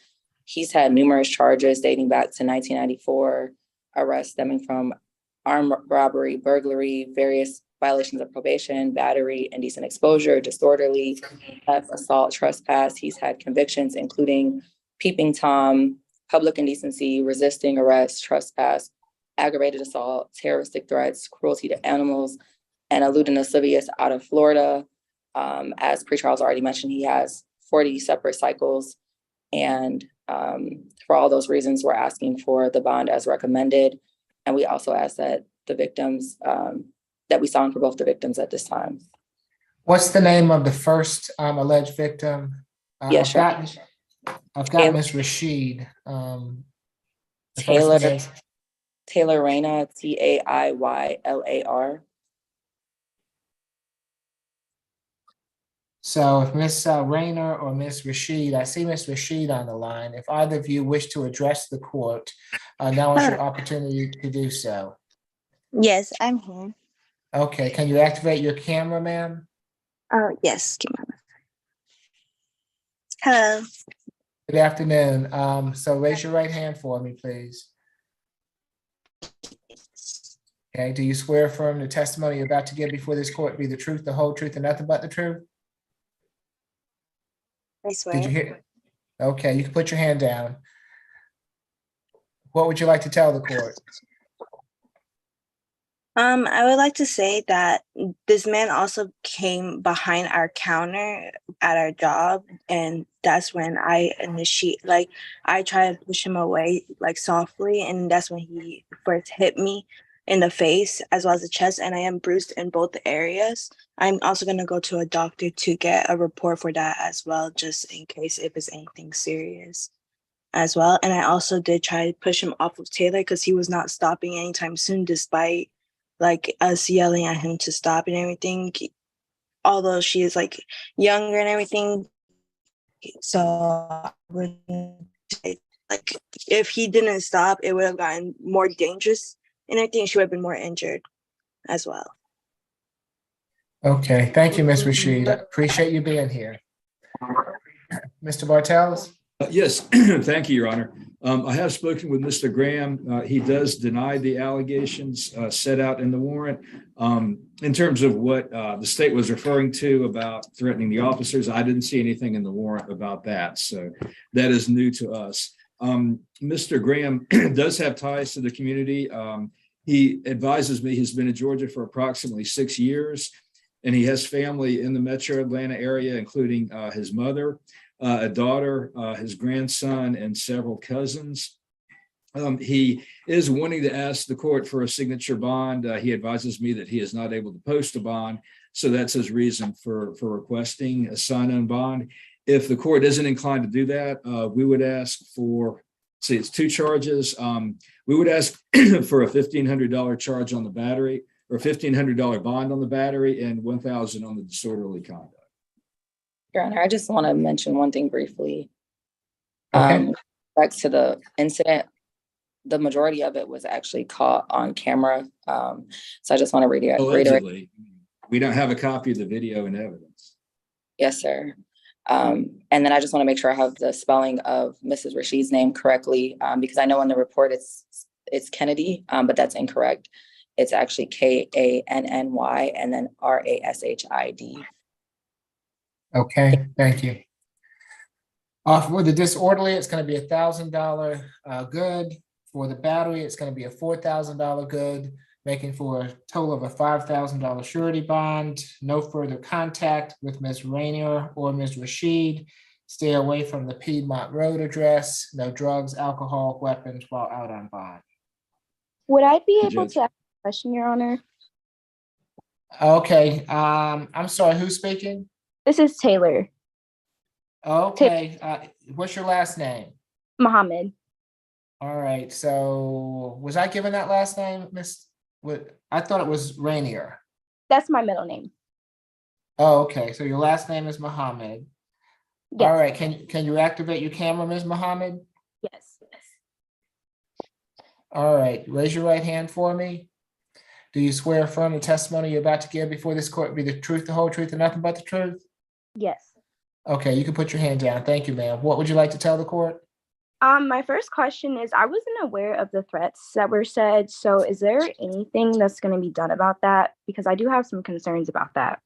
He's had numerous charges dating back to 1994, arrests stemming from armed robbery, burglary, various violations of probation, battery, indecent exposure, disorderly, theft, assault, trespass. He's had convictions including peeping Tom, public indecency, resisting arrest, trespass, aggravated assault, terroristic threats, cruelty to animals, and eluding lascivious out of Florida. As pretrials already mentioned, he has 40 separate cycles. And for all those reasons, we're asking for the bond as recommended. And we also ask that the victims, that we signed for both the victims at this time. What's the name of the first alleged victim? Yes, sure. I've got Ms. Rashid. Taylor Rayna, Taylar. So if Ms. Rayner or Ms. Rashid, I see Ms. Rashid on the line. If either of you wish to address the court, now is your opportunity to do so. Yes, I'm here. Okay, can you activate your camera, ma'am? Yes. Hello. Good afternoon. So raise your right hand for me, please. Okay, do you swear affirm the testimony you're about to give before this court be the truth, the whole truth, and nothing but the truth? I swear. Did you hear? Okay, you can put your hand down. What would you like to tell the court? I would like to say that this man also came behind our counter at our job, and that's when I tried to push him away softly, and that's when he first hit me in the face as well as the chest, and I am bruised in both areas. I'm also going to go to a doctor to get a report for that as well, just in case if it's anything serious as well. And I also did try to push him off of Taylor because he was not stopping anytime soon, despite us yelling at him to stop and everything, although she is younger and everything. So I would say, if he didn't stop, it would have gotten more dangerous, and I think she would have been more injured as well. Okay, thank you, Ms. Rashid. I appreciate you being here. Mr. Bartels? Yes, thank you, Your Honor. I have spoken with Mr. Graham. He does deny the allegations set out in the warrant. In terms of what the state was referring to about threatening the officers, I didn't see anything in the warrant about that. So that is new to us. Mr. Graham does have ties to the community. He advises me he's been in Georgia for approximately 6 years, and he has family in the metro Atlanta area, including his mother, a daughter, his grandson, and several cousins. He is wanting to ask the court for a signature bond. He advises me that he is not able to post a bond, so that's his reason for requesting a sign-on bond. If the court isn't inclined to do that, we would ask for, see, it's 2 charges. We would ask for a $1,500 charge on the battery, or $1,500 bond on the battery, and $1,000 on the disorderly conduct. Your Honor, I just want to mention one thing briefly. Okay. Back to the incident, the majority of it was actually caught on camera. So I just want to reiterate. Allegedly, we don't have a copy of the video in evidence. Yes, sir. And then I just want to make sure I have the spelling of Mrs. Rashid's name correctly, because I know in the report it's Kennedy, but that's incorrect. It's actually Kanny and then Rashid. Okay, thank you. For the disorderly, it's going to be $1,000 good. For the battery, it's going to be a $4,000 good, making for a total of a $5,000 surety bond. No further contact with Ms. Rainier or Ms. Rashid. Stay away from the Piedmont Road address. No drugs, alcohol, weapons while out on bond. Would I be The able judge. to ask a question, Your Honor? Okay, I'm sorry, who's speaking? This is Taylor Okay, what's your last name? Muhammad. All right, so was I given that last name, Miss? What, I thought it was Rainier. That's my middle name. Oh, okay, so your last name is Muhammad. Yes. All right, can you activate your camera, Ms. Muhammad? Yes. All right, raise your right hand for me. Do you swear or affirm the testimony you're about to give before this court be the truth, the whole truth, and nothing but the truth? Yes. Okay, you can put your hand down. Thank you, ma'am. What would you like to tell the court? My first question is, I wasn't aware of the threats that were said. So is there anything that's going to be done about that? Because I do have some concerns about that.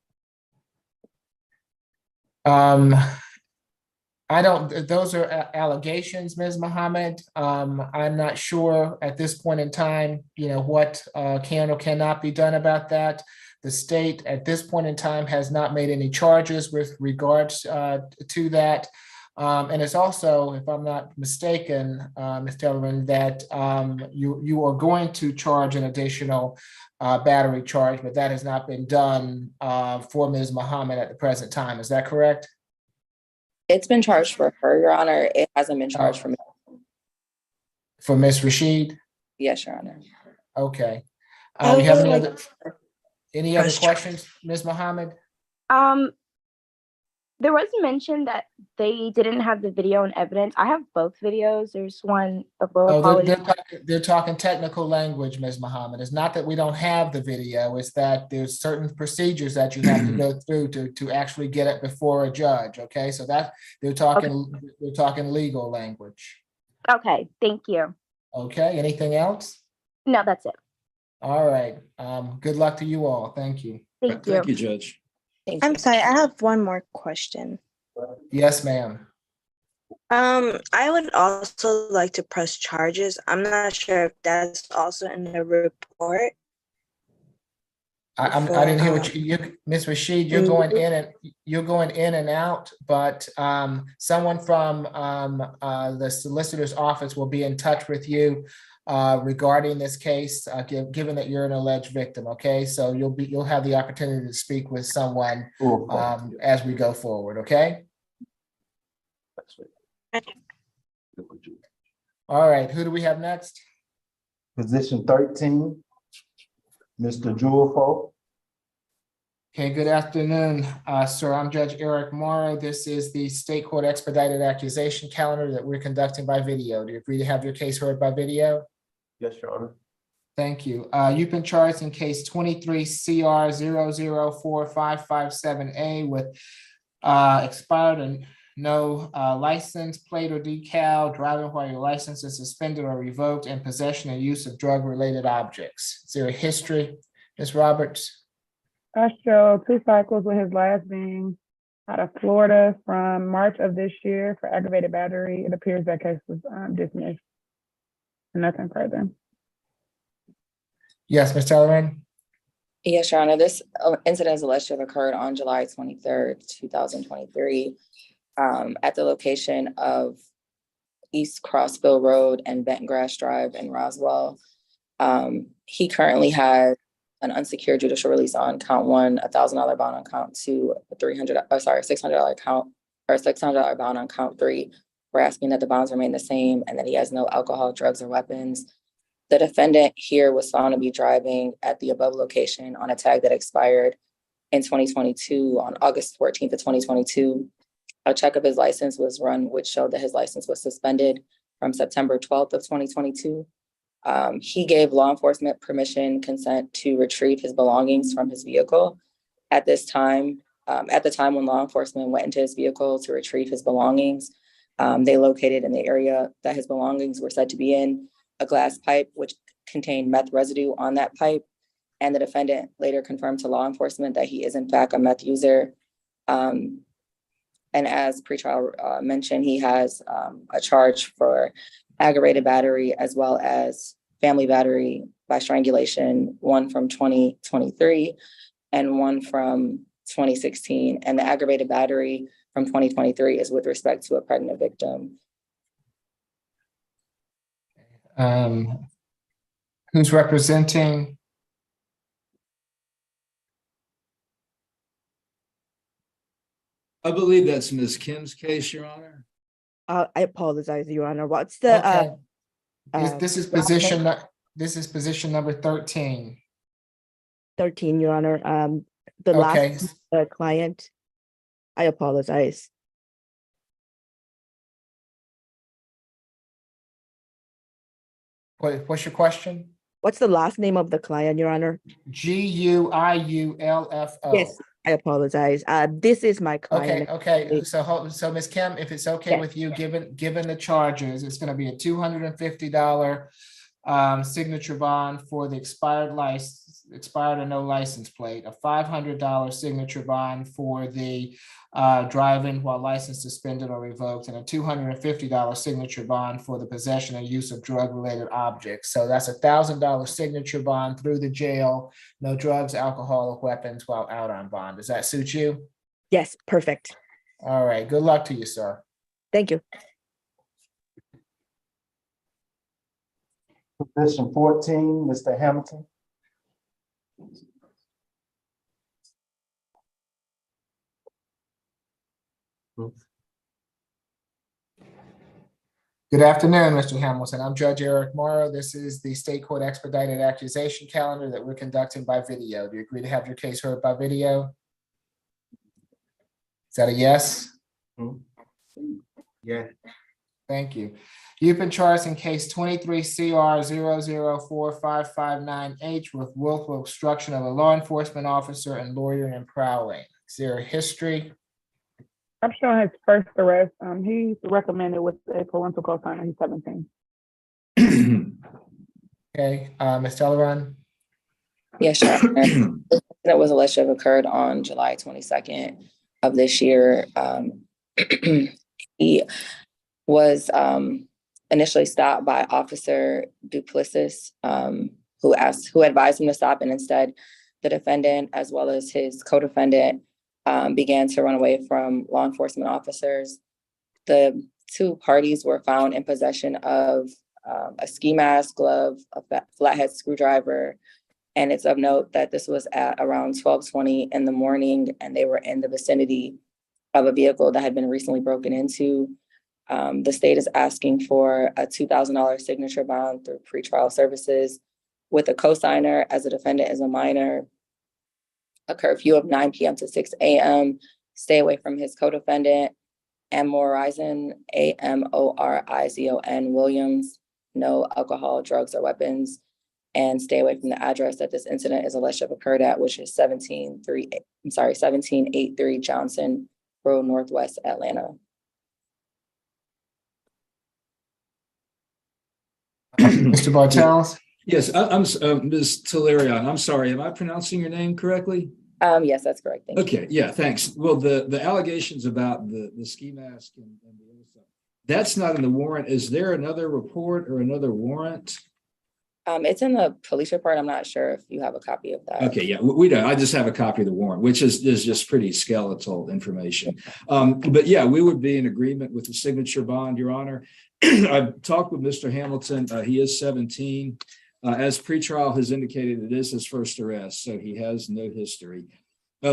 I don't, those are allegations, Ms. Muhammad. I'm not sure at this point in time, what can or cannot be done about that. The state at this point in time has not made any charges with regards to that. And it's also, if I'm not mistaken, Ms. Tellerman, that you are going to charge an additional battery charge, but that has not been done for Ms. Muhammad at the present time. Is that correct? It's been charged for her, Your Honor. It hasn't been charged for me. For Ms. Rashid? Yes, Your Honor. Okay. I You have would any other questions, Ms. Muhammad? There was mention that they didn't have the video and evidence. I have both videos. There's one of lower Oh, quality. they're talking technical language, Ms. Muhammad. It's not that we don't have the video, it's that there's certain procedures that you have to go through to actually get it before a judge, okay? So that they're talking legal language. Okay, thank you. Okay, anything else? No, that's it. All right, good luck to you all. Thank you. Thank you. Thank you, Judge. I'm sorry, I have one more question. Yes, ma'am. I would also like to press charges. I'm not sure if that's also in the report. I didn't hear what you, Ms. Rashid, you're going in and out, but someone from the solicitor's office will be in touch with you regarding this case, given that you're an alleged victim. Okay, so you'll have the opportunity to speak with someone as we go forward. Okay. All right, who do we have next? Position 13, Mr. Jewel. Okay, good afternoon, sir. I'm Judge Eric Morrow. This is the state court expedited accusation calendar that we're conducting by video. Do you agree to have your case heard by video? Yes, Your Honor. Thank you. You've been charged in case 23 CR 0045557A with expired and no license plate or decal, driving while your license is suspended or revoked, and possession and use of drug-related objects. Is there a history, Ms. Roberts? I show 2 cycles with his last being out of Florida from March of this year for aggravated battery. It appears that case was dismissed. Nothing further. Yes, Ms. Talleyrand? Yes, Your Honor, this incident is alleged to have occurred on July 23rd, 2023, at the location of East Crossville Road and Benton Grass Drive in Roswell. He currently has an unsecured judicial release on count 1, $1,000 bond on count 2, $600 bond on count 3. We're asking that the bonds remain the same and that he has no alcohol, drugs, or weapons. The defendant here was found to be driving at the above location on a tag that expired in 2022, on August 14th of 2022. A check of his license was run, which showed that his license was suspended from September 12th of 2022. He gave law enforcement consent to retrieve his belongings from his vehicle. At the time when law enforcement went into his vehicle to retrieve his belongings, they located in the area that his belongings were said to be in a glass pipe, which contained meth residue on that pipe. And the defendant later confirmed to law enforcement that he is in fact a meth user. And as pretrial mentioned, he has a charge for aggravated battery as well as family battery by strangulation, one from 2023 and one from 2016. And the aggravated battery from 2023 is with respect to a pregnant victim. Who's representing? I believe that's Ms. Kim's case, Your Honor. I apologize, Your Honor. What's the Okay. This is position number 13. 13, Your Honor. The Okay. last client. I apologize. What's your question? What's the last name of the client, Your Honor? Guiulfo. Yes, I apologize. This is my client. Okay. So Ms. Kim, if it's okay Yes. with you, given the charges, it's going to be a $250 signature bond for the expired or no license plate, a $500 signature bond for the driving while license suspended or revoked, and a $250 signature bond for the possession and use of drug-related objects. So that's a $1,000 signature bond through the jail, no drugs, alcohol, or weapons while out on bond. Does that suit you? Yes, perfect. All right. Good luck to you, sir. Thank you. Position 14, Mr. Hamilton. Good afternoon, Mr. Hamilton. I'm Judge Eric Morrow. This is the state court expedited accusation calendar that we're conducting by video. Do you agree to have your case heard by video? Is that a yes? Yeah. Thank you. You've been charged in case 23 CR 0045559H with willful obstruction of a law enforcement officer and loitering and prowling. Is there a history? I'm showing his first arrest. He's recommended with a parental co-signer. He's 17. Okay, Ms. Talleyrand? Yes, sure. That was alleged to have occurred on July 22nd of this year. He was initially stopped by Officer Duplessis, who advised him to stop, and instead the defendant, as well as his co-defendant, began to run away from law enforcement officers. The two parties were found in possession of a ski mask, glove, a flathead screwdriver, and it's of note that this was at around 12:20 in the morning, and they were in the vicinity of a vehicle that had been recently broken into. The state is asking for a $2,000 signature bond through pretrial services with a cosigner, as a defendant is a minor, a curfew of 9 p.m. to 6 a.m., stay away from his co-defendant, Amorizon, Amorizon Williams, no alcohol, drugs, or weapons, and stay away from the address that this incident is alleged to have occurred at, which is 1783 Johnson Road, Northwest Atlanta. Mr. Bartels? Yes, I'm Ms. Tolerian. I'm sorry. Am I pronouncing your name correctly? Yes, that's correct. Thank you. Okay, yeah, thanks. Well, the allegations about the ski mask and the other stuff, that's not in the warrant. Is there another report or another warrant? It's in the police report. I'm not sure if you have a copy of that. Okay, yeah, we don't. I just have a copy of the warrant, which is just pretty skeletal information. But yeah, we would be in agreement with the signature bond, Your Honor. I've talked with Mr. Hamilton. He is 17. As pretrial has indicated, it is his first arrest, so he has no history.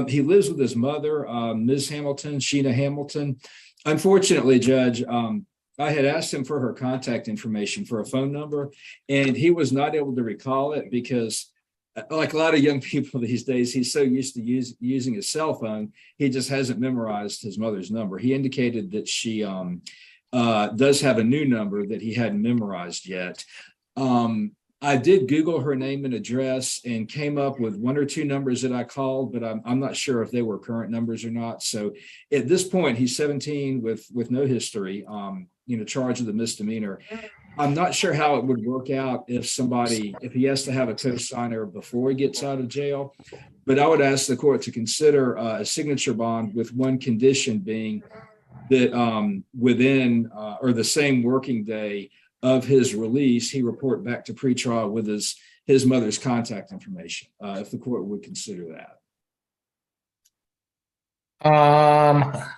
He lives with his mother, Ms. Hamilton, Sheena Hamilton. Unfortunately, Judge, I had asked him for her contact information for a phone number, and he was not able to recall it because, like a lot of young people these days, he's so used to using his cell phone, he just hasn't memorized his mother's number. He indicated that she does have a new number that he hadn't memorized yet. I did Google her name and address and came up with one or two numbers that I called, but I'm not sure if they were current numbers or not. So at this point, he's 17 with no history, charged with a misdemeanor. I'm not sure how it would work out if he has to have a co-signer before he gets out of jail. But I would ask the court to consider a signature bond with one condition being that within or the same working day of his release, he report back to pretrial with his mother's contact information, if the court would consider that.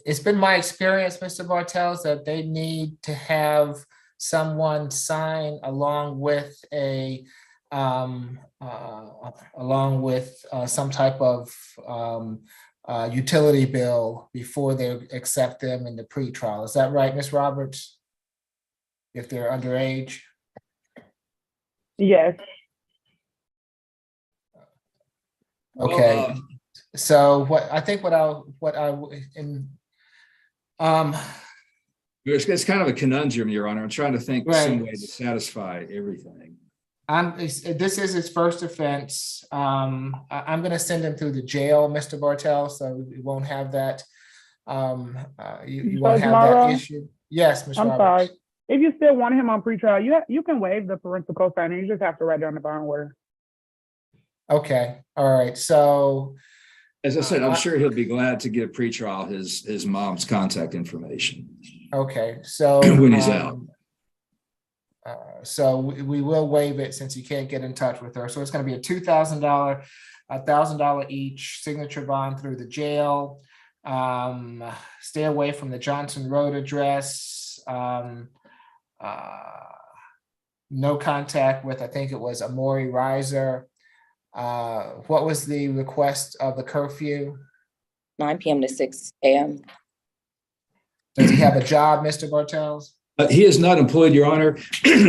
It's been my experience, Mr. Bartels, that they need to have someone sign along with some type of utility bill before they accept them in the pretrial. Is that right, Ms. Roberts? If they're underage? Yes. Okay. So it's kind of a conundrum, Your Honor. I'm trying to think Right. some way to satisfy everything. this is his first offense. I'm gonna send him through the jail, Mr. Bartel, so we won't have that. You won't have that issue. Yes, Ms. I'm Roberts. sorry. If you still want him on pretrial, you can waive the parental co-signer. You just have to write down the bond order. Okay, all right, so. As I said, I'm sure he'll be glad to give pretrial his mom's contact information. Okay, so. When he's out. So we will waive it since you can't get in touch with her. So it's gonna be a $2,000, $1,000 each signature bond through the jail. Stay away from the Johnson Road address. No contact with, I think it was Amori Reiser. What was the request of the curfew? 9 p.m. to 6 a.m. Does he have a job, Mr. Bartels? He is not employed, Your Honor,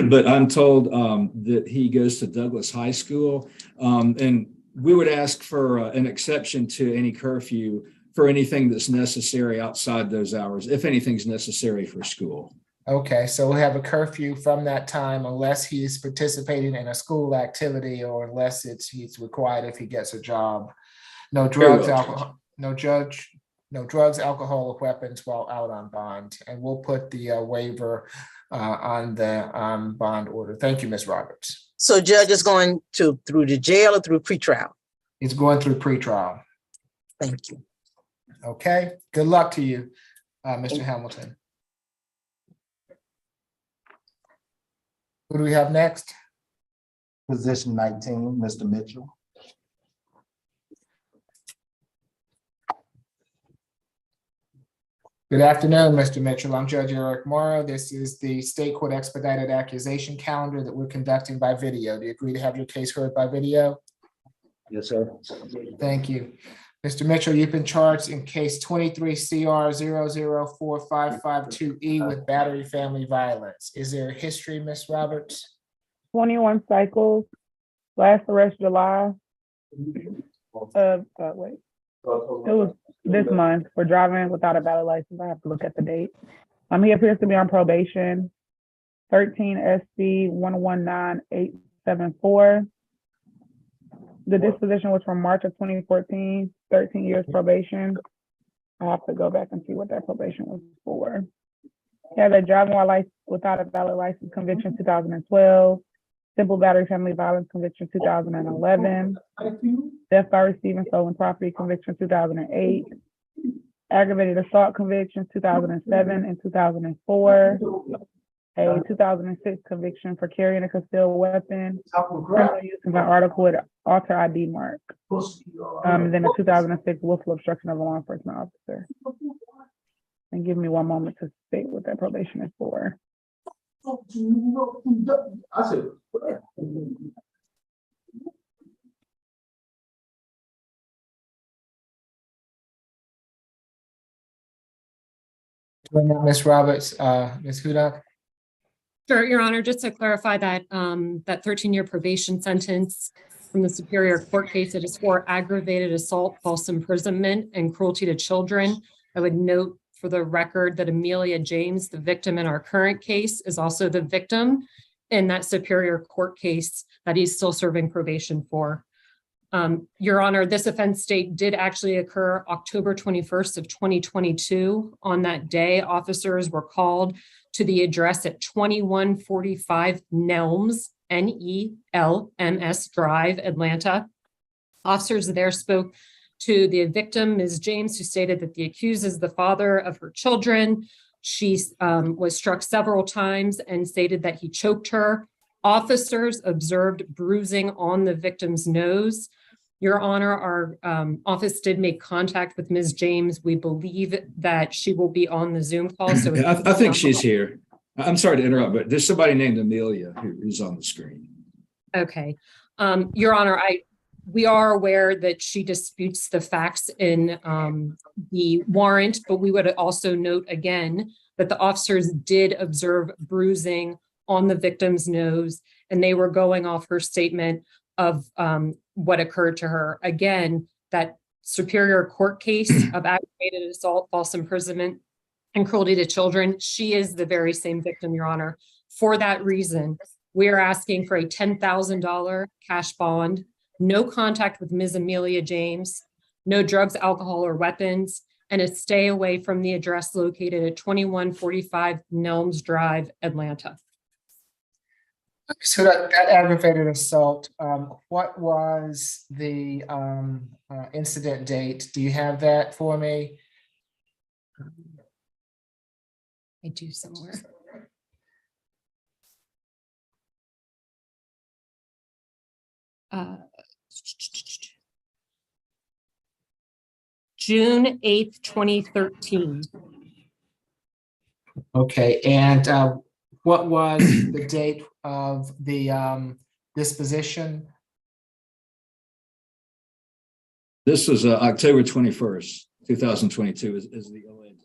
but I'm told that he goes to Douglas High School. And we would ask for an exception to any curfew for anything that's necessary outside those hours, if anything's necessary for school. Okay, so we'll have a curfew from that time unless he's participating in a school activity or unless he's required if he gets a job. No drugs, alcohol, no drugs, alcohol, or weapons while out on bond. And we'll put the waiver on the bond order. Thank you, Ms. Roberts. So judge is going through the jail or through pretrial? He's going through pretrial. Thank you. Okay, good luck to you, Mr. Hamilton. Who do we have next? Position 19, Mr. Mitchell. Good afternoon, Mr. Mitchell. I'm Judge Eric Morrow. This is the state court expedited accusation calendar that we're conducting by video. Do you agree to have your case heard by video? Yes, sir. Thank you. Mr. Mitchell, you've been charged in case 23 CR 004552E with battery family violence. Is there a history, Ms. Roberts? 21 cycles, last arrest July. Wait. It was this month for driving without a valid license. I have to look at the date. He appears to be on probation. 13 SC 119874. The disposition was from March of 2014, 13 years probation. I have to go back and see what that probation was for. Yeah, the driving while without a valid license conviction, 2012. Simple battery family violence conviction, 2011. Death by receiving stolen property conviction, 2008. Aggravated assault conviction, 2007 and 2004. A 2006 conviction for carrying a concealed weapon, criminal use of an article with alter ID mark. And then a 2006 willful obstruction of a law enforcement officer. And give me one moment to state what that probation is for. Ms. Roberts, Ms. Hudak. Sure, Your Honor, just to clarify that, that 13-year probation sentence from the Superior Court case, it is for aggravated assault, false imprisonment, and cruelty to children. I would note for the record that Amelia James, the victim in our current case, is also the victim in that Superior Court case that he's still serving probation for. Your Honor, this offense date did actually occur October 21st of 2022. On that day, officers were called to the address at 2145 Nelms, Nelms Drive, Atlanta. Officers there spoke to the victim, Ms. James, who stated that the accused is the father of her children. She was struck several times and stated that he choked her. Officers observed bruising on the victim's nose. Your Honor, our office did make contact with Ms. James. We believe that she will be on the Zoom call. So I think she's here. I'm sorry to interrupt, but there's somebody named Amelia who's on the screen. Okay. Your Honor, we are aware that she disputes the facts in the warrant, but we would also note again that the officers did observe bruising on the victim's nose, and they were going off her statement of what occurred to her. Again, that Superior Court case of aggravated assault, false imprisonment, and cruelty to children, she is the very same victim, Your Honor. For that reason, we are asking for a $10,000 cash bond, no contact with Ms. Amelia James, no drugs, alcohol, or weapons, and a stay away from the address located at 2145 Nelms Drive, Atlanta. So that aggravated assault, what was the incident date? Do you have that for me? I do somewhere. June 8th, 2013. Okay, and what was the date of the disposition? This was October 21st, 2022 is the alleged.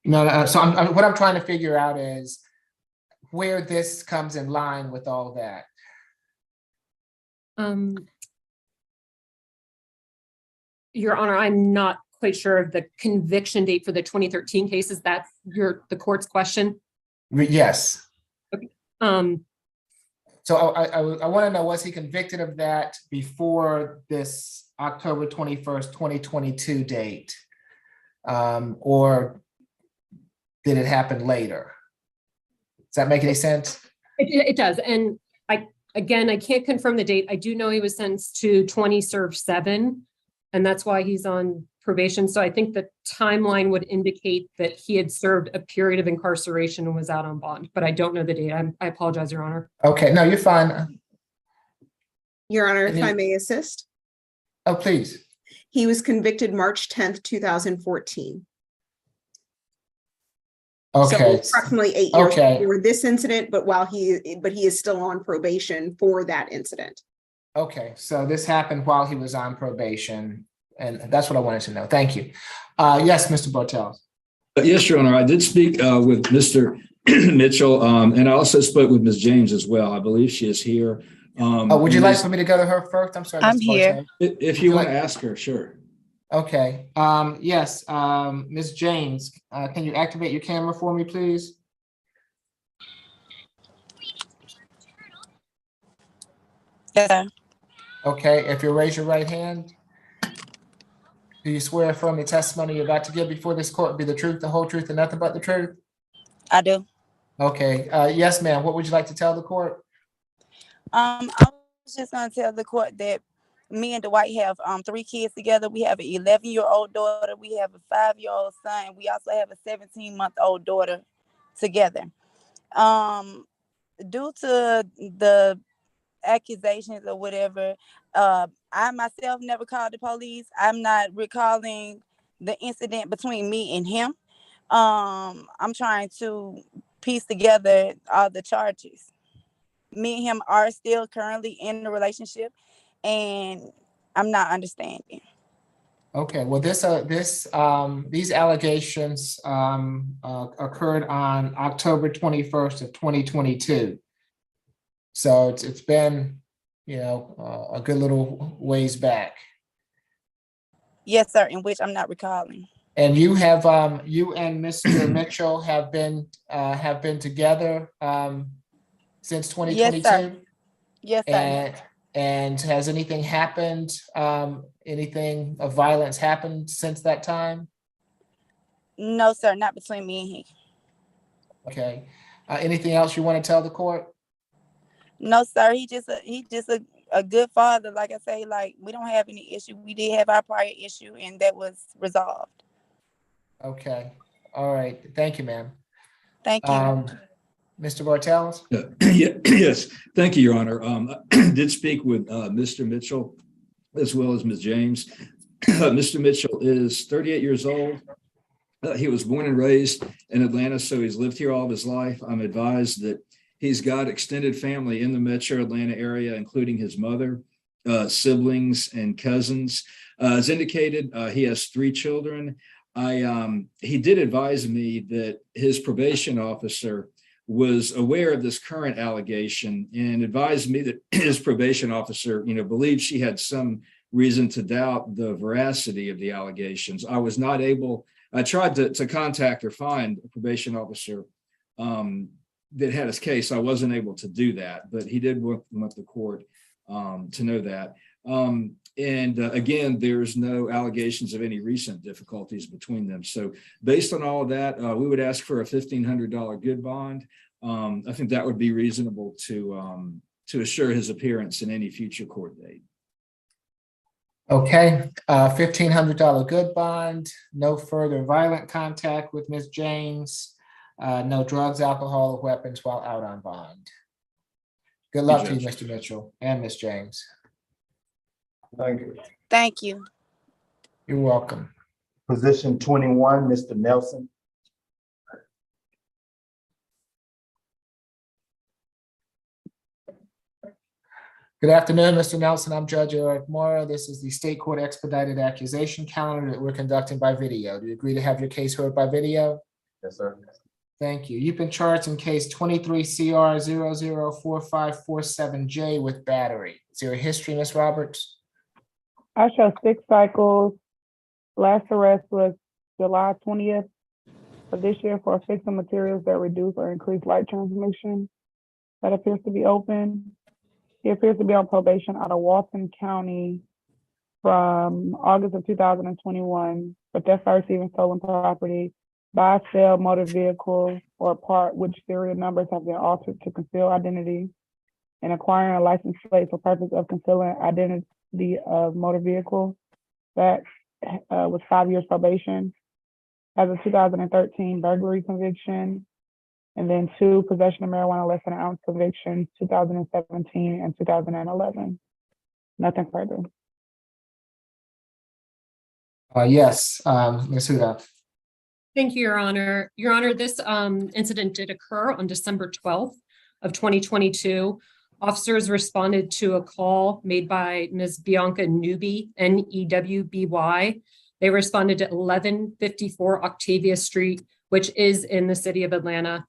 No, so what I'm trying to figure out is where this comes in line with all that. Your Honor, I'm not quite sure of the conviction date for the 2013 case. Is that the court's question? Yes. Okay. So I want to know, was he convicted of that before this October 21st, 2022 date? Or did it happen later? Does that make any sense? It does. And I can't confirm the date. I do know he was sentenced to 20 serve 7, and that's why he's on probation. So I think the timeline would indicate that he had served a period of incarceration and was out on bond, but I don't know the date. I apologize, Your Honor. Okay, no, you're fine. Your Honor, if I may assist. Oh, please. He was convicted March 10th, 2014. Okay. So approximately 8 years before this incident, but he is still on probation for that incident. Okay, so this happened while he was on probation, and that's what I wanted to know. Thank you. Yes, Mr. Bartels. Yes, Your Honor. I did speak with Mr. Mitchell, and I also spoke with Ms. James as well. I believe she is here. Would you like for me to go to her first? I'm sorry. I'm Mr. here. Bartels. If you want to ask her, sure. Okay. Yes, Ms. James, can you activate your camera for me, please? Yeah. Okay, if you raise your right hand, do you swear affirm the testimony you're about to give before this court be the truth, the whole truth, and nothing but the truth? I do. Okay, yes, ma'am. What would you like to tell the court? I was just gonna tell the court that me and Dwight have 3 kids together. We have an 11-year-old daughter, we have a 5-year-old son, and we also have a 17-month-old daughter together. Due to the accusations or whatever, I myself never called the police. I'm not recalling the incident between me and him. I'm trying to piece together all the charges. Me and him are still currently in a relationship, and I'm not understanding. Okay, well, these allegations occurred on October 21st of 2022. So it's been, a good little ways back. Yes, sir, in which I'm not recalling. And you and Mr. Mitchell have been together since 2022? Yes, sir. Yes, sir. And has anything happened? Anything of violence happened since that time? No, sir, not between me and he. Okay. Anything else you want to tell the court? No, sir. He just a good father. Like I say, like we don't have any issue. We did have our prior issue, and that was resolved. Okay. All right. Thank you, ma'am. Thank you. Mr. Bartels? Yes, thank you, Your Honor. I did speak with Mr. Mitchell as well as Ms. James. Mr. Mitchell is 38 years old. He was born and raised in Atlanta, so he's lived here all of his life. I'm advised that he's got extended family in the metro Atlanta area, including his mother, siblings, and cousins. As indicated, he has 3 children. He did advise me that his probation officer was aware of this current allegation and advised me that his probation officer, believed she had some reason to doubt the veracity of the allegations. I tried to contact or find a probation officer that had his case. I wasn't able to do that, but he did work with the court to know that. Again, there's no allegations of any recent difficulties between them. So based on all of that, we would ask for a $1,500 good bond. I think that would be reasonable to assure his appearance in any future court date. Okay, $1,500 good bond, no further violent contact with Ms. James, no drugs, alcohol, or weapons while out on bond. Good luck to you, Mr. Mitchell and Ms. James. Thank you. Thank you. You're welcome. Position 21, Mr. Nelson. Good afternoon, Mr. Nelson. I'm Judge Eric Mora. This is the State Court Expedited Accusation Calendar that we're conducting by video. Do you agree to have your case heard by video? Yes, sir. Thank you. You've been charged in case 23 CR 004547J with battery. Is there a history, Ms. Roberts? I show 6 cycles. Last arrest was July 20th of this year for fixing materials that reduce or increase light transmission. That appears to be open. He appears to be on probation out of Walton County from August of 2021 for theft by receiving stolen property, buy, sell motor vehicle or part which serial numbers have been altered to conceal identity, and acquiring a license plate for purpose of concealing identity of motor vehicle. That was 5 years probation. Has a 2013 burglary conviction, and then 2 possession of marijuana less than an ounce convictions, 2017 and 2011. Nothing further. Yes, Ms. Huda. Thank you, Your Honor. Your Honor, this incident did occur on December 12th of 2022. Officers responded to a call made by Ms. Bianca Newby, N-E-W-B-Y. They responded to 1154 Octavia Street, which is in the city of Atlanta.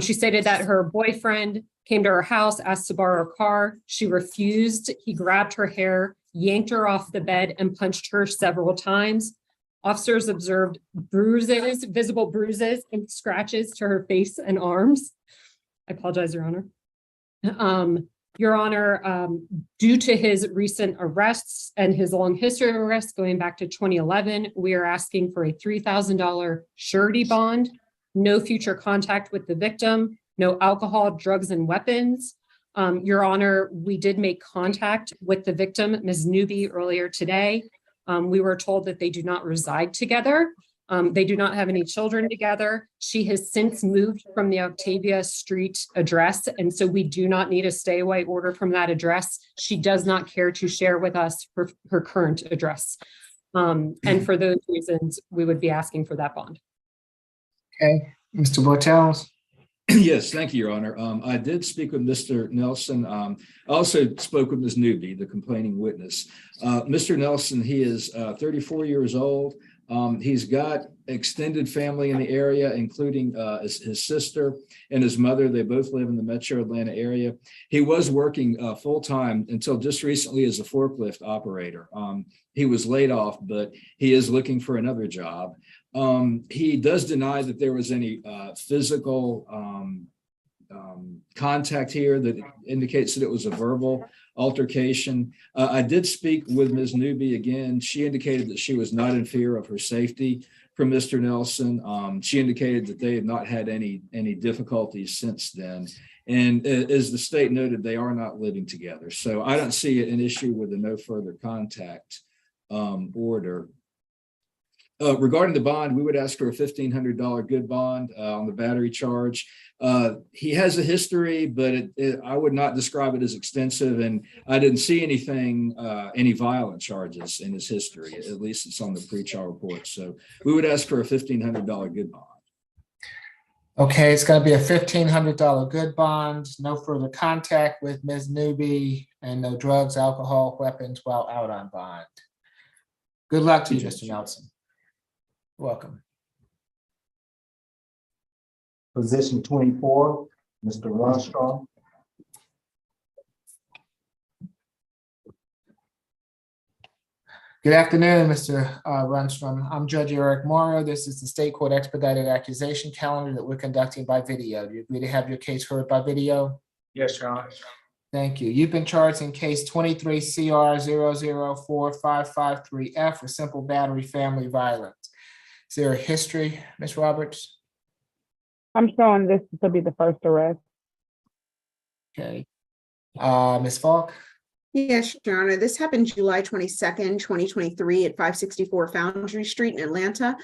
She stated that her boyfriend came to her house, asked to borrow her car. She refused. He grabbed her hair, yanked her off the bed, and punched her several times. Officers observed bruises, visible bruises and scratches to her face and arms. I apologize, Your Honor. Your Honor, due to his recent arrests and his long history of arrests going back to 2011, we are asking for a $3,000 surety bond. no future contact with the victim, no alcohol, drugs, and weapons. Your Honor, we did make contact with the victim, Ms. Newby, earlier today. We were told that they do not reside together. They do not have any children together. She has since moved from the Octavia Street address, and so we do not need a stay away order from that address. She does not care to share with us her current address. And for those reasons, we would be asking for that bond. Okay, Mr. Bortels. Yes, thank you, Your Honor. I did speak with Mr. Nelson. I also spoke with Ms. Newby, the complaining witness. Mr. Nelson, he is 34 years old. He's got extended family in the area, including his sister and his mother. They both live in the metro Atlanta area. He was working full-time until just recently as a forklift operator. He was laid off, but he is looking for another job. He does deny that there was any physical contact here that indicates that it was a verbal altercation. I did speak with Ms. Newby again. She indicated that she was not in fear of her safety from Mr. Nelson. She indicated that they had not had any difficulties since then. And as the state noted, they are not living together. So I don't see an issue with the no further contact order. Regarding the bond, we would ask for a $1,500 good bond on the battery charge. He has a history, but I would not describe it as extensive, and I didn't see anything, any violent charges in his history. At least it's on the pre-trial report. So we would ask for a $1,500 good bond. Okay, it's going to be a $1,500 good bond, no further contact with Ms. Newby, and no drugs, alcohol, weapons while out on bond. Good luck to you, Mr. Nelson. Welcome. Position 24, Mr. Runstrom. Good afternoon, Mr. Runstrom. I'm Judge Eric Morrow. This is the State Court Expedited Accusation Calendar that we're conducting by video. Do you agree to have your case heard by video? Yes, Your Honor. Thank you. You've been charged in case 23 CR 004553F for simple battery family violence. Is there a history, Ms. Roberts? I'm showing this to be the first arrest. Okay. Ms. Falk? Yes, Your Honor. This happened July 22nd, 2023 at 564 Foundry Street in Atlanta.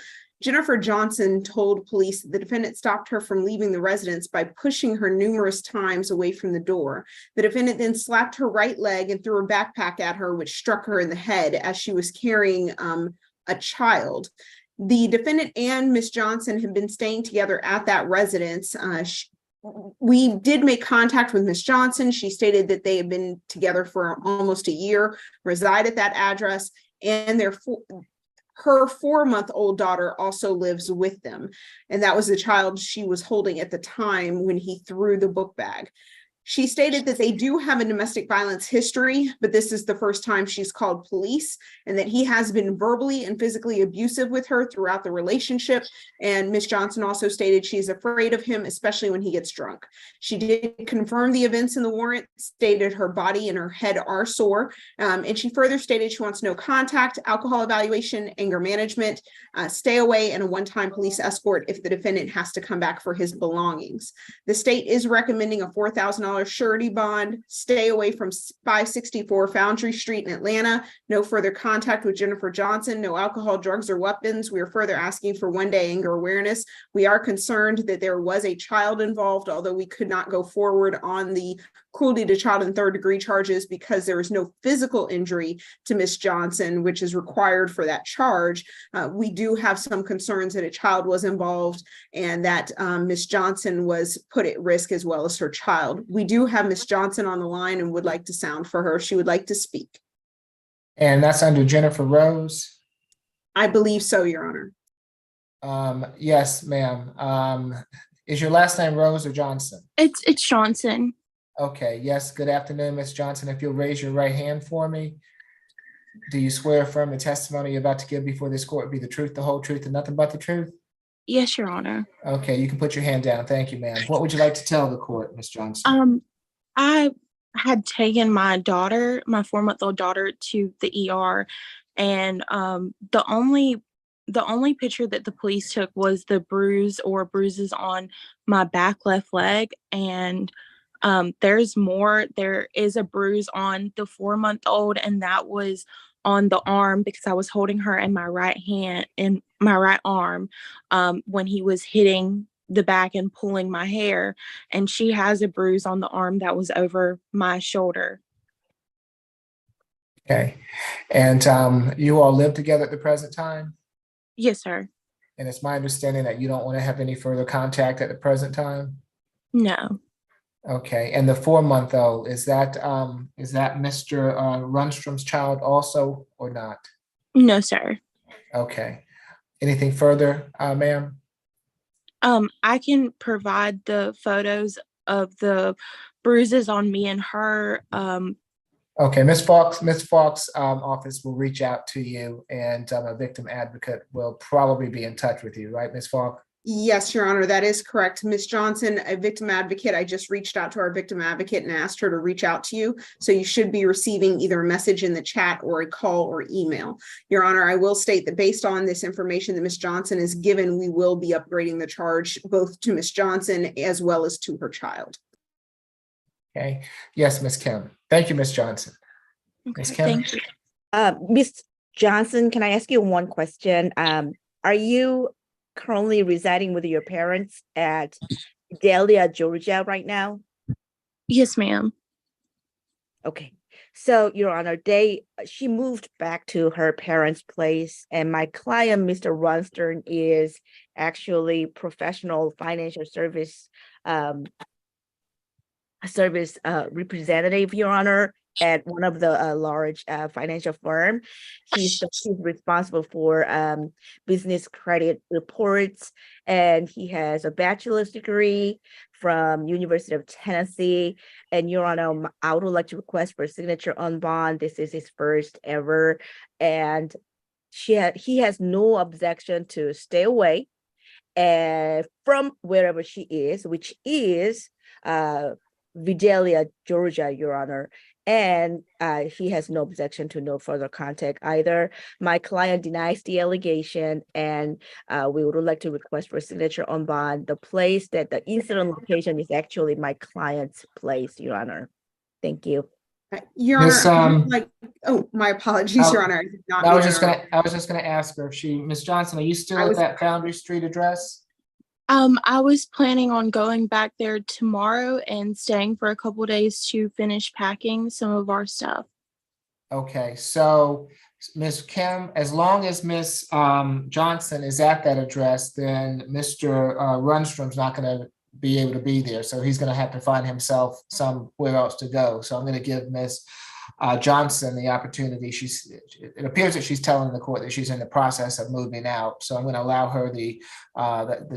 Jennifer Johnson told police that the defendant stopped her from leaving the residence by pushing her numerous times away from the door. The defendant then slapped her right leg and threw a backpack at her, which struck her in the head as she was carrying a child. The defendant and Ms. Johnson have been staying together at that residence. We did make contact with Ms. Johnson. She stated that they had been together for almost a year, reside at that address, and her 4-month-old daughter also lives with them. And that was the child she was holding at the time when he threw the book bag. She stated that they do have a domestic violence history, but this is the first time she's called police, and that he has been verbally and physically abusive with her throughout the relationship. And Ms. Johnson also stated she's afraid of him, especially when he gets drunk. She did confirm the events in the warrant, stated her body and her head are sore. And she further stated she wants no contact, alcohol evaluation, anger management, stay away, and a one-time police escort if the defendant has to come back for his belongings. The state is recommending a $4,000 surety bond, stay away from 564 Foundry Street in Atlanta, no further contact with Jennifer Johnson, no alcohol, drugs, or weapons. We are further asking for one-day anger awareness. We are concerned that there was a child involved, although we could not go forward on the cruelty to child in third-degree charges because there is no physical injury to Ms. Johnson, which is required for that charge. We do have some concerns that a child was involved and that Ms. Johnson was put at risk as well as her child. We do have Ms. Johnson on the line and would like to sound for her. She would like to speak. And that's under Jennifer Rose? I believe so, Your Honor. Yes, ma'am. Is your last name Rose or Johnson? It's Johnson. Okay, yes, good afternoon, Ms. Johnson. If you'll raise your right hand for me. Do you swear affirm the testimony you're about to give before this court be the truth, the whole truth, and nothing but the truth? Yes, Your Honor. Okay, you can put your hand down. Thank you, ma'am. What would you like to tell the court, Ms. Johnson? I had taken my daughter, my 4-month-old daughter, to the ER, and the the only picture that the police took was the bruise or bruises on my back left leg. And there's more. There is a bruise on the 4-month-old, and that was on the arm because I was holding her in my right hand, in my right arm, when he was hitting the back and pulling my hair. And she has a bruise on the arm that was over my shoulder. Okay. And you all live together at the present time? Yes, sir. And it's my understanding that you don't want to have any further contact at the present time? No. Okay. And the 4-month-old, is that Mr. Runstrom's child also or not? No, sir. Okay. Anything further, ma'am? I can provide the photos of the bruises on me and her. Okay, Ms. Falk's office will reach out to you, and a victim advocate will probably be in touch with you, right, Ms. Falk? Yes, Your Honor, that is correct. Ms. Johnson, a victim advocate, I just reached out to our victim advocate and asked her to reach out to you. So you should be receiving either a message in the chat or a call or email. Your Honor, I will state that based on this information that Ms. Johnson has given, we will be upgrading the charge both to Ms. Johnson as well as to her child. Okay, yes, Ms. Kim. Thank you, Ms. Johnson. Ms. Kim? Thank you. Ms. Johnson, can I ask you one question? Are you currently residing with your parents at Delia, Georgia right now? Yes, ma'am. Okay. So, Your Honor, she moved back to her parents' place, and my client, Mr. Runstern, is actually professional financial service representative, Your Honor, at one of the large financial firm. He's responsible for business credit reports, and he has a bachelor's degree from University of Tennessee. And Your Honor, I would like to request for signature on bond. This is his first ever, and he has no objection to stay away from wherever she is, which is Vidalia, Georgia, Your Honor. And he has no objection to no further contact either. My client denies the allegation, and we would like to request for signature on bond. The place that the incident location is actually my client's place, Your Honor. Thank you. Your Honor, my apologies, Your Honor. I did not I was mean just to gonna, I was just gonna ask her if Ms. Johnson, are you still at that Foundry Street address? I was planning on going back there tomorrow and staying for a couple days to finish packing some of our stuff. Okay, so Ms. Kim, as long as Ms. Johnson is at that address, then Mr. Runstrom's not gonna be able to be there. So he's gonna have to find himself somewhere else to go. So I'm gonna give Ms. Johnson the opportunity. It appears that she's telling the court that she's in the process of moving out. So I'm going to allow her the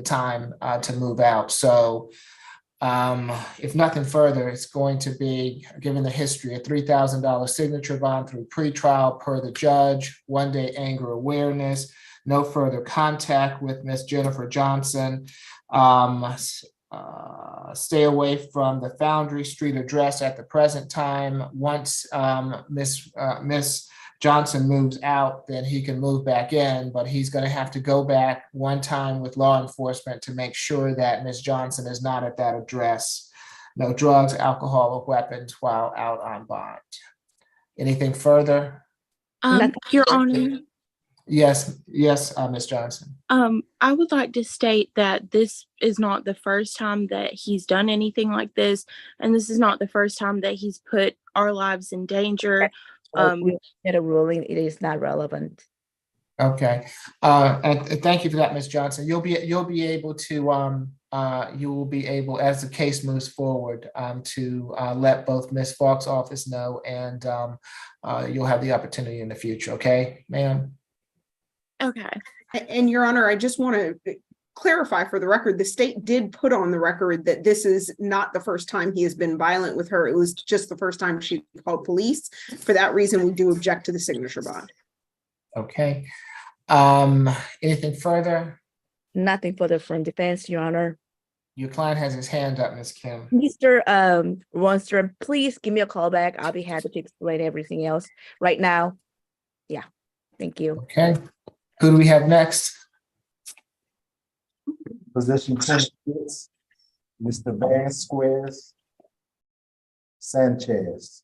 time to move out. So if nothing further, it's going to be, given the history, a $3,000 signature bond through pretrial per the judge, 1-day anger awareness, no further contact with Ms. Jennifer Johnson. Stay away from the Foundry Street address at the present time. Once Miss Johnson moves out, then he can move back in, but he's going to have to go back one time with law enforcement to make sure that Miss Johnson is not at that address. No drugs, alcohol, or weapons while out on bond. Anything further? Your Honor. Yes, Ms. Johnson. I would like to state that this is not the first time that he's done anything like this, and this is not the first time that he's put our lives in danger. We had a ruling, it is not relevant. Okay, and thank you for that, Ms. Johnson. You'll be able to you will be able, as the case moves forward, to let both Ms. Falk's office know, and you'll have the opportunity in the future. Okay, ma'am. Okay. And Your Honor, I just want to clarify for the record, the state did put on the record that this is not the first time he has been violent with her. It was just the first time she called police. For that reason, we do object to the signature bond. Okay. Anything further? Nothing further from defense, Your Honor. Your client has his hand up, Ms. Kim. Mr. Ronstrom, please give me a call back. I'll be happy to explain everything else right now. Yeah, thank you. Okay. Who do we have next? Position 26, Mr. Vasquez Sanchez.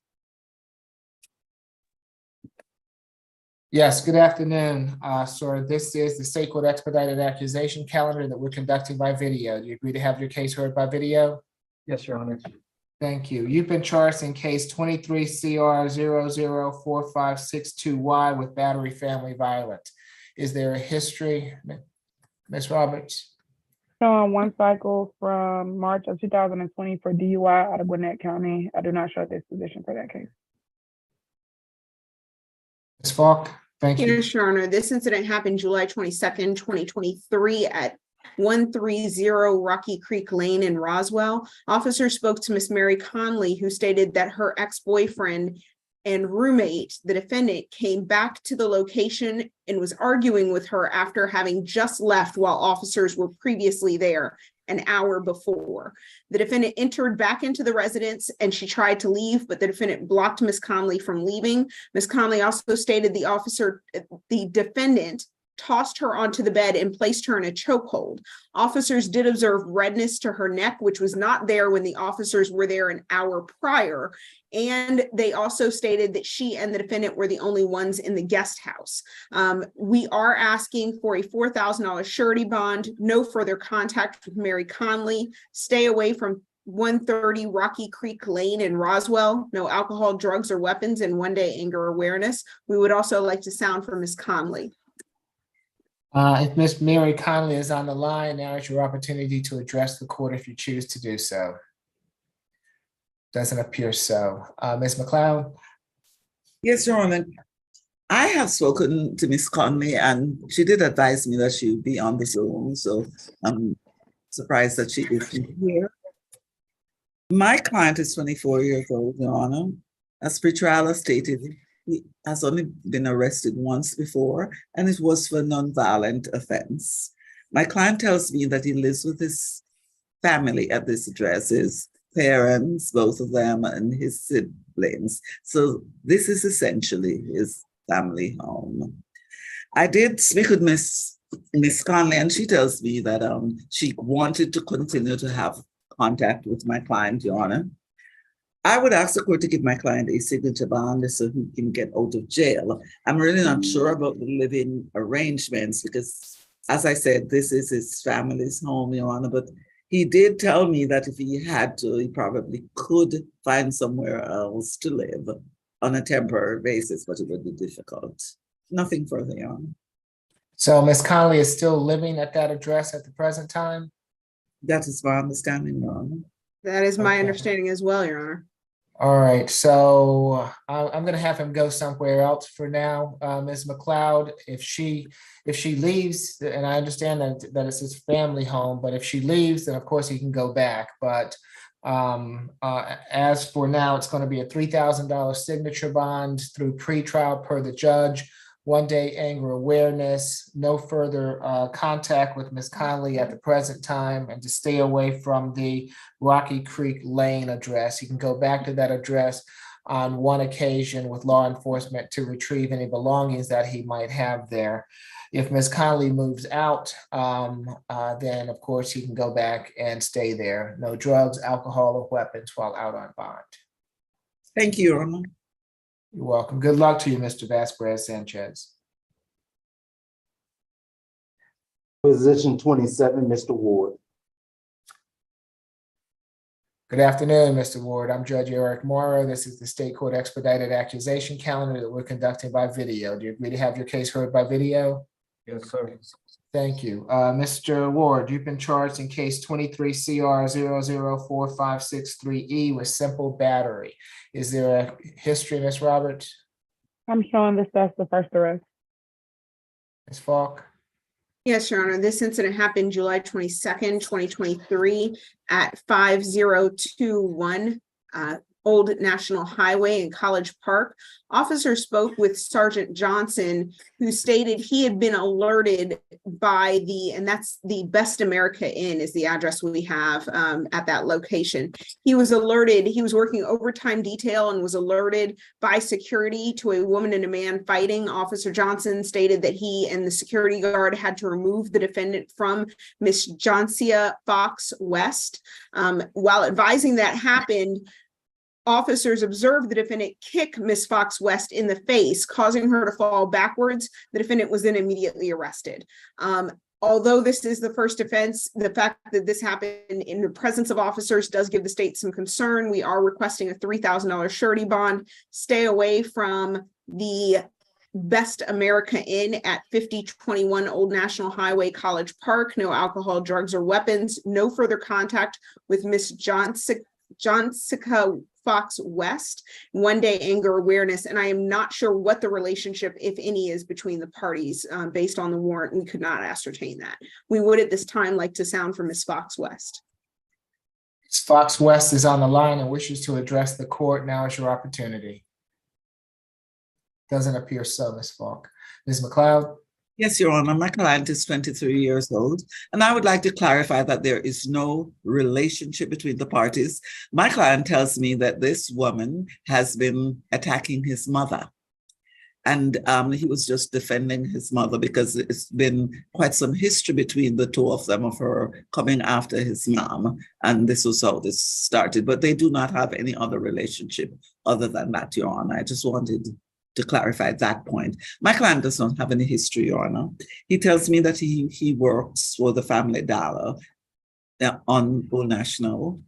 Yes, good afternoon, sir. This is the State Court Expedited Accusation Calendar that we're conducting by video. Do you agree to have your case heard by video? Yes, Your Honor. Thank you. You've been charged in case 23 CR 004562Y with battery family violence. Is there a history, Ms. Roberts? Showing one cycle from March of 2020 for DUI out of Gwinnett County. I do not show this position for that case. Ms. Falk, thank you. Yes, Your Honor. This incident happened July 22nd, 2023 at 130 Rocky Creek Lane in Roswell. Officers spoke to Miss Mary Conley, who stated that her ex-boyfriend and roommate, the defendant, came back to the location and was arguing with her after having just left while officers were previously there an hour before. The defendant entered back into the residence and she tried to leave, but the defendant blocked Miss Conley from leaving. Miss Conley also stated the defendant tossed her onto the bed and placed her in a chokehold. Officers did observe redness to her neck, which was not there when the officers were there an hour prior. And they also stated that she and the defendant were the only ones in the guest house. We are asking for a $4,000 surety bond, no further contact with Mary Conley, stay away from 130 Rocky Creek Lane in Roswell, no alcohol, drugs, or weapons, and one-day anger awareness. We would also like to sound from Ms. Conley. If Ms. Mary Conley is on the line, now is your opportunity to address the court if you choose to do so. Doesn't appear so. Ms. McLeod? Yes, Your Honor. I have spoken to Ms. Conley and she did advise me that she would be on the Zoom, so I'm surprised that she isn't here. My client is 24 years old, Your Honor. As pretrial has stated, he has only been arrested once before, and it was for a nonviolent offense. My client tells me that he lives with his family at this address, his parents, both of them, and his siblings. So this is essentially his family home. I did speak with Miss Conley, and she tells me that she wanted to continue to have contact with my client, Your Honor. I would ask the court to give my client a signature bond so he can get out of jail. I'm really not sure about the living arrangements because, as I said, this is his family's home, Your Honor, but he did tell me that if he had to, he probably could find somewhere else to live on a temporary basis, but it would be difficult. Nothing further, Your Honor. So Ms. Conley is still living at that address at the present time? That is my understanding, Your Honor. That is my Okay. understanding as well, Your Honor. All right, so I'm going to have him go somewhere else for now. Ms. McLeod, if she leaves, and I understand that it's his family home, but if she leaves, then of course he can go back. But as for now, it's going to be a $3,000 signature bond through pretrial per the judge. One-day anger awareness, no further contact with Ms. Conley at the present time, and to stay away from the Rocky Creek Lane address. You can go back to that address on one occasion with law enforcement to retrieve any belongings that he might have there. If Ms. Conley moves out, then of course he can go back and stay there. No drugs, alcohol, or weapons while out on bond. Thank you, Your Honor. You're welcome. Good luck to you, Mr. Vasquez Sanchez. Position 27, Mr. Ward. Good afternoon, Mr. Ward. I'm Judge Eric Morrow. This is the State Court Expedited Accusation Calendar that we're conducting by video. Do you agree to have your case heard by video? Yes, sir. Thank you. Mr. Ward, you've been charged in case 23 CR 004563E with simple battery. Is there a history, Ms. Roberts? I'm showing this as the first arrest. Ms. Falk? Yes, Your Honor. This incident happened July 22nd, 2023 at 5021 Old National Highway in College Park. Officers spoke with Sergeant Johnson, who stated he had been alerted by and that's the Best America Inn is the address we have at that location. He was alerted, he was working overtime detail and was alerted by security to a woman and a man fighting. Officer Johnson stated that he and the security guard had to remove the defendant from Miss Joncia Fox West. While advising that happened, officers observed the defendant kick Miss Fox West in the face, causing her to fall backwards. The defendant was then immediately arrested. Although this is the first offense, the fact that this happened in the presence of officers does give the state some concern. We are requesting a $3,000 surety bond. Stay away from the Best America Inn at 5021 Old National Highway, College Park. No alcohol, drugs, or weapons. No further contact with Miss Johnsica Fox West. 1 day anger awareness. And I am not sure what the relationship, if any, is between the parties. Based on the warrant, we could not ascertain that. We would at this time like to sound from Miss Fox West. Ms. Fox West is on the line and wishes to address the court. Now is your opportunity. Doesn't appear so, Ms. Falk. Ms. McLeod? Yes, Your Honor, my client is 23 years old, and I would like to clarify that there is no relationship between the parties. My client tells me that this woman has been attacking his mother, and he was just defending his mother because it's been quite some history between the two of them, of her coming after his mom, and this was how this started. But they do not have any other relationship other than that, Your Honor. I just wanted to clarify that point. My client does not have any history, Your Honor. He tells me that he works for the Family Dollar on Old National.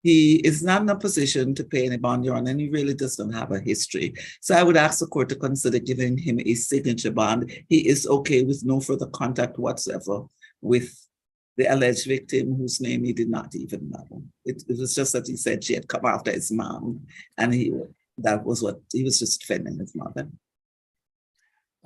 He is not in a position to pay any bond, Your Honor, and he really does not have a history. So I would ask the court to consider giving him a signature bond. He is okay with no further contact whatsoever with the alleged victim, whose name he did not even know. It was just that he said she had come after his mom, and that was what he was just defending his mother.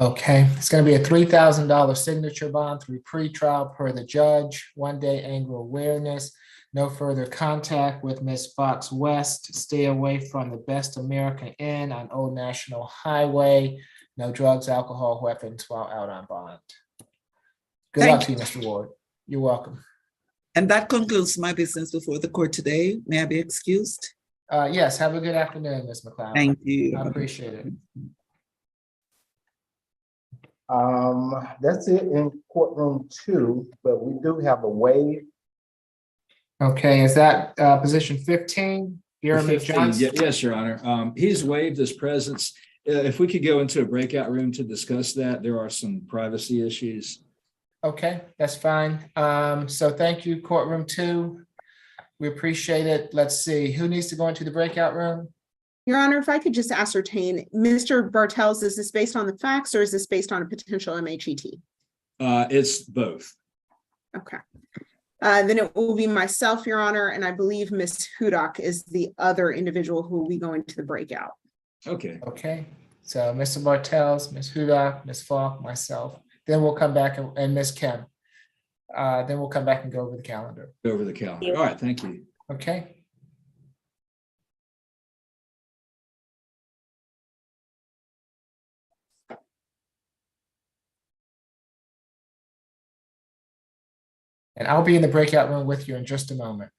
Okay, it's going to be a $3,000 signature bond through pretrial per the judge. 1 day anger awareness. No further contact with Ms. Fox West. Stay away from the Best American Inn on Old National Highway. No drugs, alcohol, weapons while out on bond. Good luck to you, Mr. Ward. You're welcome. And that concludes my business before the court today. May I be excused? Yes, have a good afternoon, Ms. McLeod. Thank you. I appreciate it. That's it in courtroom 2, but we do have a waive. Okay, is that position 15? Jeremy 15, Johnson? yes, Your Honor. He's waived his presence. If we could go into a breakout room to discuss that, there are some privacy issues. Okay, that's fine. So thank you, courtroom 2. We appreciate it. Let's see, who needs to go into the breakout room? Your Honor, if I could just ascertain, Mr. Bartels, is this based on the facts or is this based on a potential MHET? It's both. Okay. Then it will be myself, Your Honor, and I believe Ms. Hudak is the other individual who will be going to the breakout. Okay. Okay, so Mr. Bartels, Ms. Hudak, Ms. Falk, myself. Then we'll come back and Ms. Kim. Then we'll come back and go over the calendar. Go over the calendar. All right, thank you. Okay. And I'll be in the breakout room with you in just a moment.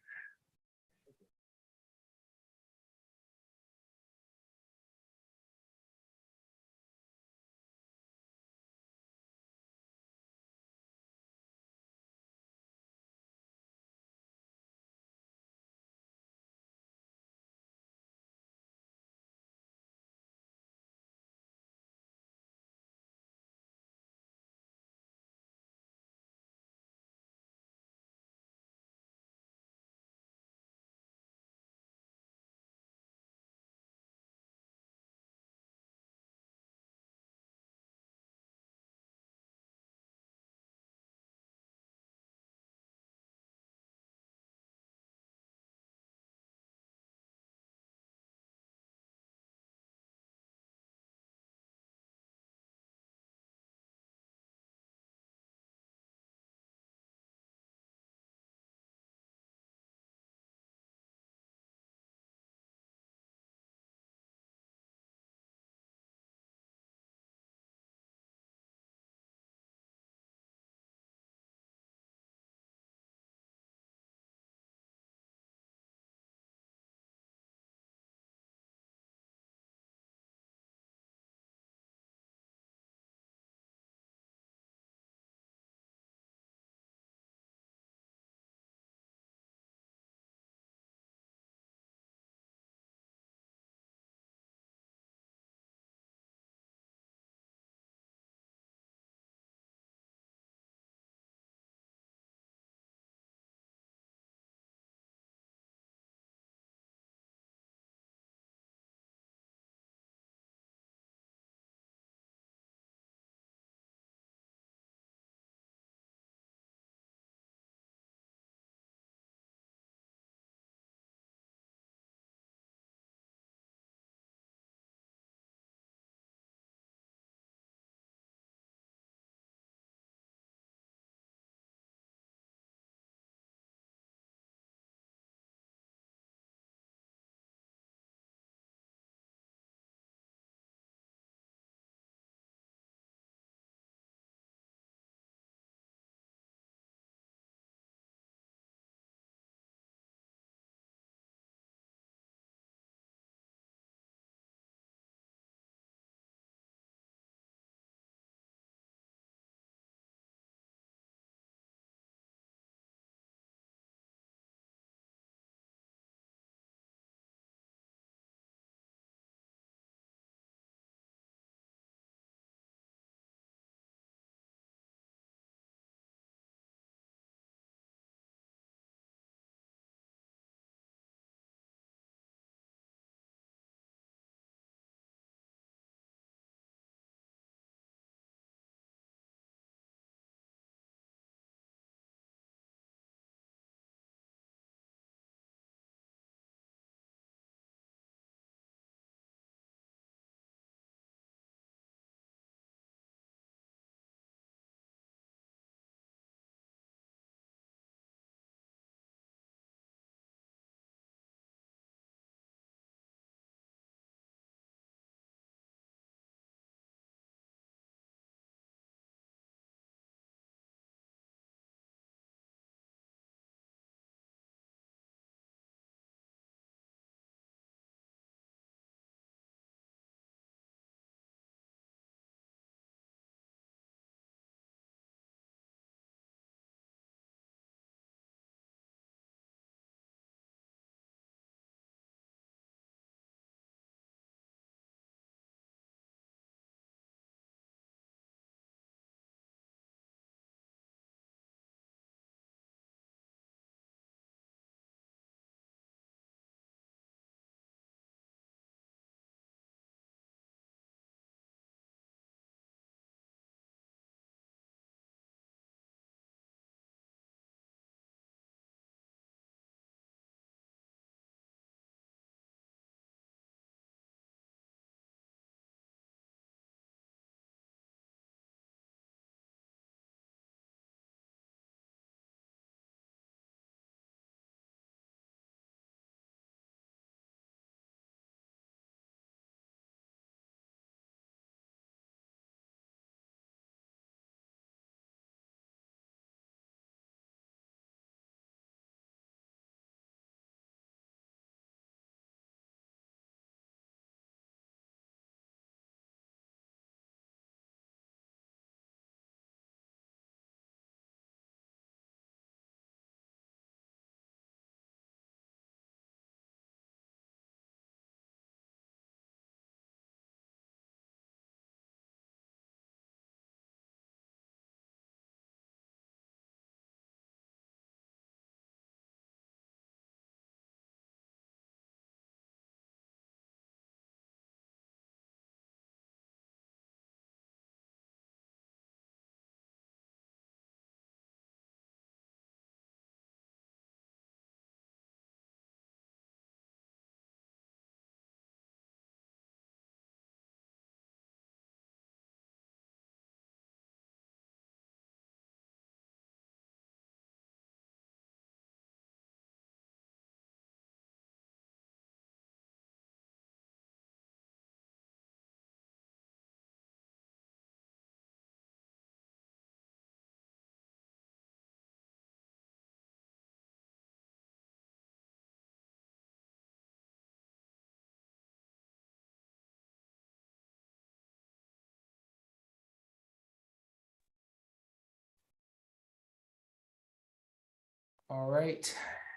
All right,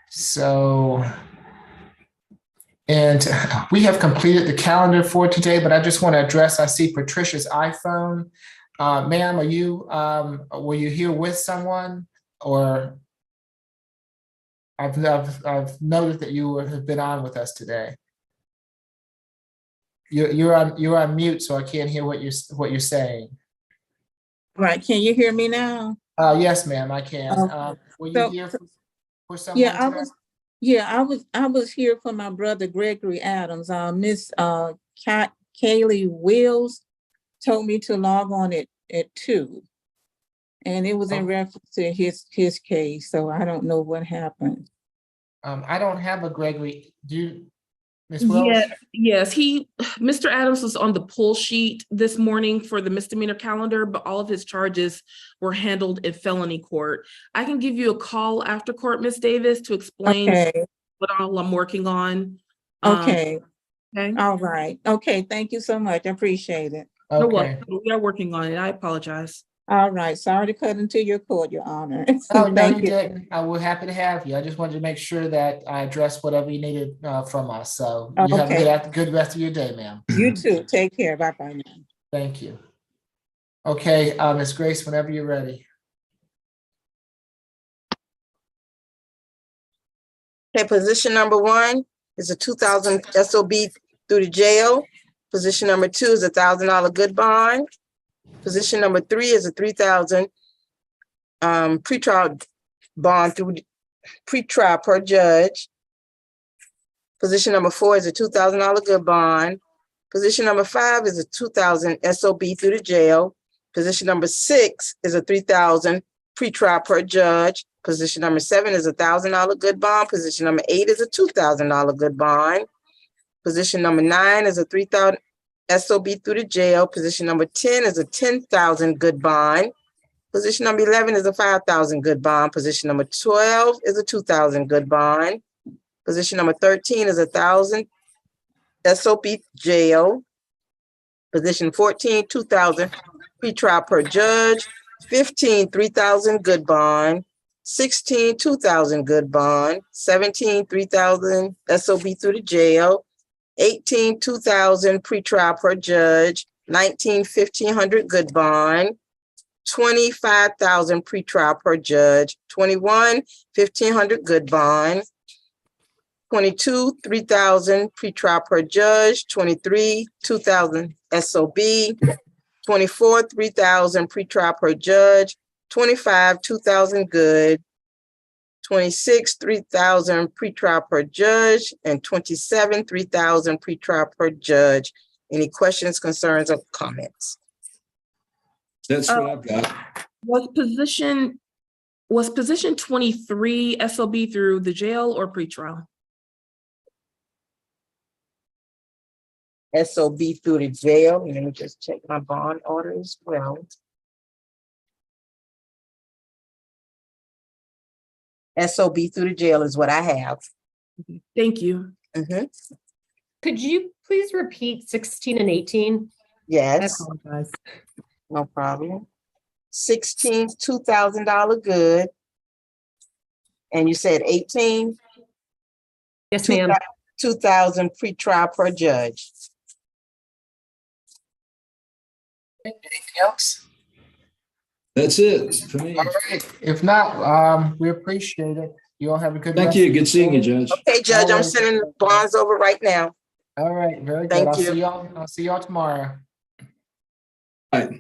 so. And we have completed the calendar for today, but I just want to address, I see Patricia's iPhone. Ma'am, were you here with someone, or? I've noted that you have been on with us today. You're on mute, so I can't hear what you're saying. Right, can you hear me now? Yes, ma'am, I can. Were you here for someone today? I was here for my brother Gregory Adams. Miss Kaylee Wills told me to log on at 2. And it was in reference to his case, so I don't know what happened. I don't have a Gregory. Do you, Ms. Wells? Yes, Mr. Adams was on the pull sheet this morning for the misdemeanor calendar, but all of his charges were handled in felony court. I can give you a call after court, Ms. Davis, to explain what all I'm working on. Okay. Okay. All right. Okay, thank you so much. I appreciate it. You're welcome. We are working on it. I apologize. All right. Sorry to cut into your court, Your Honor. Oh, no, you didn't. We're happy to have you. I just wanted to make sure that I addressed whatever you needed from us. So you have a good rest of your day, ma'am. You too. Take care. Bye-bye now. Thank you. Okay, Ms. Grace, whenever you're ready. Okay, position number 1 is a 2,000 SOB through the jail. Position number 2 is a $1,000 good bond. Position number 3 is a 3,000 pretrial bond through pretrial per judge. Position number 4 is a $2,000 good bond. Position number 5 is a 2,000 SOB through the jail. Position number 6 is a 3,000 pretrial per judge. Position number 7 is a $1,000 good bond. Position number 8 is a $2,000 good bond. Position number 9 is a 3,000 SOB through the jail. Position number 10 is a 10,000 good bond. Position number 11 is a 5,000 good bond. Position number 12 is a 2,000 good bond. Position number 13 is 1,000 SOB jail. Position 14, 2,000 pretrial per judge. 15, 3,000 good bond. 16, 2,000 good bond. 17, 3,000 SOB through the jail. 18, 2,000 pretrial per judge. 19, 1,500 good bond. 20, 5,000 pretrial per judge. 21, 1,500 good bond. 22, 3,000 pretrial per judge. 23, 2,000 SOB. 24, 3,000 pretrial per judge. 25, 2,000 good. 26, 3,000 pretrial per judge, and 27, 3,000 pretrial per judge. Any questions, concerns, or comments? That's what I've got. Was position 23 SOB through the jail or pretrial? SOB through the jail. Let me just check my bond order as well. SOB through the jail is what I have. Thank you. Could you please repeat 16 and 18? Yes. I apologize. No problem. 16, $2,000 good. And you said 18? Yes, ma'am. 2,000 pretrial per judge. Anything else? That's it for me. All right. If not, we appreciate it. You all have a good Thank rest you. of your Good seeing you, day. Judge. Okay, Judge, I'm Always. sending the bonds over right now. All right, very good. Thank I'll you. see y'all tomorrow. All right.